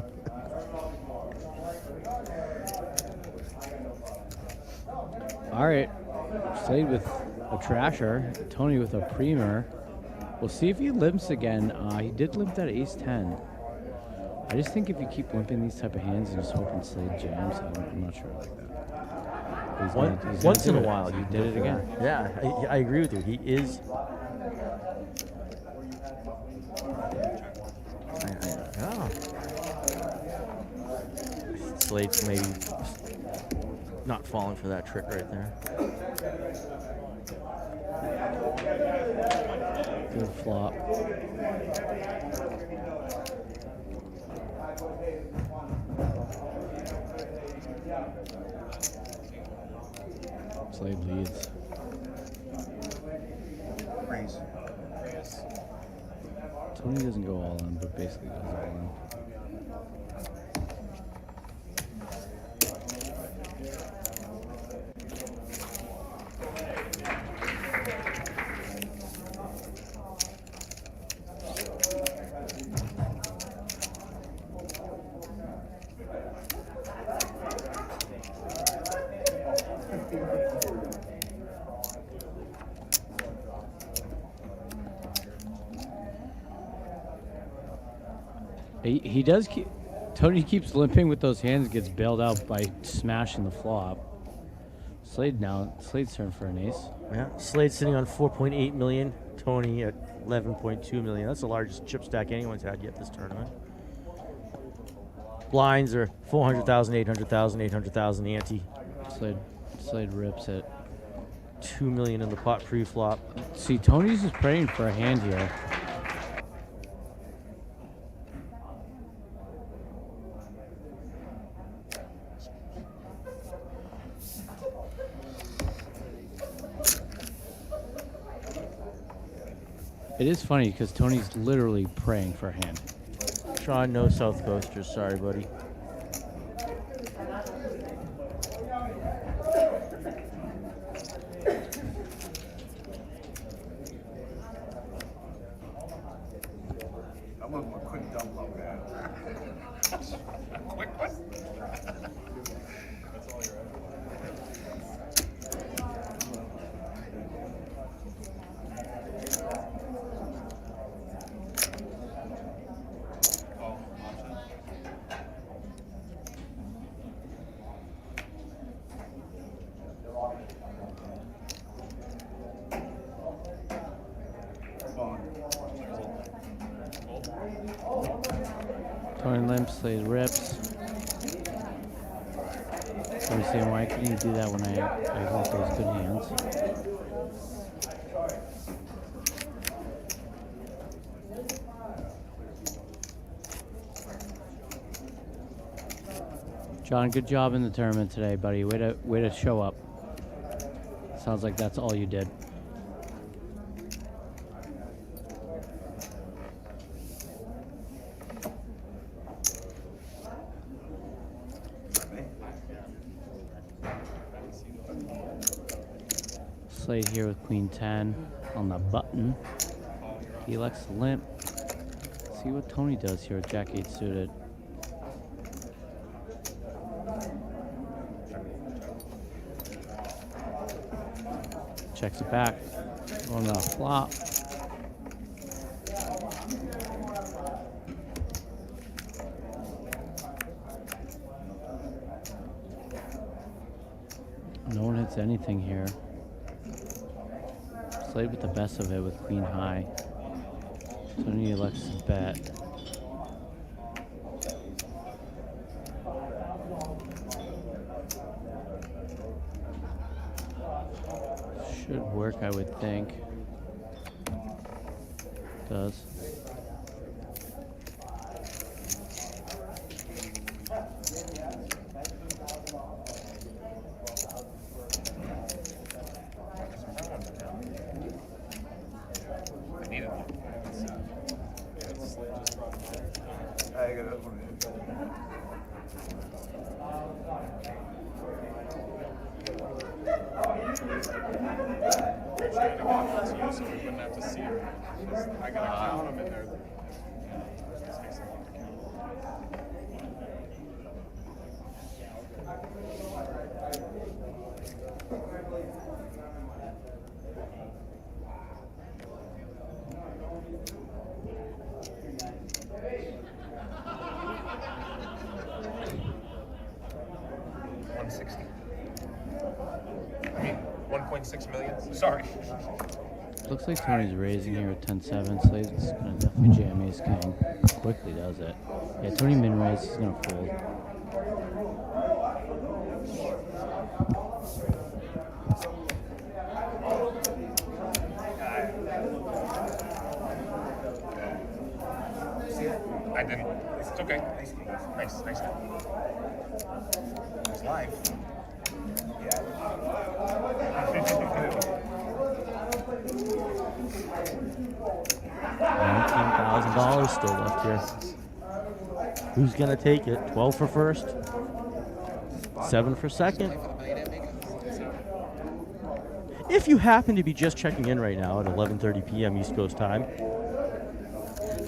All right, Slade with a trasher, Tony with a premer. We'll see if he limps again. He did limp that ace-10. I just think if you keep limping these type of hands and just hoping Slade jams, I'm not sure I like that. Once in a do it. while, You did it again. Yeah, I agree with you. He is. Yeah. Slate's maybe not falling for that trick right there. Good flop. Slade leads. Raise. Tony doesn't go all in, but basically goes all in. He does keep. Tony keeps limping with those hands, gets bailed out by smashing the flop. Slade's turn for an ace. Yeah, Slade's sitting on 4.8 million. Tony at 11.2 million. That's the largest chip stack anyone's had yet this tournament. Blinds are 400,000, 800,000, 800,000 ante. Slade rips it. 2 million in the pot pre-flop. See, Tony's just praying for a hand here. It is funny because Tony's literally praying for a hand. Sean, no South Coasters. Sorry, buddy. I'm looking for a quick double up there. Quick one? That's all you're Tony limps, Slade rips. So he's saying, why couldn't you do that when I got those good hands? John, good job in the tournament today, buddy. Way to show up. Sounds like that's all you did. Slade here with Queen 10 on the button. He elects to limp. See what Tony does here with Jack 8 suited. Checks it back. Going to the flop. No one hits anything here. Slade with the best of it with Queen high. Tony elects to bet. Should work, I would think. Does. I need it. I got it. So we wouldn't have to see him. I gotta count him in there. $6 million. Sorry. Looks like Tony's raising here at 10-7. Slade's gonna definitely jam ace king. Quickly does it. Yeah, Tony min raise. He's gonna fold. I didn't. It's okay. Nice. It's live. $19,000 still left here. Who's gonna take it? 12 for first, 7 for second. If you happen to be just checking in right now at 11:30 p.m. East Coast time,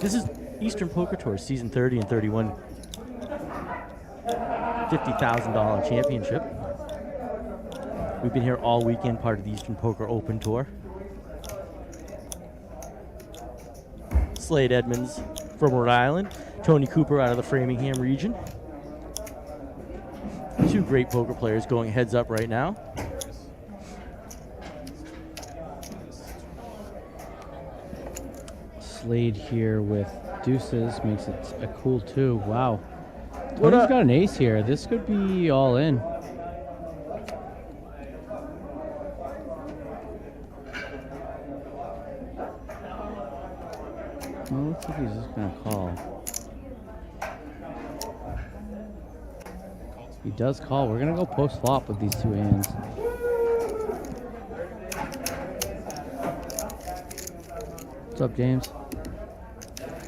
this is Eastern Poker Tour Season 30 and 31 $50,000 championship. We've been here all weekend, part of the Eastern Poker Open Tour. Slade Edmonds from Rhode Island, Tony Cooper out of the Framingham region. Two great poker players going heads up right now. Slade here with deuces makes it a cool 2. Wow. Tony's got an ace here. This could be all in. Well, looks like he's just gonna call. He does call. We're gonna go post flop with these two hands. What's up, James?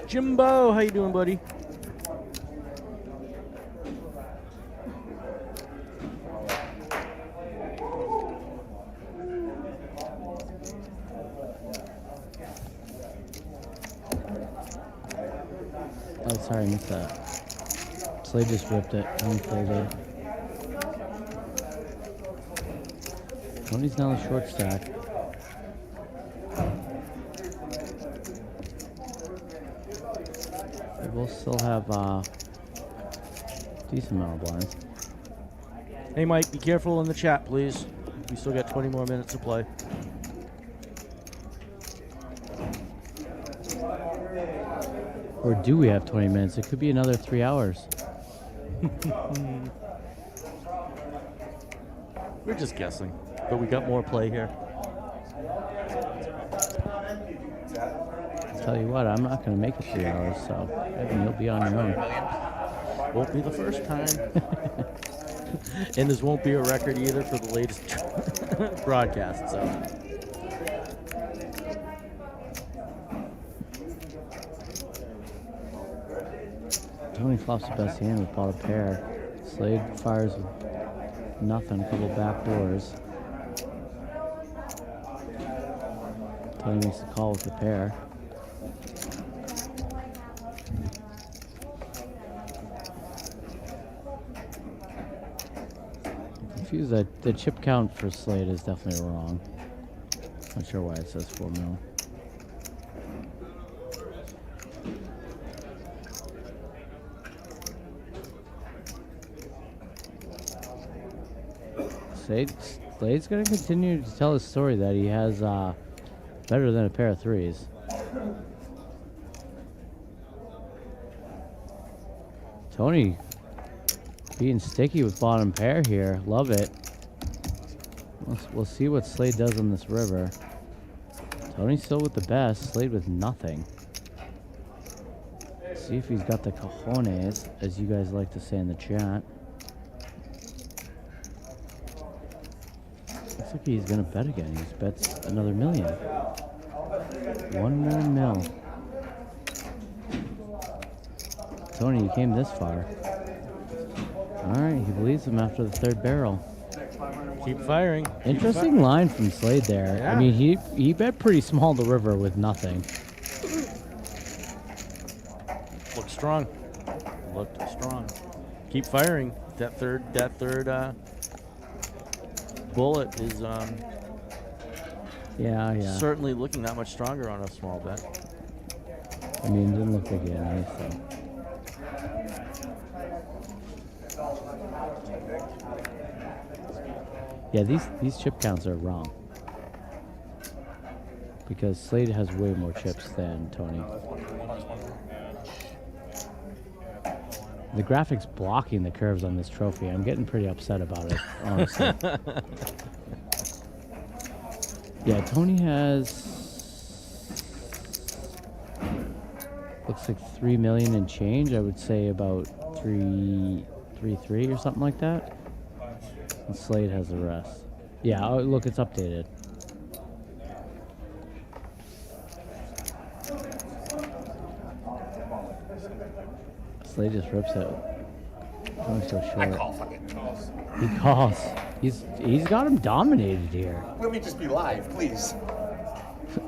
Jimbo, how you doing, buddy? Oh, sorry, I missed that. Slade just ripped it. Unfolded. Tony's now the short stack. They both still have decent amount of blinds. Hey, Mike, be careful in the chat, please. We still got 20 more minutes to play. Or do we have 20 minutes? It could be another 3 hours. We're just guessing, but we got more play here. Tell you what, I'm not going to make it 3 hours, so Evan, you'll be on your own. Won't be the first time. And this won't be a record either for the latest broadcast, so. Tony flops the best hand with bottom pair. Slade fires with nothing, a couple back doors. Tony makes the call with the pair. I'm confused that the chip count for Slade is definitely wrong. Not sure why it says 4 mil. Slade's going to continue to tell his story that he has better than a pair of threes. Tony being sticky with bottom pair here. Love it. We'll see what Slade does on this river. Tony's still with the best. Slade with nothing. See if he's got the cojones, as you guys like to say in the chat. Looks like he's gonna bet again. He bets another $1 million. 1 more mil. Tony, you came this far. Alright, he believes him after the third barrel. Keep firing. Interesting line from Slade there. Yeah. I mean, he bet pretty small the river with nothing. Looked strong. Looked strong. Keep firing. That third bullet is Yeah. certainly looking that much stronger on a small bet. I mean, it didn't look like he had an ace, though. Yeah, these chip counts are wrong. because Slade has way more chips than Tony. The graphics blocking the curves on this trophy. I'm getting pretty upset about it, honestly. Yeah, Tony has looks like 3 million and change. I would say about 3.3 or something like that. And Slade has the rest. Yeah, oh, look, it's updated. Slade just rips it. Tony's so short. I call fucking. He calls. He's got him dominated here. Let me just be live, please.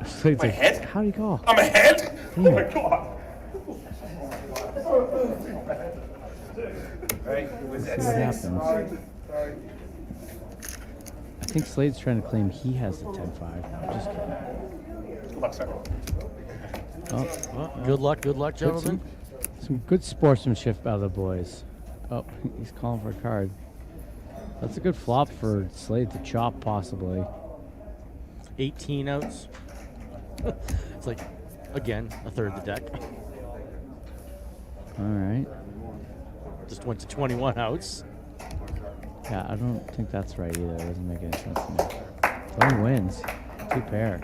Slade's My like, head? how'd he call? I'm ahead? Damn. Oh my god. Right? Was that See what six? happens. I think Slade's trying to claim he has the 10-5. I'm just kidding. Good luck, sir. Oh, Well, good luck, gentlemen. some good sportsmanship out of the boys. Oh, he's calling for a card. That's a good flop for Slade to chop, possibly. 18 outs. It's like, again, a third of the deck. All right. Just went to 21 outs. Yeah, I don't think that's right either. It doesn't make any sense to me. Tony wins. 2 pair.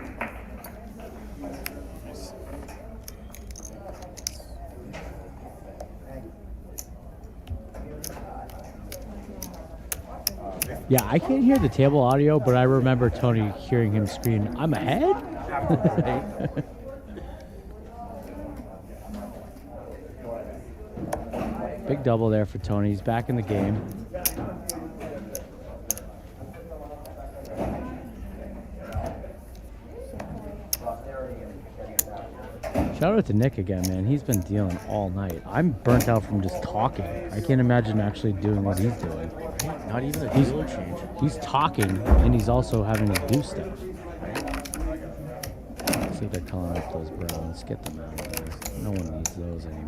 Yeah, I can't hear the table audio, but I remember Tony hearing him scream, "I'm ahead?" Big double there for Tony. He's back in the game. Shout out to Nick again, man. He's been dealing all night. I'm burnt out from just talking. I can't imagine actually doing what he's doing. Not even a dealer change. He's talking, and he's also having to do stuff. See if they're calling up those Browns. Get them out of there. No one needs those anymore.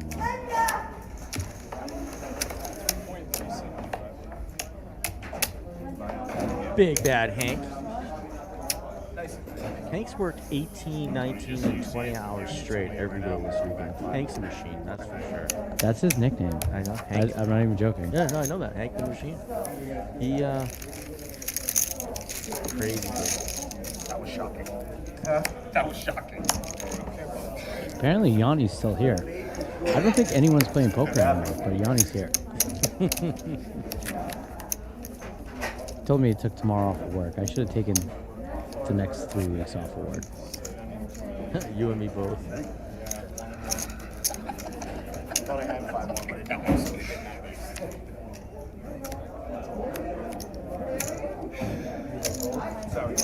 Big bad Hank. Hank's worked 18, 19, and 20 hours straight every day this weekend. Hank's the machine, that's for sure. That's his nickname. I know. Hank. I'm not even joking. Yeah, no, I know that. Hank the machine. He, crazy good. That was shocking. That was shocking. Apparently, Yanni's still here. I don't think anyone's playing poker anymore, but Yanni's here. Told me he took tomorrow off of work. I should have taken the next 3 weeks off of work. You and me both. Thought I had 5 more, but that was. Sorry.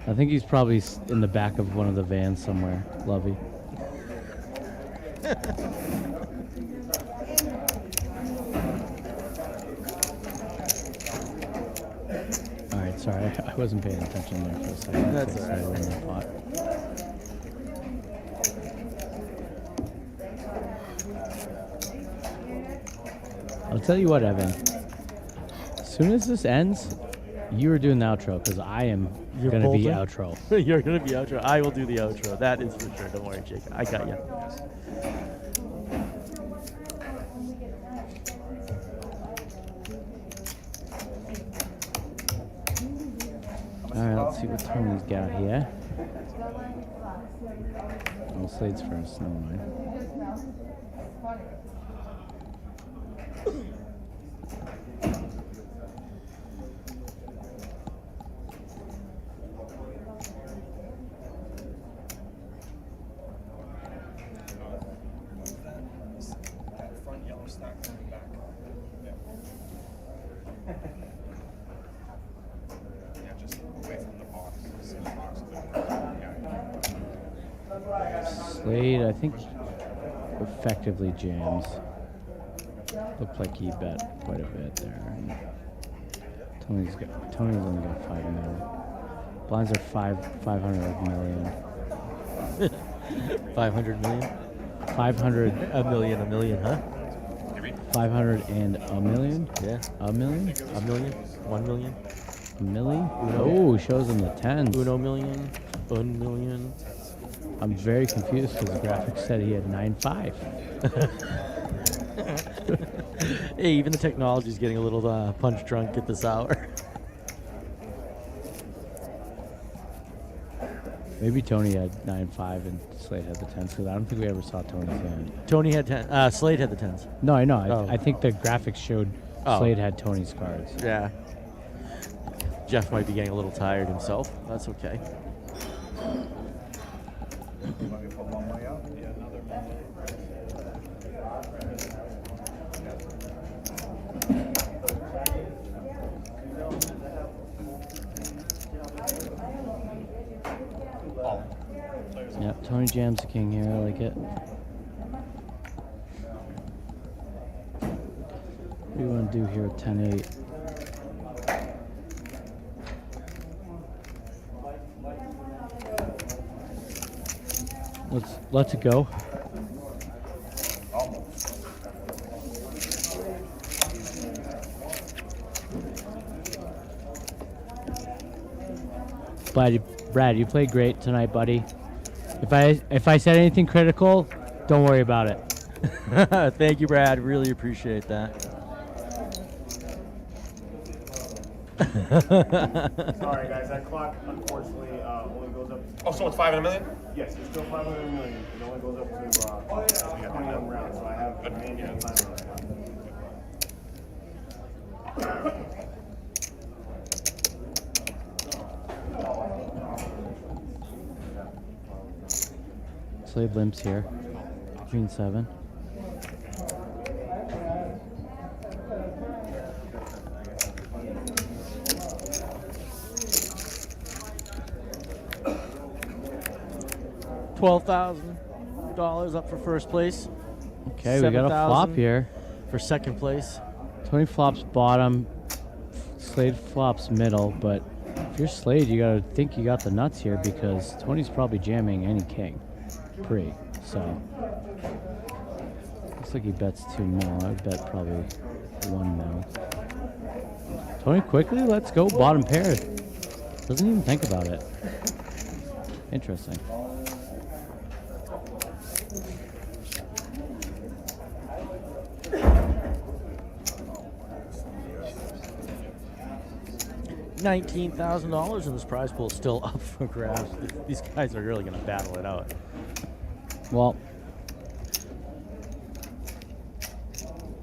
I think he's probably in the back of one of the vans somewhere, Lovey. All right, sorry, I wasn't paying attention there for a second. That's So all right. I went in the pot. I'll tell you what, Evan. As soon as this ends, you are doing the outro because I am You're going to be bolting? outro. You're going to be outro. I will do the outro. That is for sure. Don't worry, Jake. I got you. All right, let's see what Tony's got here. Oh, Slade's first. Never mind. That front yellow stack coming back. Yeah. Yeah, just away from the box. See the box a bit more. Yeah. Slade, I think, effectively jams. Looked like he bet quite a bit there. Tony's only got 5 million. Blinds are 500 million. 500 million. 500. A million, huh? 500 and a million. Yeah. A million. A million. 1 million. A million. Oh, shows them the tens. Uno million. Un million. I'm very confused because the graphics said he had 9.5. Hey, even the technology's getting a little punch drunk at this hour. Maybe Tony had 9.5 and Slade had the 10s because I don't think we ever saw Tony's hand. Tony had 10. Slade had the 10s. No, I know. Oh. I think the graphics showed Oh. Slade had Tony's cards. Yeah. Jeff might be getting a little tired himself. That's okay. Yep, Tony jams the king here. I like it. What do you want to do here with 10-8? Let's it go. Brad, you played great tonight, buddy. If I said anything critical, don't worry about it. Thank you, Brad. Really appreciate that. Sorry, guys, that clock unfortunately only goes up. Oh, so it's 5 in a million? Yes, it's still 500 million. It only goes up to 21 rounds, so I have a manual timer right now. Slade limps here. Queen 7. $12,000 up for first place. Okay, we got a flop 7,000 here. for second place. Tony flops bottom. Slade flops middle, but if you're Slade, you gotta think you got the nuts here because Tony's probably jamming any king pre. So looks like he bets 2 mil. I would bet probably 1 mil. Tony quickly, let's go bottom pair. Doesn't even think about it. Interesting. $19,000 and this prize pool is still up for grabs. These guys are really going to battle it out. Well,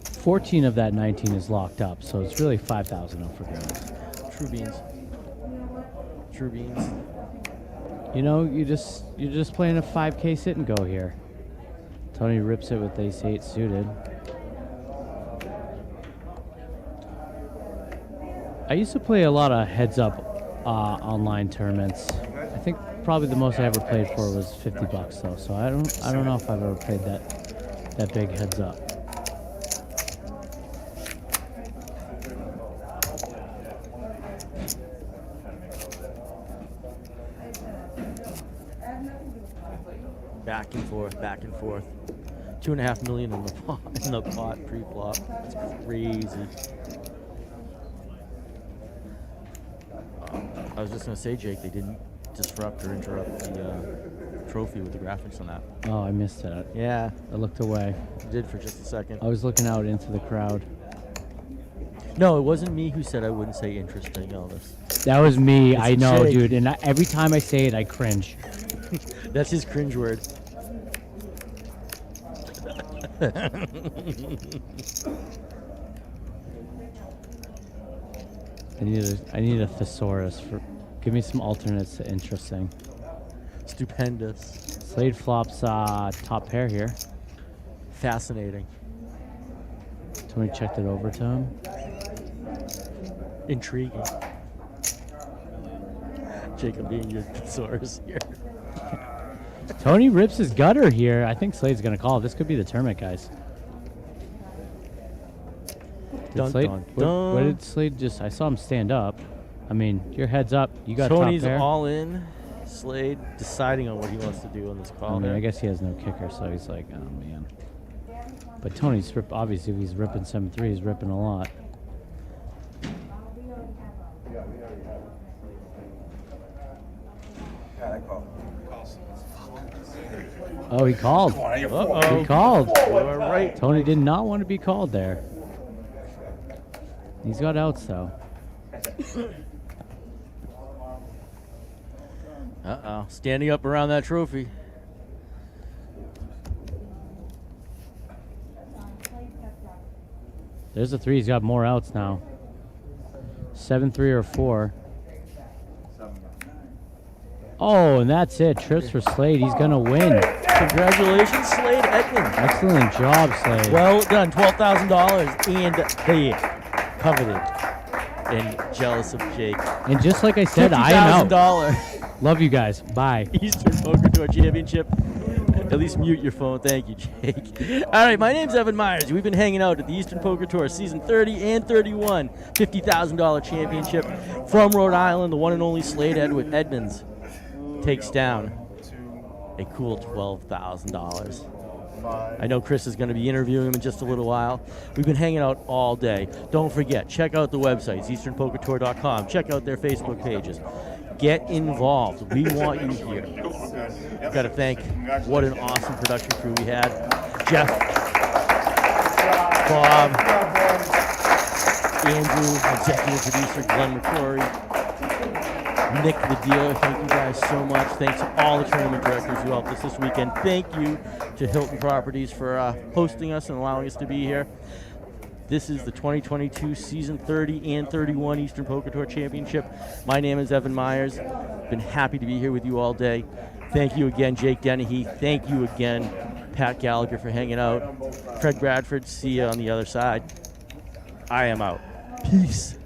14 of that 19 is locked up, so it's really 5,000 up for grabs. True beans. True beans. You know, you're just playing a 5K sit and go here. Tony rips it with ace-8 suited. I used to play a lot of heads-up online tournaments. I think probably the most I ever played for was $50 though. So I don't know if I've ever played that big heads-up. Back and forth, back and forth. 2.5 million in the pot pre-flop. It's crazy. I was just gonna say, Jake, they didn't disrupt or interrupt the trophy with the graphics on that. Oh, I missed that. Yeah, I looked away. it did for just a second. I was looking out into the crowd. No, it wasn't me who said I wouldn't say interesting, Elvis. That was me. It's I know, Jake. dude. And every time I say it, I cringe. That's his cringe word. I need a thesaurus for. Give me some alternates to interesting. Stupendous. Slade flops top pair here. Fascinating. Tony checked it over to him. Intriguing. Jacob being your thesaurus here. Tony rips his gutter here. I think Slade's gonna call. This could be the tournament, guys. Dun, Slade, dun, what dun. did Slade just? I saw him stand up. I mean, your head's up. You got Tony's top pair. all in. Slade deciding on what he wants to do on this call. I mean, here. I guess he has no kicker, so he's like, oh man. But Tony's obviously, if he's ripping 7-3, he's ripping a lot. Oh, he called. Uh-oh. He called. You are right. Tony did not want to be called there. He's got outs though. Uh-oh. Standing up around that trophy. There's a 3. He's got more outs now. 7-3 or 4. Oh, and that's it. Trips for Slade. He's gonna win. Congratulations, Slade Edmonds. Excellent job, Slade. Well done. $12,000 and the coveted and jealous of Jake. And just like I said, I am out. $50,000 Love you guys. Bye. Eastern Poker Tour Championship. At least mute your phone. Thank you, Jake. All right, my name's Evan Myers. We've been hanging out at the Eastern Poker Tour Season 30 and 31. $50,000 championship from Rhode Island. The one and only Slade Edmonds takes down a cool $12,000. I know Chris is going to be interviewing him in just a little while. We've been hanging out all day. Don't forget, check out the websites, easternpokertour.com. Check out their Facebook pages. Get involved. We want you here. Got to thank what an awesome production crew we had. Jeff, Bob, Andrew, executive producer Glenn McCrory, Nick the dealer. Thank you guys so much. Thanks to all the tournament directors who helped us this weekend. Thank you to Hilton Properties for hosting us and allowing us to be here. This is the 2022 Season 30 and 31 Eastern Poker Tour Championship. My name is Evan Myers. Been happy to be here with you all day. Thank you again, Jake Dennehy. Thank you again, Pat Gallagher, for hanging out. Craig Bradford, see you on the other side. I am out. Peace.